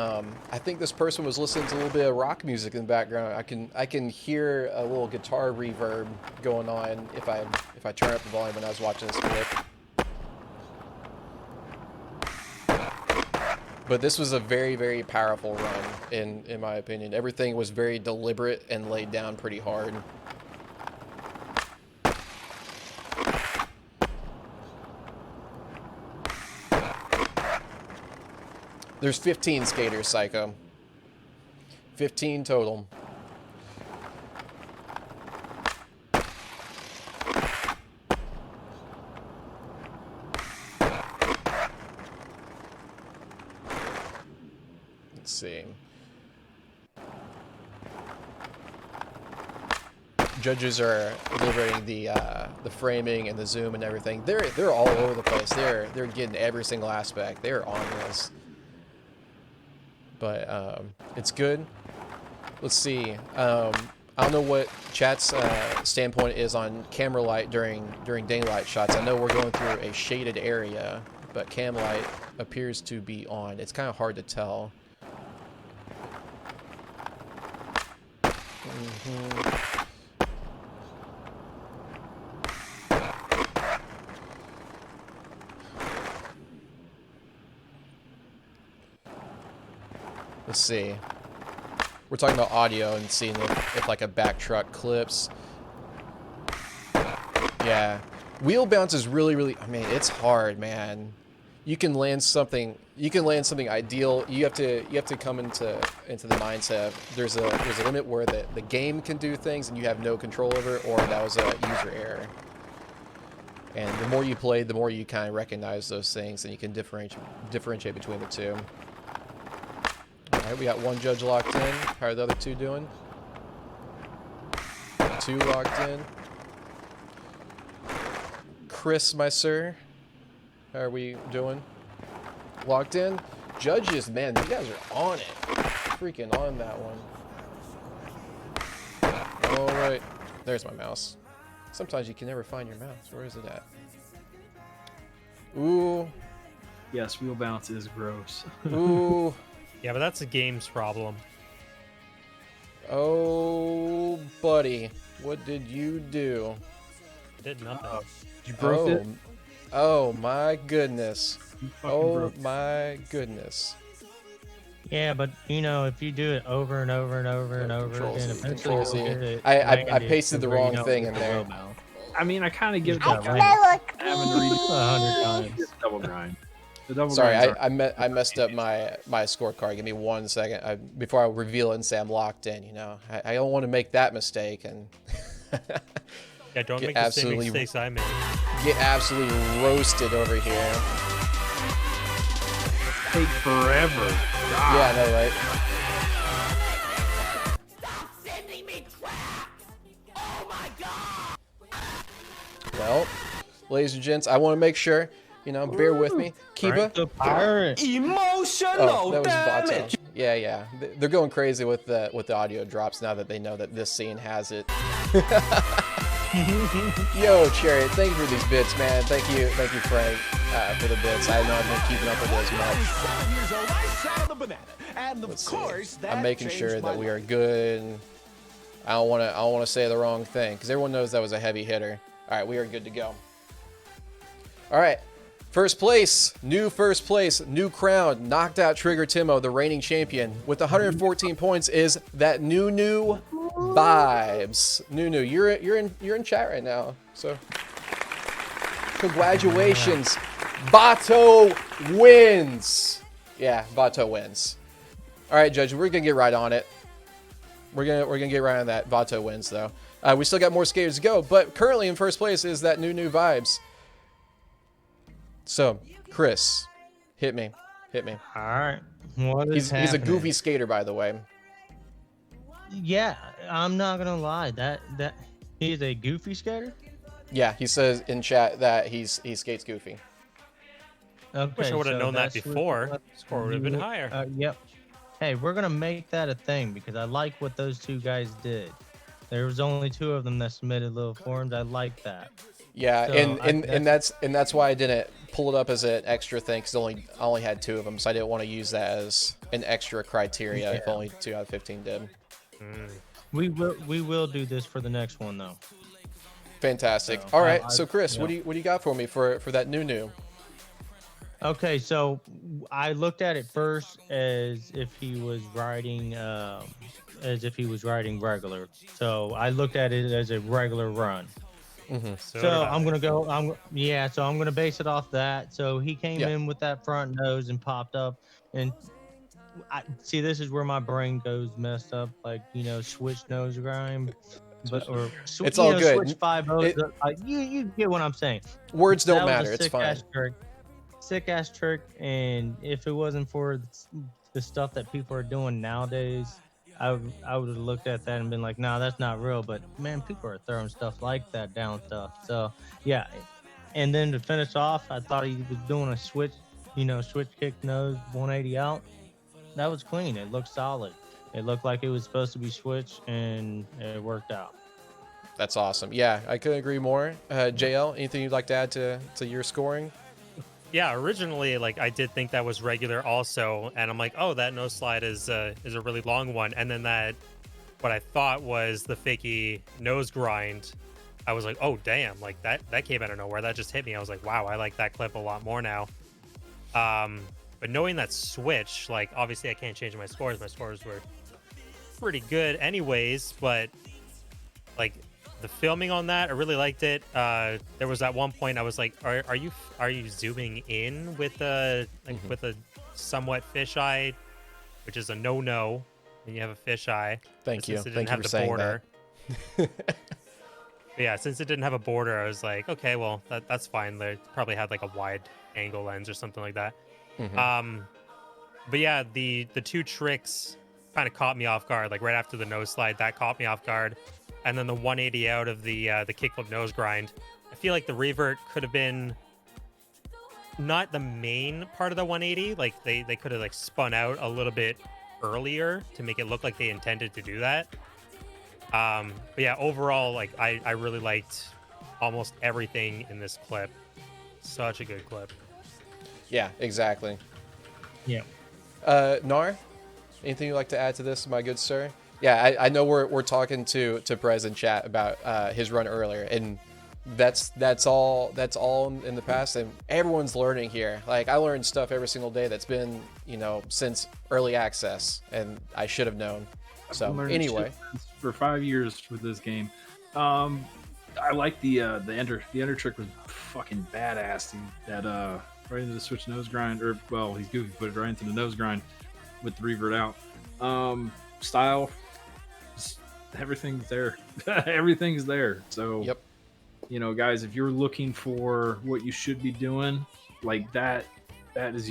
I think this person was listening to a little bit of rock music in the background. I can hear a little guitar reverb going on if I turn up the volume when I was watching this clip. But this was a very, very powerful run, in my opinion. Everything was very deliberate and laid down pretty hard. There's 15 skaters, Psycho. 15 total. Let's see. Judges are deliberating the framing and the zoom and everything. They're all over the place. They're getting every single aspect. They're on this. But it's good. Let's see. I don't know what chat's standpoint is on camera light during daylight shots. I know we're going through a shaded area, but cam light appears to be on. It's kind of hard to tell. Let's see. We're talking about audio and seeing if like a back truck clips. Yeah. Wheel bounce is really, I mean, it's hard, man. You can land something ideal. You have to come into the mindset of there's a limit where the game can do things and you have no control over it, or that was a user error. And the more you play, the more you kind of recognize those things and you can differentiate between the two. Alright, we got one judge locked in. How are the other two doing? Two locked in. Chris, my sir, how are we doing? Locked in? Judges, man, you guys are on it. Freaking on that one. Alright. There's my mouse. Sometimes you can never find your mouse. Where is it at? Ooh. Yes, wheel bounce is gross. Ooh. Yeah, but that's a game's problem. Oh, buddy. What did you do? I did nothing. You broke it? Oh, my goodness. You fucking Oh, broke it. my goodness. Yeah, but you know, if you do it over and over and over and over again, eventually Control you'll Z. get it. I landed pasted the where you wrong don't thing get in the there. wheel bounce. I mean, I kind of give it I that feel right. Having to read it 100 times. double grind. The double Sorry, grinds I messed up my scorecard. Give me 1 second. Before I reveal it and say I'm locked in, you know. I don't want to make that mistake and Yeah, don't Get make the same absolutely- mistakes I made. get absolutely roasted over here. take forever. Yeah, I know, right? Well, ladies and gents, I want to make sure, you know, bear with me. Kiba. Frank the pirate. Emotional Oh, that was damage. Vato. Yeah. They're going crazy with the audio drops now that they know that this scene has it. Yo, Chariot, thank you for these bits, man. Thank you, Frank, for the bits. I know I've been keeping up with this much. Let's see. I'm making sure that we are good. I don't want to say the wrong thing because everyone knows that was a heavy hitter. All right, we are good to go. All right, First place, new crown, knocked out Trigger Timmo, the reigning champion, with 114 points is that NewNuVibes. You're in chat right now, so congratulations. Bato wins. Yeah, Bato wins. All right, Judge, we're gonna get right on it. We're gonna get right on that. Vato wins though. We still got more skaters to go, but currently in first place is that NewNuVibes. So, Chris, hit me. All right. What is He's a happening? goofy skater, by the way. Yeah, I'm not gonna lie. That he's a goofy skater. Yeah, he says in chat that he skates goofy. Okay, Wish I would have so known that that's before. what- Score would have been higher. Yep. Hey, we're gonna make that a thing because I like what those two guys did. There was only 2 of them that submitted little forms. I like that. Yeah, So, and that's why I didn't pull it up as an extra thing because I only had 2 of them, so I didn't want to use that as an extra criteria if only 2 out of 15 did. We will do this for the next one though. Fantastic. So, All right, so Chris, yeah. what do you got for me for that new? Okay, so I looked at it first as if he was riding regular. So I looked at it as a regular run. So I'm gonna go. So I'm gonna base it off that. So he came in with that front nose and popped up, and I see this is where my brain goes messed up. Like switch nose grind, It's all good. Switch 5-0. You get what I'm saying. Words don't That was a matter. It's fine. Sick ass trick, and if it wasn't for the stuff that people are doing nowadays, I would have looked at that and been like, nah, that's not real. But man, people are throwing stuff like that down stuff. So yeah, and then to finish off, I thought he was doing a switch, switch kick nose 180 out. That was clean. It looked solid. It looked like it was supposed to be switched, and it worked out. That's awesome. Yeah, I couldn't agree more. JL, anything you'd like to add to your scoring? Yeah, originally, I did think that was regular also, and I'm like, oh, that nose slide is a really long one, and then what I thought was the fakey nose grind, I was like, oh, damn, that came out of nowhere. That just hit me. I was like, wow, I like that clip a lot more now. But knowing that switch, obviously I can't change my scores. My scores were pretty good anyways, but, the filming on that, I really liked it. There was that one point I was like, "Are you zooming in with a with a somewhat fisheye, which is a no when you have a fisheye." Thank you. Since it Thank didn't you have for the saying border. that. But yeah, since it didn't have a border, I was like, okay, well that's fine. They probably had a wide angle lens or something like that. But yeah, the 2 tricks kind of caught me off guard. Right after the nose slide, that caught me off guard. And then the 180 out of the kickflip nose grind. I feel like the revert could have been not the main part of the 180. They could have spun out a little bit earlier to make it look like they intended to do that. But yeah, overall, I really liked almost everything in this clip. Such a good clip. Yeah, exactly. Yeah. Nar, anything you'd like to add to this, my good sir? Yeah, I know we're talking to Prez in chat about his run earlier, and that's all in the past, and everyone's learning here. I learn stuff every single day that's been since early access, and I should have known. So anyway, for 5 years with this game, I like the enter trick was fucking badass. That right into the switch nose grind, or well, he's goofy, put it right into the nose grind with the revert out. Style. Everything's there. Everything's there. So, yep. Guys, if you're looking for what you should be doing, that's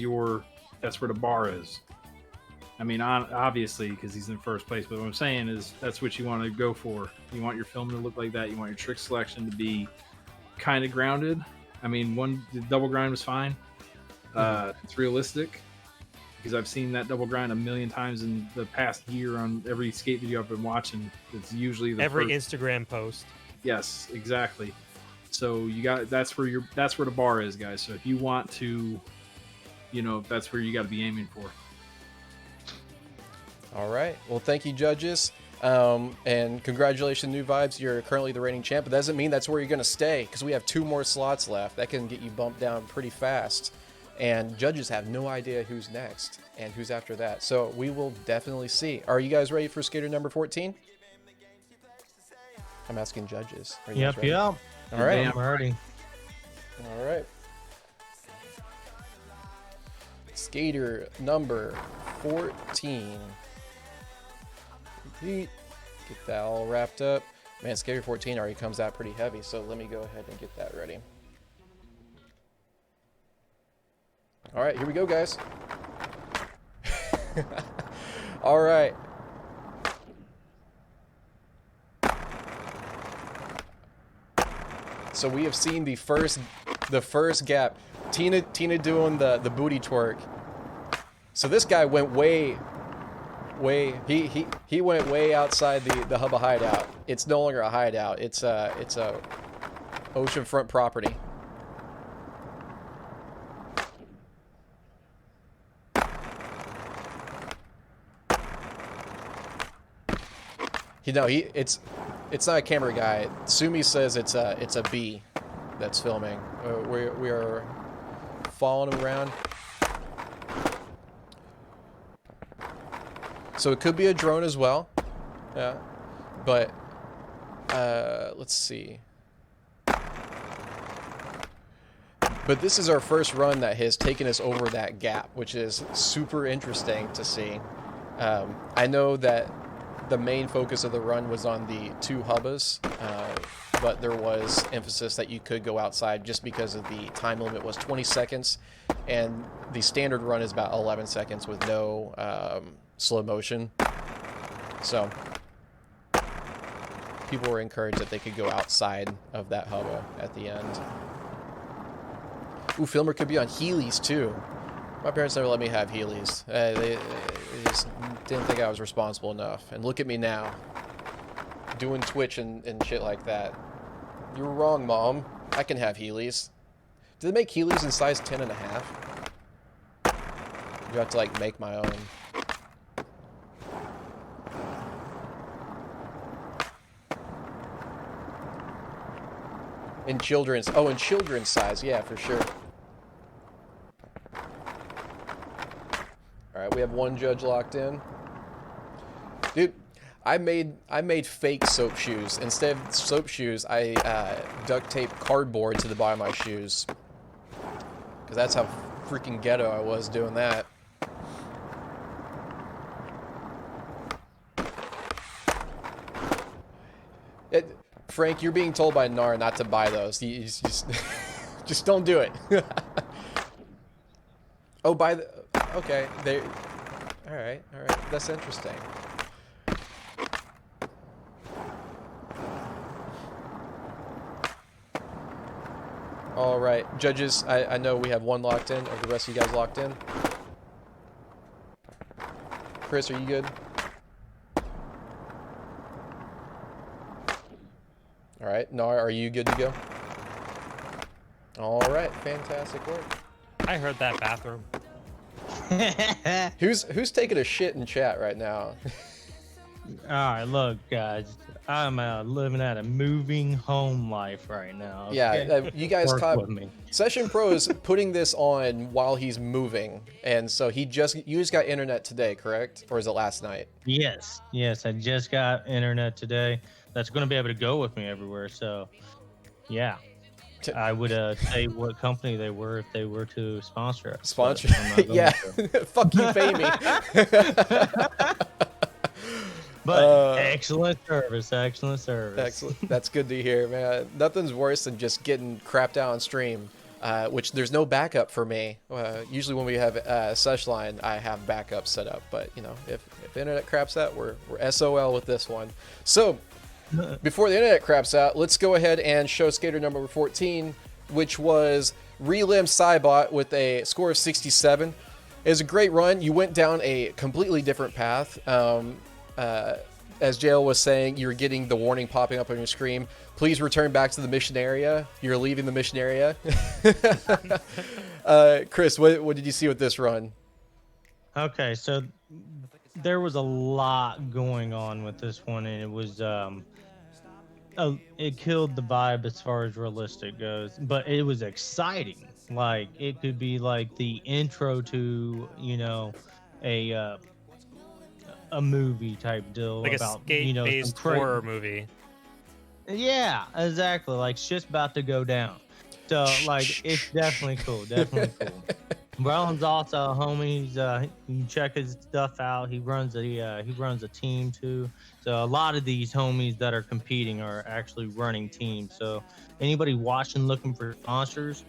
where the bar is. I mean, obviously, because he's in first place. But what I'm saying is that's what you want to go for. You want your film to look like that. You want your trick selection to be kind of grounded. I mean, the double grind was fine. It's realistic. Because I've seen that double grind a million times in the past year on every skate video I've been watching. It's usually every Instagram post. Yes, exactly. So that's where the bar is, guys. So if you want to, that's where you got to be aiming for. All right. Well, thank you, judges. And congratulations, NewNuVibes. You're currently the reigning champ. But that doesn't mean that's where you're going to stay, because we have 2 more slots left. That can get you bumped down pretty fast. And judges have no idea who's next and who's after that. So we will definitely see. Are you guys ready for skater number 14? I'm asking judges. Are you guys ready? Yep. All right. I'm ready. All right. Skater number 14. Get that all wrapped up. Man, skater 14 already comes out pretty heavy, so let me go ahead and get that ready. All right, here we go, guys. All right. So we have seen the first gap. Tina doing the booty twerk. So this guy went way he went way outside the Hubba hideout. It's no longer a hideout. It's a oceanfront property. It's not a camera guy. Sumi says it's a bee that's filming. We are following him around. So it could be a drone as well. Yeah. But let's see. But this is our first run that has taken us over that gap, which is super interesting to see. I know that the main focus of the run was on the 2 hubbas, but there was emphasis that you could go outside just because of the time limit was 20 seconds, and the standard run is about 11 seconds with no slow motion. So people were encouraged that they could go outside of that hubba at the end. Ooh, Filmer could be on Heelys too. My parents never let me have Heelys. They just didn't think I was responsible enough. And look at me now, doing Twitch and shit like that. You were wrong, Mom. I can have Heelys. Do they make Heelys in size 10.5? You have to like make my own. In children's size, yeah, for sure. All right, we have 1 judge locked in. Dude, I made fake soap shoes. Instead of soap shoes, I duct taped cardboard to the bottom of my shoes. Because that's how freaking ghetto I was doing that. Frank, you're being told by Nar not to buy those. He's just don't do it. Oh, buy the... Okay, they... Alright, that's interesting. Alright, judges, I know we have 1 locked in. Are the rest of you guys locked in? Chris, are you good? Alright, Nar, are you good to go? Alright, fantastic work. I heard that bathroom. Who's taking a shit in chat right now? Alright, look, guys. I'm living at a moving home life right now. Okay? Yeah, you guys Work caught with me. Session.Pro is putting this on while he's moving, and so you just got internet today, correct? Or is it last night? Yes, I just got internet today. That's going to be able to go with me everywhere. So, yeah, I would say what company they were if they were to sponsor us. Sponsor? Yeah. Fuck you, pay me. But excellent service, excellent service. Excellent. That's good to hear, man. Nothing's worse than just getting crapped out on stream, which there's no backup for me. Usually when we have SeshLine, I have backup set up. But, you know, if the internet craps out, we're SOL with this one. So, before the internet craps out, let's go ahead and show skater number 14, which was RellimSaibot with a score of 67. It was a great run. You went down a completely different path. As JL was saying, you were getting the warning popping up on your screen. Please return back to the mission area. You're leaving the mission area. Chris, what did you see with this run? Okay, so there was a lot going on with this one, and it was it killed the vibe as far as realistic goes, but it was exciting. Like it could be like the intro to, a uh, a movie type deal Like a about, some skate-based crazy. horror movie. Yeah, exactly. Like shit's about to go down. So like it's definitely cool. Definitely cool. Brown's also a homie. You can check his stuff out. He runs a team too. So a lot of these homies that are competing are actually running teams. So anybody watching looking for sponsors,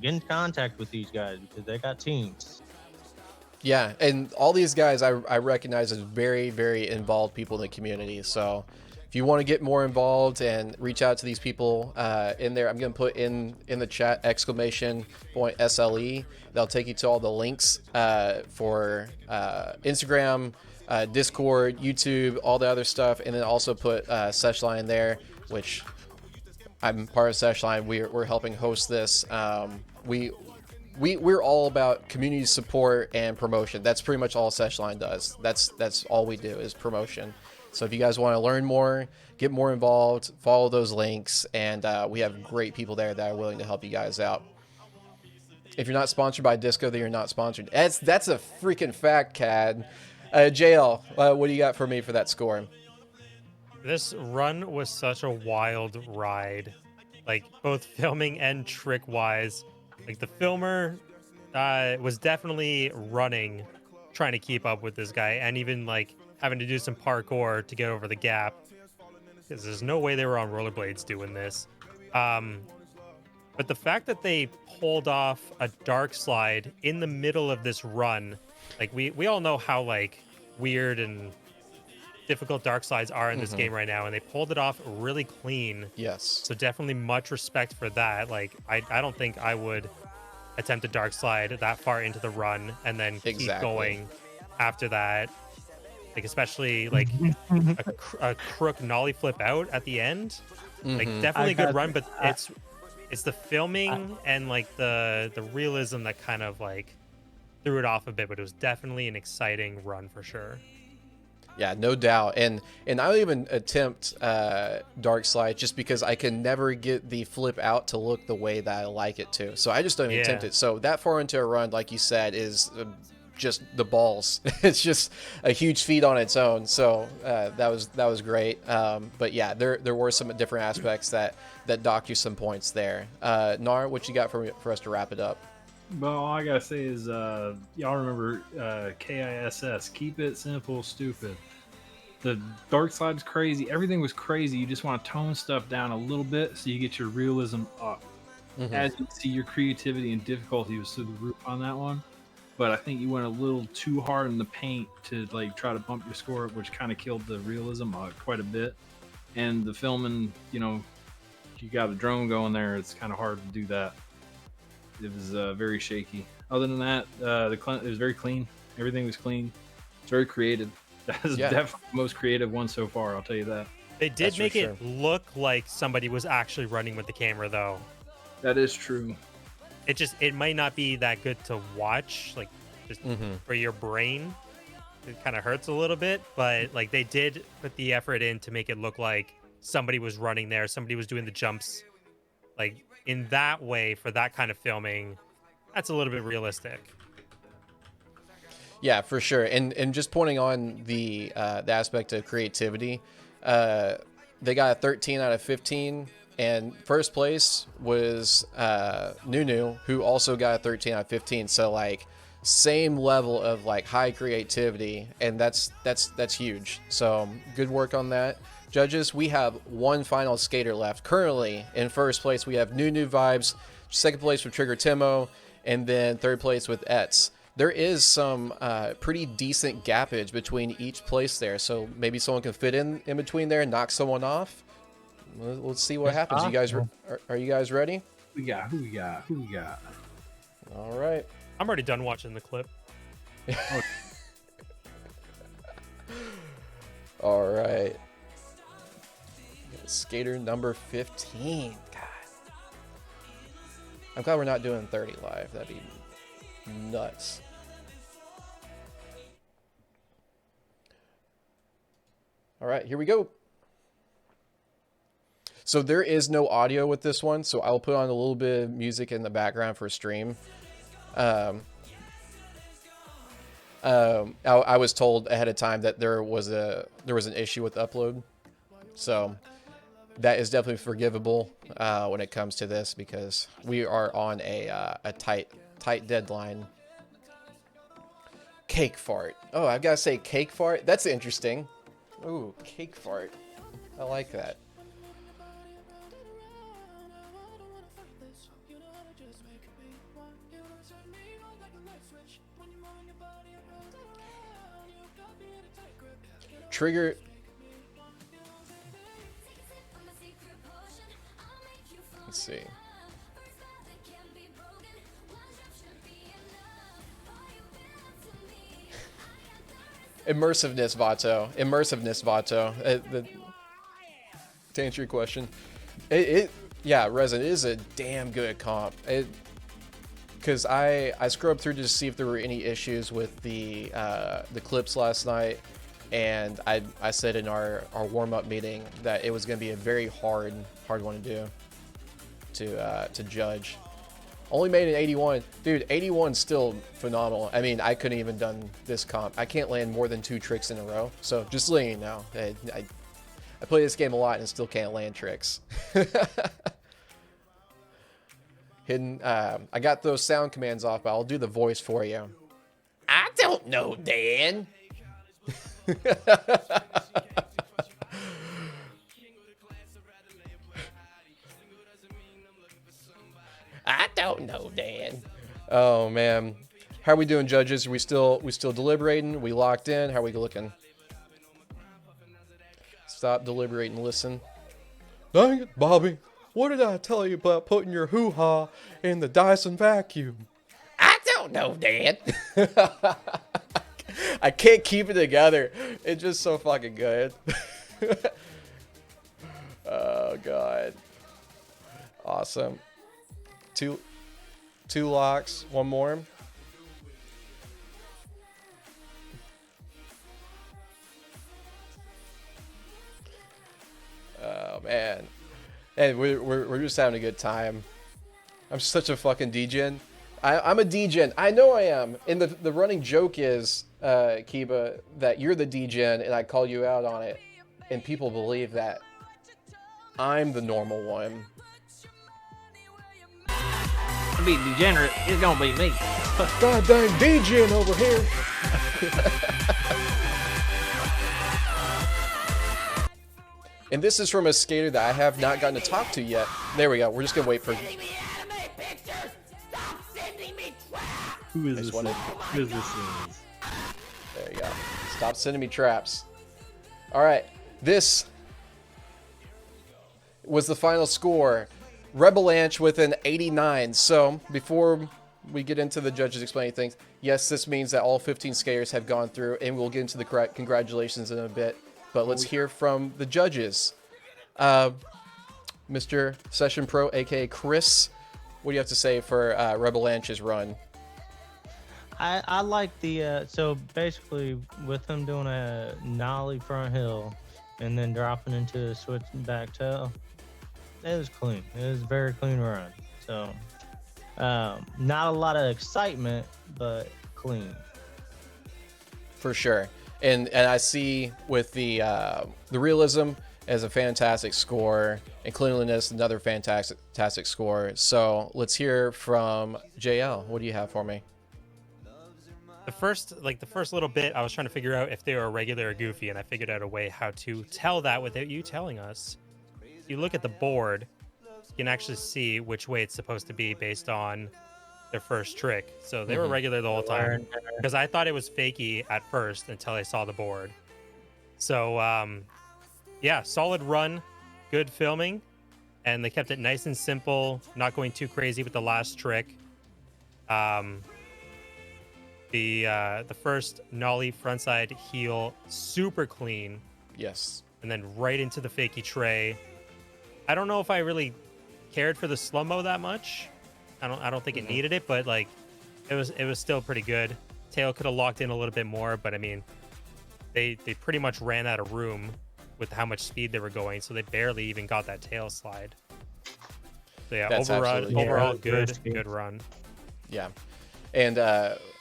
get in contact with these guys because they got teams. Yeah, and all these guys I recognize as very, very involved people in the community. So if you want to get more involved and reach out to these people in there, I'm going to put in the chat !SLE. They'll take you to all the links for Instagram, Discord, YouTube, all the other stuff, and then also put SeshLine there, which I'm part of SeshLine. We're helping host this. We're all about community support and promotion. That's pretty much all SeshLine does. That's all we do is promotion. So if you guys want to learn more, get more involved, follow those links, and we have great people there that are willing to help you guys out. If you're not sponsored by Disco, then you're not sponsored. That's a freaking fact, Cad. JL, what do you got for me for that score? This run was such a wild ride, like both filming and trick wise. Like the filmer was definitely running, trying to keep up with this guy, and even like having to do some parkour to get over the gap, because there's no way they were on rollerblades doing this. But the fact that they pulled off a dark slide in the middle of this run, like we all know how like weird and difficult dark slides are in this game right now, and they pulled it off really clean. Yes. So definitely much respect for that. Like I don't think I would attempt a dark slide that far into the run and then keep going after that. Like especially like a crook nollie flip out at the end. Like definitely a good run, but it's the filming and like the realism that kind of like threw it off a bit, but it was definitely an exciting run for sure. Yeah, no doubt. And I'll even attempt dark slide just because I can never get the flip out to look the way that I like it to. So I just don't even attempt it. So that far into a run, like you said, is just the balls. It's just a huge feat on its own. So that was great. But yeah, there were some different aspects that docked you some points there. Nar, what you got for us to wrap it up? Well, all I gotta say is, y'all remember KISS. Keep it simple, stupid. The dark side is crazy. Everything was crazy. You just want to tone stuff down a little bit so you get your realism up. As you see, your creativity and difficulty was through the roof on that one. But I think you went a little too hard in the paint to like try to bump your score up, which kind of killed the realism quite a bit. And the filming, you got a drone going there. It's kind of hard to do that. It was very shaky. Other than that, it was very clean. Everything was clean. It's very creative. That is definitely the most creative one so far. I'll tell you that. They did make it look like somebody was actually running with the camera, though. That is true. It might not be that good to watch, like just for your brain. It kind of hurts a little bit, but like they did put the effort in to make it look like somebody was running there, somebody was doing the jumps, like in that way. For that kind of filming, that's a little bit realistic. Yeah, for sure. And just pointing on the aspect of creativity, they got a 13 out of 15. And first place was NewNu, who also got a 13 out of 15. So like same level of like high creativity, and that's huge. So good work on that. Judges, we have one final skater left. Currently in first place we have NewNuVibes, second place with Trigger Timmo, and then third place with Etz. There is some pretty decent gappage between each place there, so maybe someone can fit in between there and knock someone off. Let's see what happens. You guys are you guys ready? Who we got? All right. I'm already done watching the clip. All right. Skater number 15. God. I'm glad we're not doing 30 live. That'd be nuts. All right, here we go. So there is no audio with this one, so I'll put on a little bit of music in the background for stream. I was told ahead of time that there was an issue with upload, so that is definitely forgivable when it comes to this, because we are on a tight deadline. Cake fart. Oh, I've got to say cake fart. That's interesting. Ooh, cake fart. I like that. Trigger. Let's see. Immersiveness, Vato. Immersiveness, Vato. To answer your question, yeah, Resin is a damn good comp. Because I scrubbed through to see if there were any issues with the clips last night, and I said in our warm-up meeting that it was going to be a very hard one to do to judge. Only made an 81. Dude, 81's still phenomenal. I mean, I couldn't even done this comp. I can't land more than 2 tricks in a row. So just letting you know, I play this game a lot and still can't land tricks. Hidden. I got those sound commands off, but I'll do the voice for you. I don't know, Dan. I don't know, Dan. Oh man, how are we doing, judges? Are we still deliberating? We locked in? How are we looking? Stop deliberating. Listen. Dang it, Bobby! What did I tell you about putting your hoo-ha in the Dyson vacuum? I don't know, Dan. I can't keep it together. It's just so fucking good. Oh god. Awesome. Two locks, one more. Oh man. And we're just having a good time. I'm such a fucking degen. I'm a degen. I know I am. And the running joke is, Kiba, that you're the degen and I call you out on it. And people believe that I'm the normal one. To be degenerate, it's gonna be me. God dang degen over here. And this is from a skater that I have not gotten to talk to yet. There we go. We're just gonna wait for. Who is I this? just wanted- Who is this? There you go. Stop sending me traps. All right. This was the final score. Rebelanche with an 89. So before we get into the judges explaining things, yes, this means that all 15 skaters have gone through, and we'll get into the congratulations in a bit. But let's hear from the judges. Mr. Session.Pro, aka Chris, what do you have to say for Rebelanche's run? I like the so basically with him doing a nollie front hill and then dropping into a switch back tail, it was clean. It was a very clean run. So not a lot of excitement, but clean. For sure. And I see with the realism as a fantastic score, and cleanliness another fantastic score. So let's hear from JL. What do you have for me? The first little bit, I was trying to figure out if they were regular or goofy, and I figured out a way how to tell that without you telling us. If you look at the board, you can actually see which way it's supposed to be based on their first trick. So they were regular the whole time, because I thought it was fakey at first until I saw the board. So yeah, solid run, good filming, and they kept it nice and simple, not going too crazy with the last trick. The first nollie frontside heel, super clean. Yes. And then right into the fakey tray. I don't know if I really cared for the slow-mo that much. I don't think it needed it, but like it was still pretty good. Tail could have locked in a little bit more, but I mean they pretty much ran out of room with how much speed they were going, so they barely even got that tail slide. So yeah, That's absolutely overall correct. good run. Yeah. And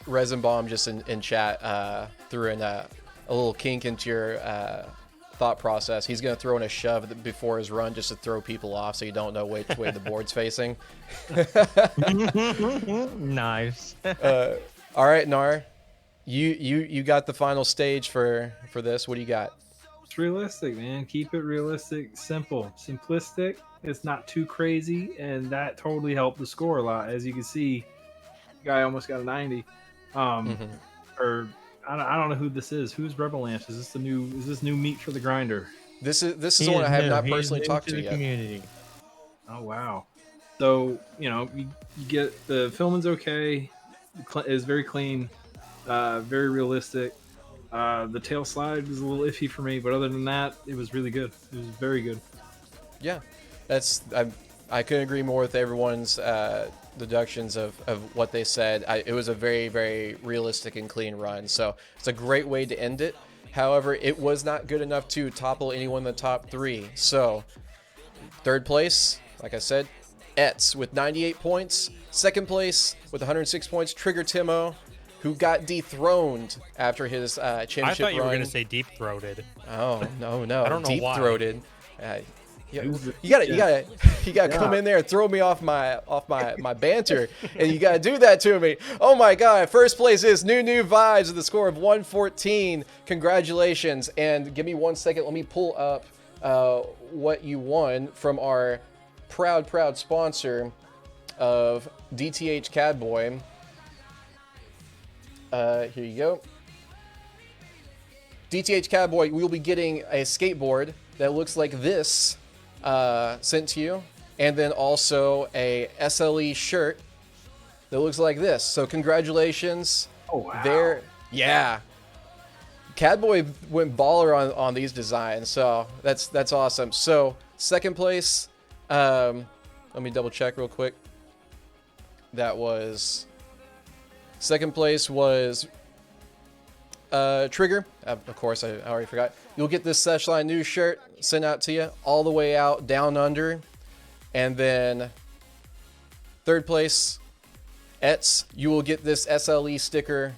Resinbomb just in chat threw in a little kink into your thought process. He's going to throw in a shove before his run just to throw people off so you don't know which way the board's facing. Nice. All right, Nar. You got the final stage for this. What do you got? It's realistic, man. Keep it realistic, simple, simplistic. It's not too crazy, and that totally helped the score a lot. As you can see, the guy almost got a 90. Or I don't know who this is. Who's Rebelanche? Is this new meat for the grinder? This is one I have not personally talked to the yet. community. Oh wow. So you get the filming's okay. It's very clean, very realistic. The tail slide was a little iffy for me, but other than that, it was really good. It was very good. Yeah, I couldn't agree more with everyone's deductions of what they said. It was a very, very realistic and clean run, so it's a great way to end it. However, it was not good enough to topple anyone in the top 3. So, third place, like I said, Etz with 98 points. Second place with 106 points, Trigger Timmo, who got dethroned after his championship run. I thought you were going to say deep-throated. Oh, no. I don't know why. Deep-throated. You gotta come in there and throw me off my banter, and you gotta do that to me. Oh my God! First place is NewNuVibes with a score of 114. Congratulations! And give me 1 second. Let me pull up what you won from our proud sponsor of DTH Cadboy. Here you go. DTH Cadboy. We will be getting a skateboard that looks like this. Sent to you, and then also a SLE shirt that looks like this. So congratulations. Oh wow. There, yeah. Cadboy went baller on these designs, so that's awesome. So second place, let me double check real quick. That was second place was Trigger. Of course, I already forgot. You'll get this SeshLine news shirt sent out to you all the way out down under. And then third place, Etz, you will get this SLE sticker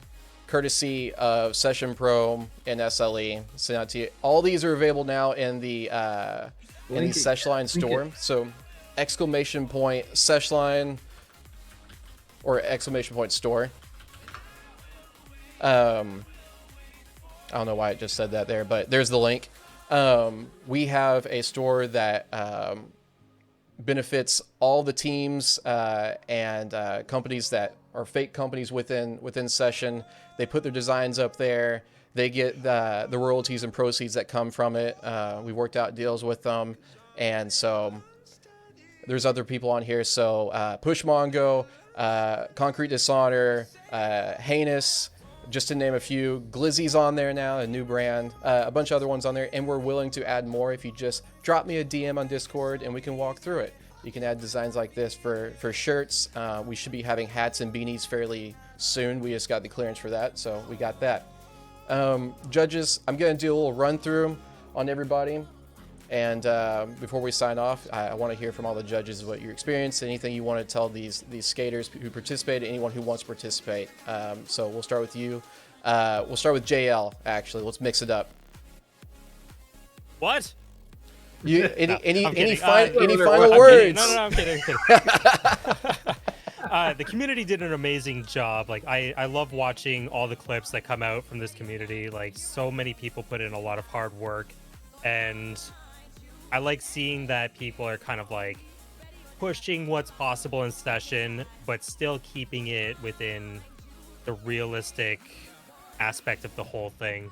courtesy of Session.Pro and SLE sent out to you. All these are available now in the SeshLine store. So exclamation point SeshLine or exclamation point store. I don't know why it just said that there, but there's the link. We have a store that benefits all the teams and companies that are fake companies within Session. They put their designs up there. They get the royalties and proceeds that come from it. We worked out deals with them, and so there's other people on here. So Push Mongo, Concrete Dishonor, Heinous, just to name a few. Glizzy's on there now, a new brand, a bunch of other ones on there, and we're willing to add more if you just drop me a DM on Discord and we can walk through it. You can add designs like this for shirts. We should be having hats and beanies fairly soon. We just got the clearance for that, so we got that. Judges, I'm going to do a little run through on everybody. And before we sign off, I want to hear from all the judges what your experience, anything you want to tell these skaters who participated, anyone who wants to participate. So we'll start with you. We'll start with JL, actually. Let's mix it up. What? Any final words? No, I'm kidding. The community did an amazing job. Like I love watching all the clips that come out from this community. Like so many people put in a lot of hard work, and I like seeing that people are kind of like pushing what's possible in Session, but still keeping it within the realistic aspect of the whole thing.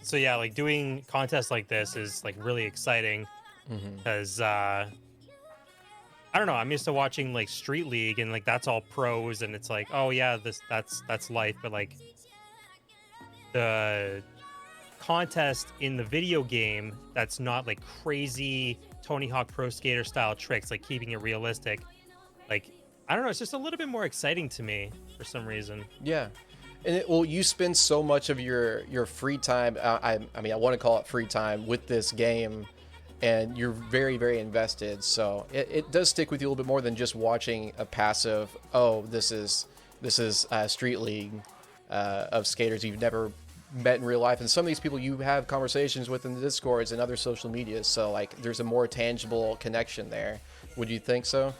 So yeah, like doing contests like this is like really exciting because I don't know, I'm used to watching like Street League and like that's all pros and it's like, oh yeah, that's life, but like the contest in the video game that's not like crazy Tony Hawk Pro Skater style tricks, like keeping it realistic, like I don't know, it's just a little bit more exciting to me for some reason. Yeah, Well, you spend so much of your free time. I mean, I want to call it free time with this game, and you're very, very invested. So it does stick with you a little bit more than just watching a passive. Oh, this is Street League of skaters you've never met in real life, and some of these people you have conversations with in the Discords and other social medias. So like, there's a more tangible connection there. Would you think so?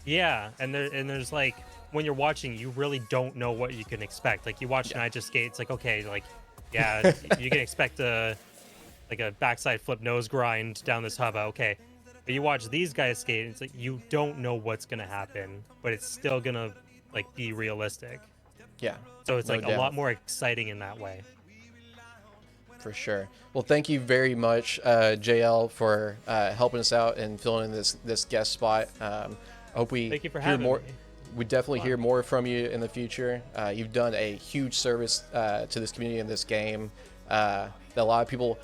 Yeah, and there's like, when you're watching, you really don't know what you can expect. Like, you watch Nigel skate, it's like, okay, like, yeah, you can expect a backside flip nose grind down this hubba, okay. But you watch these guys skate, it's like, you don't know what's gonna happen, but it's still gonna like be realistic. Yeah. So it's no like doubt. a lot more exciting in that way. For sure. Well, thank you very much, JL, for helping us out and filling in this guest spot. I hope we Thank you for hear having more. me. We definitely hear more from you in the future. You've done a huge service to this community in this game that a lot of people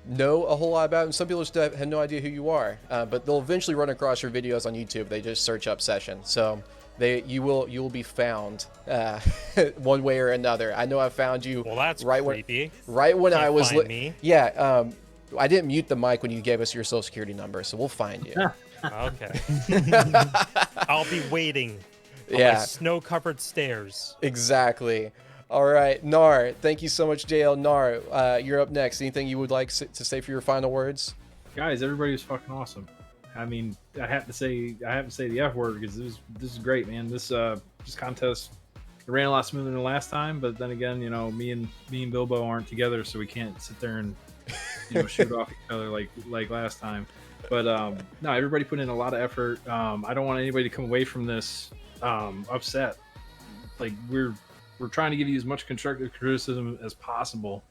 know a whole lot about, and some people just have no idea who you are. But they'll eventually run across your videos on YouTube. They just search up Session. So you will be found one way or another. I know I found you. Well, that's When creepy. I Can't was find me. yeah. I didn't mute the mic when you gave us your social security number, so we'll find you. Okay. I'll be waiting on Yeah. my snow-covered stairs. Exactly. All right, Gnar, thank you so much, JL. Gnar, you're up next. Anything you would like to say for your final words? Guys, everybody was fucking awesome. I mean, I have to say the F word because this is great, man. This contest ran a lot smoother than the last time, but then again, you know, me and Bilbo aren't together, so we can't sit there and shoot off each other like last time. But no, everybody put in a lot of effort. I don't want anybody to come away from this upset. Like, we're trying to give you as much constructive criticism as possible.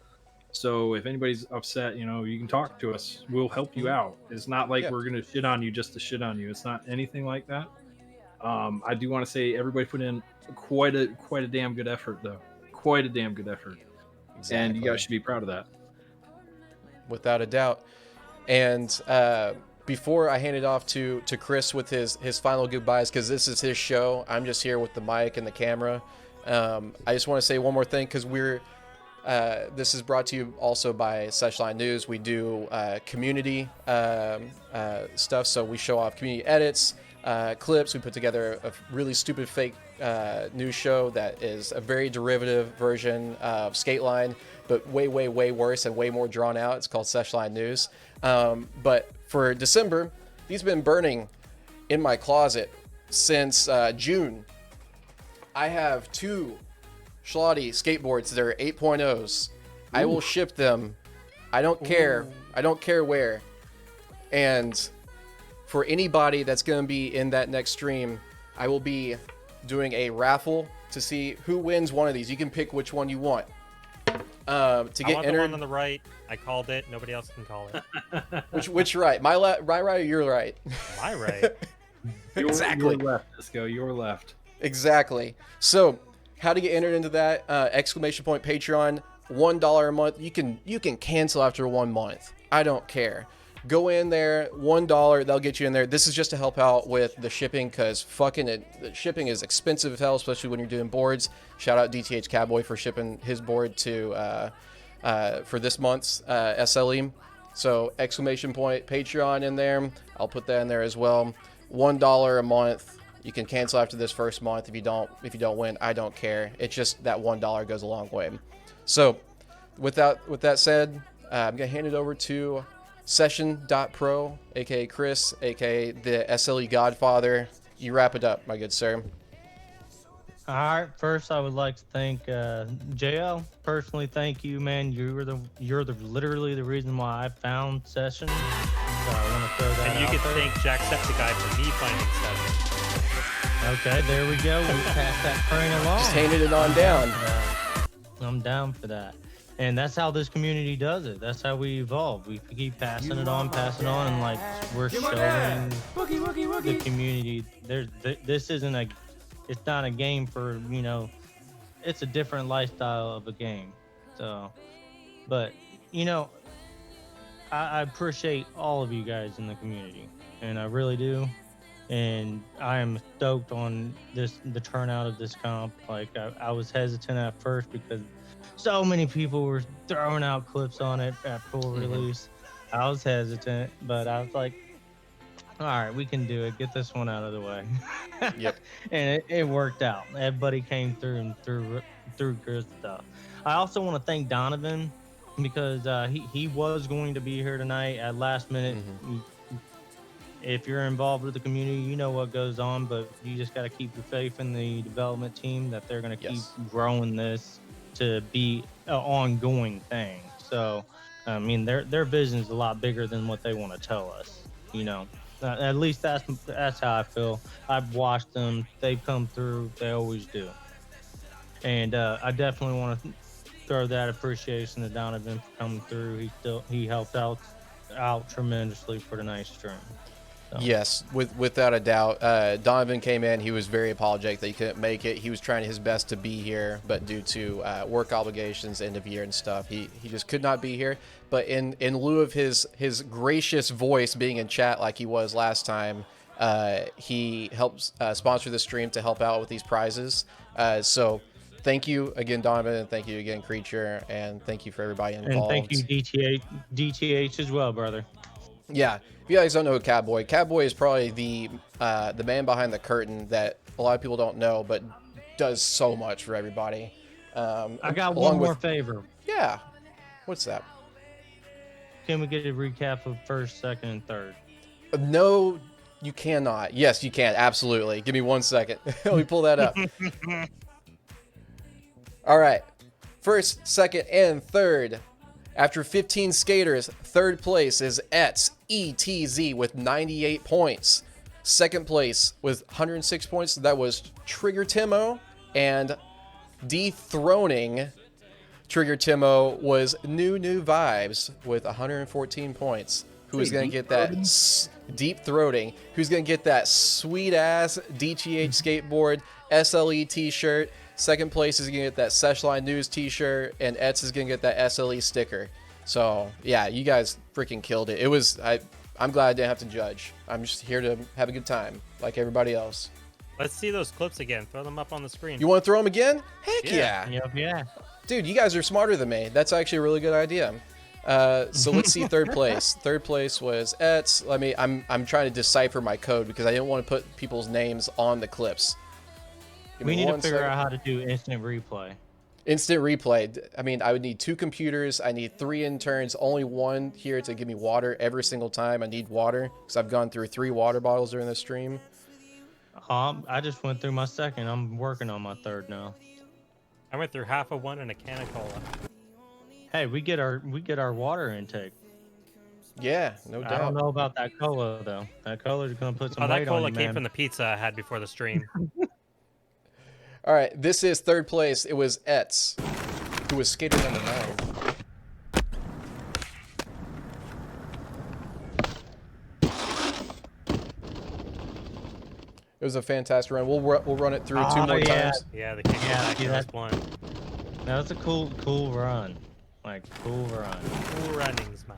So if anybody's upset, you can talk to us. We'll help you out. It's not like we're gonna shit on you just to shit on you. It's not anything like that. I do want to say everybody put in quite a damn good effort, though. Quite a damn good effort. Exactly. And you guys should be proud of that. Without a doubt. And before I hand it off to Chris with his final goodbyes, because this is his show, I'm just here with the mic and the camera. I just want to say one more thing, because this is brought to you also by SeshLine News. We do community stuff, so we show off community edits, clips. We put together a really stupid fake news show that is a very derivative version of Skateline, but way, way, way worse and way more drawn out. It's called SeshLine News. But for December, these have been burning in my closet since June. I have 2 Schlotty skateboards. They're 8.0s. I will ship them. I don't care. I don't care where. And for anybody that's going to be in that next stream, I will be doing a raffle to see who wins one of these. You can pick which one you want. To get I want entered. the one on the right. I called it. Nobody else can call it. Which right? My right or your right? My right. Exactly. Your left, Disco. Your left. Exactly. So, how to get entered into that? Exclamation point Patreon, $1 a month. You can cancel after 1 month. I don't care. Go in there, $1. They'll get you in there. This is just to help out with the shipping, because the shipping is expensive as hell, especially when you're doing boards. Shout out DTH Cowboy for shipping his board to for this month's SLE. So exclamation point Patreon in there. I'll put that in there as well. $1 a month. You can cancel after this first month if you don't win. I don't care. It's just that $1 goes a long way. So with that said, I'm gonna hand it over to Session.Pro, aka Chris, aka the SLE Godfather. You wrap it up, my good sir. All right. First, I would like to thank JL. Personally, thank you, man. You're literally the reason why I found Session. So I want to throw that And you out can there. thank Jacksepticeye for me finding Session. Okay, there we go. We passed that train along. Just handed it on down. I'm down for that. And that's how this community does it. That's how we evolve. We keep passing it on, and like we're showing the community. This isn't it's not a game for, it's a different lifestyle of a game. So, but I appreciate all of you guys in the community, and I really do. and I am stoked on the turnout of this comp. Like I was hesitant at first because so many people were throwing out clips on it at full release. I was hesitant, but I was like, all right, we can do it. Get this one out of the way. Yep. And it worked out. Everybody came through and through good stuff. I also want to thank Donovan because he was going to be here tonight at last minute. If you're involved with the community, you know what goes on, but you just got to keep your faith in the development team that they're going to keep growing this to be an ongoing thing. So, I mean, their vision is a lot bigger than what they want to tell us, you know. At least that's how I feel. I've watched them; they've come through. They always do, and I definitely want to throw that appreciation to Donovan for coming through. He helped out tremendously for tonight's stream. So. Yes, without a doubt. Donovan came in. He was very apologetic that he couldn't make it. He was trying his best to be here, but due to work obligations, end of year and stuff, he just could not be here. But in lieu of his gracious voice being in chat like he was last time, he helps sponsor the stream to help out with these prizes. So thank you again, Donovan, and thank you again, Creature, and thank you for everybody involved. And thank you, DTH as well, brother. Yeah, if you guys don't know Catboy is probably the man behind the curtain that a lot of people don't know, but does so much for everybody. I got one more favor. Yeah, what's that? Can we get a recap of first, second, and third? No, you cannot. Yes, you can. Absolutely. Give me 1 second. Let me pull that up. All right. First, second, and third. After 15 skaters, third place is ETZ with 98 points. Second place with 106 points, that was Trigger Timmo. And dethroning Trigger Timmo was NewNuVibes with 114 points. Who is going to get that deep throating? Who's going to get that sweet ass DTH skateboard SLE t-shirt? Second place is going to get that SeshLine News t-shirt, and Etz is going to get that SLE sticker. So, yeah, you guys freaking killed it. I'm glad I didn't have to judge. I'm just here to have a good time, like everybody else. Let's see those clips again. Throw them up on the screen. You want to throw them again? Heck yeah. Yeah. Dude, you guys are smarter than me. That's actually a really good idea. So let's see third place. Third place was Etz. I'm trying to decipher my code because I didn't want to put people's names on the clips. We need to figure out how to do instant replay. Instant replay. I mean, I would need 2 computers. I need 3 interns. Only one here to give me water every single time. I need water because I've gone through 3 water bottles during the stream. I just went through my second. I'm working on my third now. I went through half of one and a can of cola. Hey, we get our water intake. Yeah, no doubt. I don't know about that cola though. That cola's gonna put some weight on you, that cola came man. from the pizza I had before the stream. All right, this is third place. It was Etz, who was skater number 9. It was a fantastic run. We'll run it through 2 more times. Yeah, the kick was one. That was a cool run. Like, cool run. Cool runnings, man.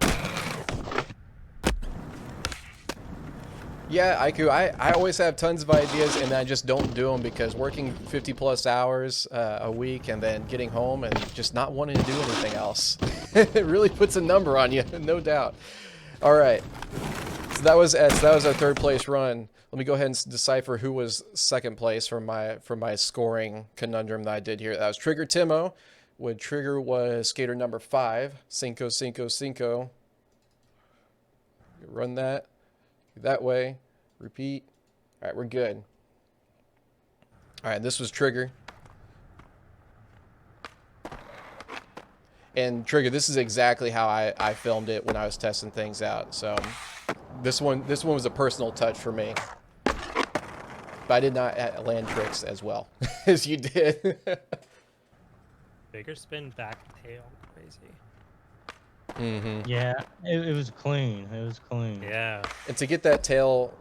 Yeah, Aiku, I always have tons of ideas and I just don't do them because working 50 plus hours a week and then getting home and just not wanting to do anything else. It really puts a number on you, no doubt. All right, so that was our third place run. Let me go ahead and decipher who was second place from my scoring conundrum that I did here. That was Trigger Timmo. When Trigger was skater number 5, Cinco. Run that way, repeat. All right, we're good. All right, this was Trigger. And Trigger, this is exactly how I filmed it when I was testing things out. So this one was a personal touch for me. But I did not land tricks as well as you did. Bigger spin, back tail, crazy. Mm-hmm. Yeah, it was clean. It was clean. Yeah. And to get that tail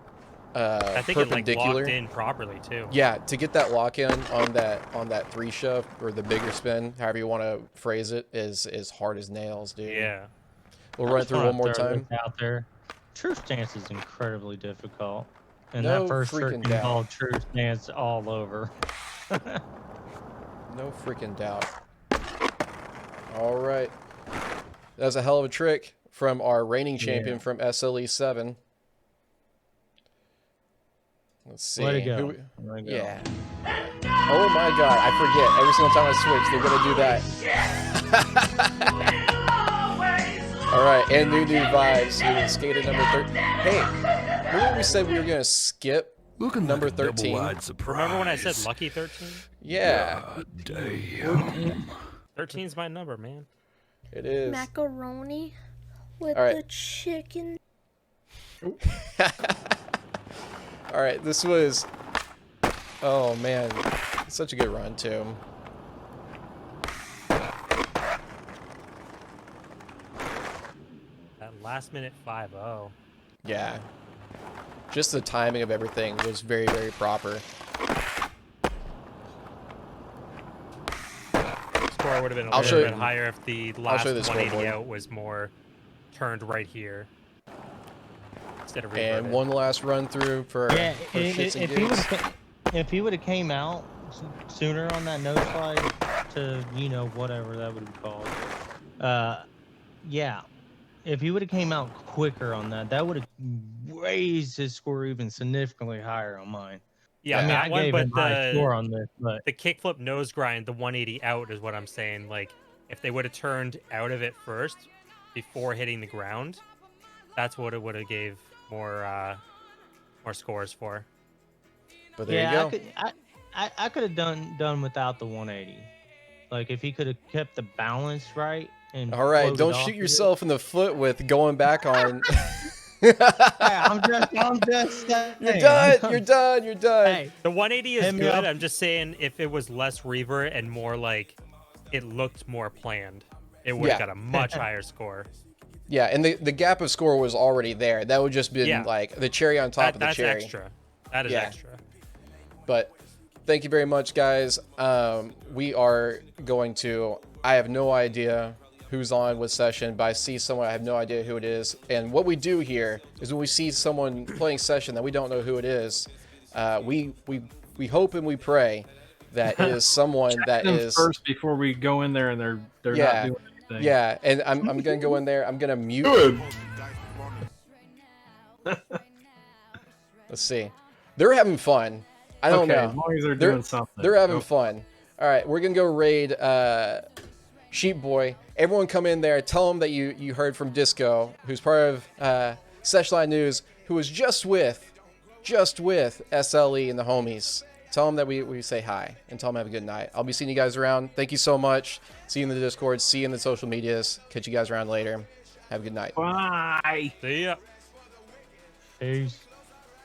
I think perpendicular, it like locked in properly too. Yeah, to get that lock in on that 3 shove or the bigger spin, however you want to phrase it, is hard as nails, dude. Yeah. We'll run it through one more time. Out there, true stance is incredibly difficult. And No that first trick freaking doubt. involved true stance all over. No freaking doubt. All right. That was a hell of a trick from our reigning champion from SLE 7. Let's see. Way to go. Who, Way to go. yeah. Oh my god, I forget. Every single time I switch, they're going to do that. All right, and NewNuVibes, who is skater number 13. Hey, remember we said we were going to skip number 13? Remember when I said lucky 13? Yeah. 13's my number, man. It is. Macaroni with All right. the chicken. All right, this was, oh man, such a good run too. That last minute 5-0. Yeah, just the timing of everything was very, very proper. Score would have been a I'll little show bit you- higher if the I'll last show you the 180 scoreboard. out was more turned right here instead of And reverted. one last run through for, Yeah, for shits and if he would gigs. have came out sooner on that nose slide to, you know, whatever that would be called. Yeah, if he would have came out quicker on that, that would have raised his score even significantly higher on mine. Yeah, I mean, that I one, gave but him high score on this, but the kickflip nose grind, the 180 out is what I'm saying. Like, if they would have turned out of it first before hitting the ground, that's what it would have gave more scores for. But there yeah, you go. I could have done without the 180. Like if he could have kept the balance right and. All right, floated don't off shoot of it. yourself in the foot with going back on. Hey, I'm just saying. You're done. You're done. You're done. Hey, The 180 is Hit me good. up. I'm just saying if it was less revert and more like it looked more planned, it would have Yeah. got a much higher score. Yeah, and the gap of score was already there. That would just been Yeah. like the cherry on top of the That's cherry. extra. That is Yeah. extra. But thank you very much, guys. We are going to. I have no idea who's on with Session, but I see someone. I have no idea who it is. And what we do here is when we see someone playing Session that we don't know who it is, we hope and we pray that it is someone that Them is. first before we go in there and they're Yeah. not doing anything. Yeah, and I'm gonna go in there. I'm gonna mute. Let's see. They're having fun. I don't Okay, know. as long as they're They're- doing something. They're having Go. fun. All right, we're gonna go raid Sheep Boy. Everyone, come in there. Tell them that you heard from Disco, who's part of SeshLine News, who was just with SLE and the homies. Tell them that we say hi and tell them have a good night. I'll be seeing you guys around. Thank you so much. See you in the Discord. See you in the social medias. Catch you guys around later. Have a good night. Bye. See ya. Peace.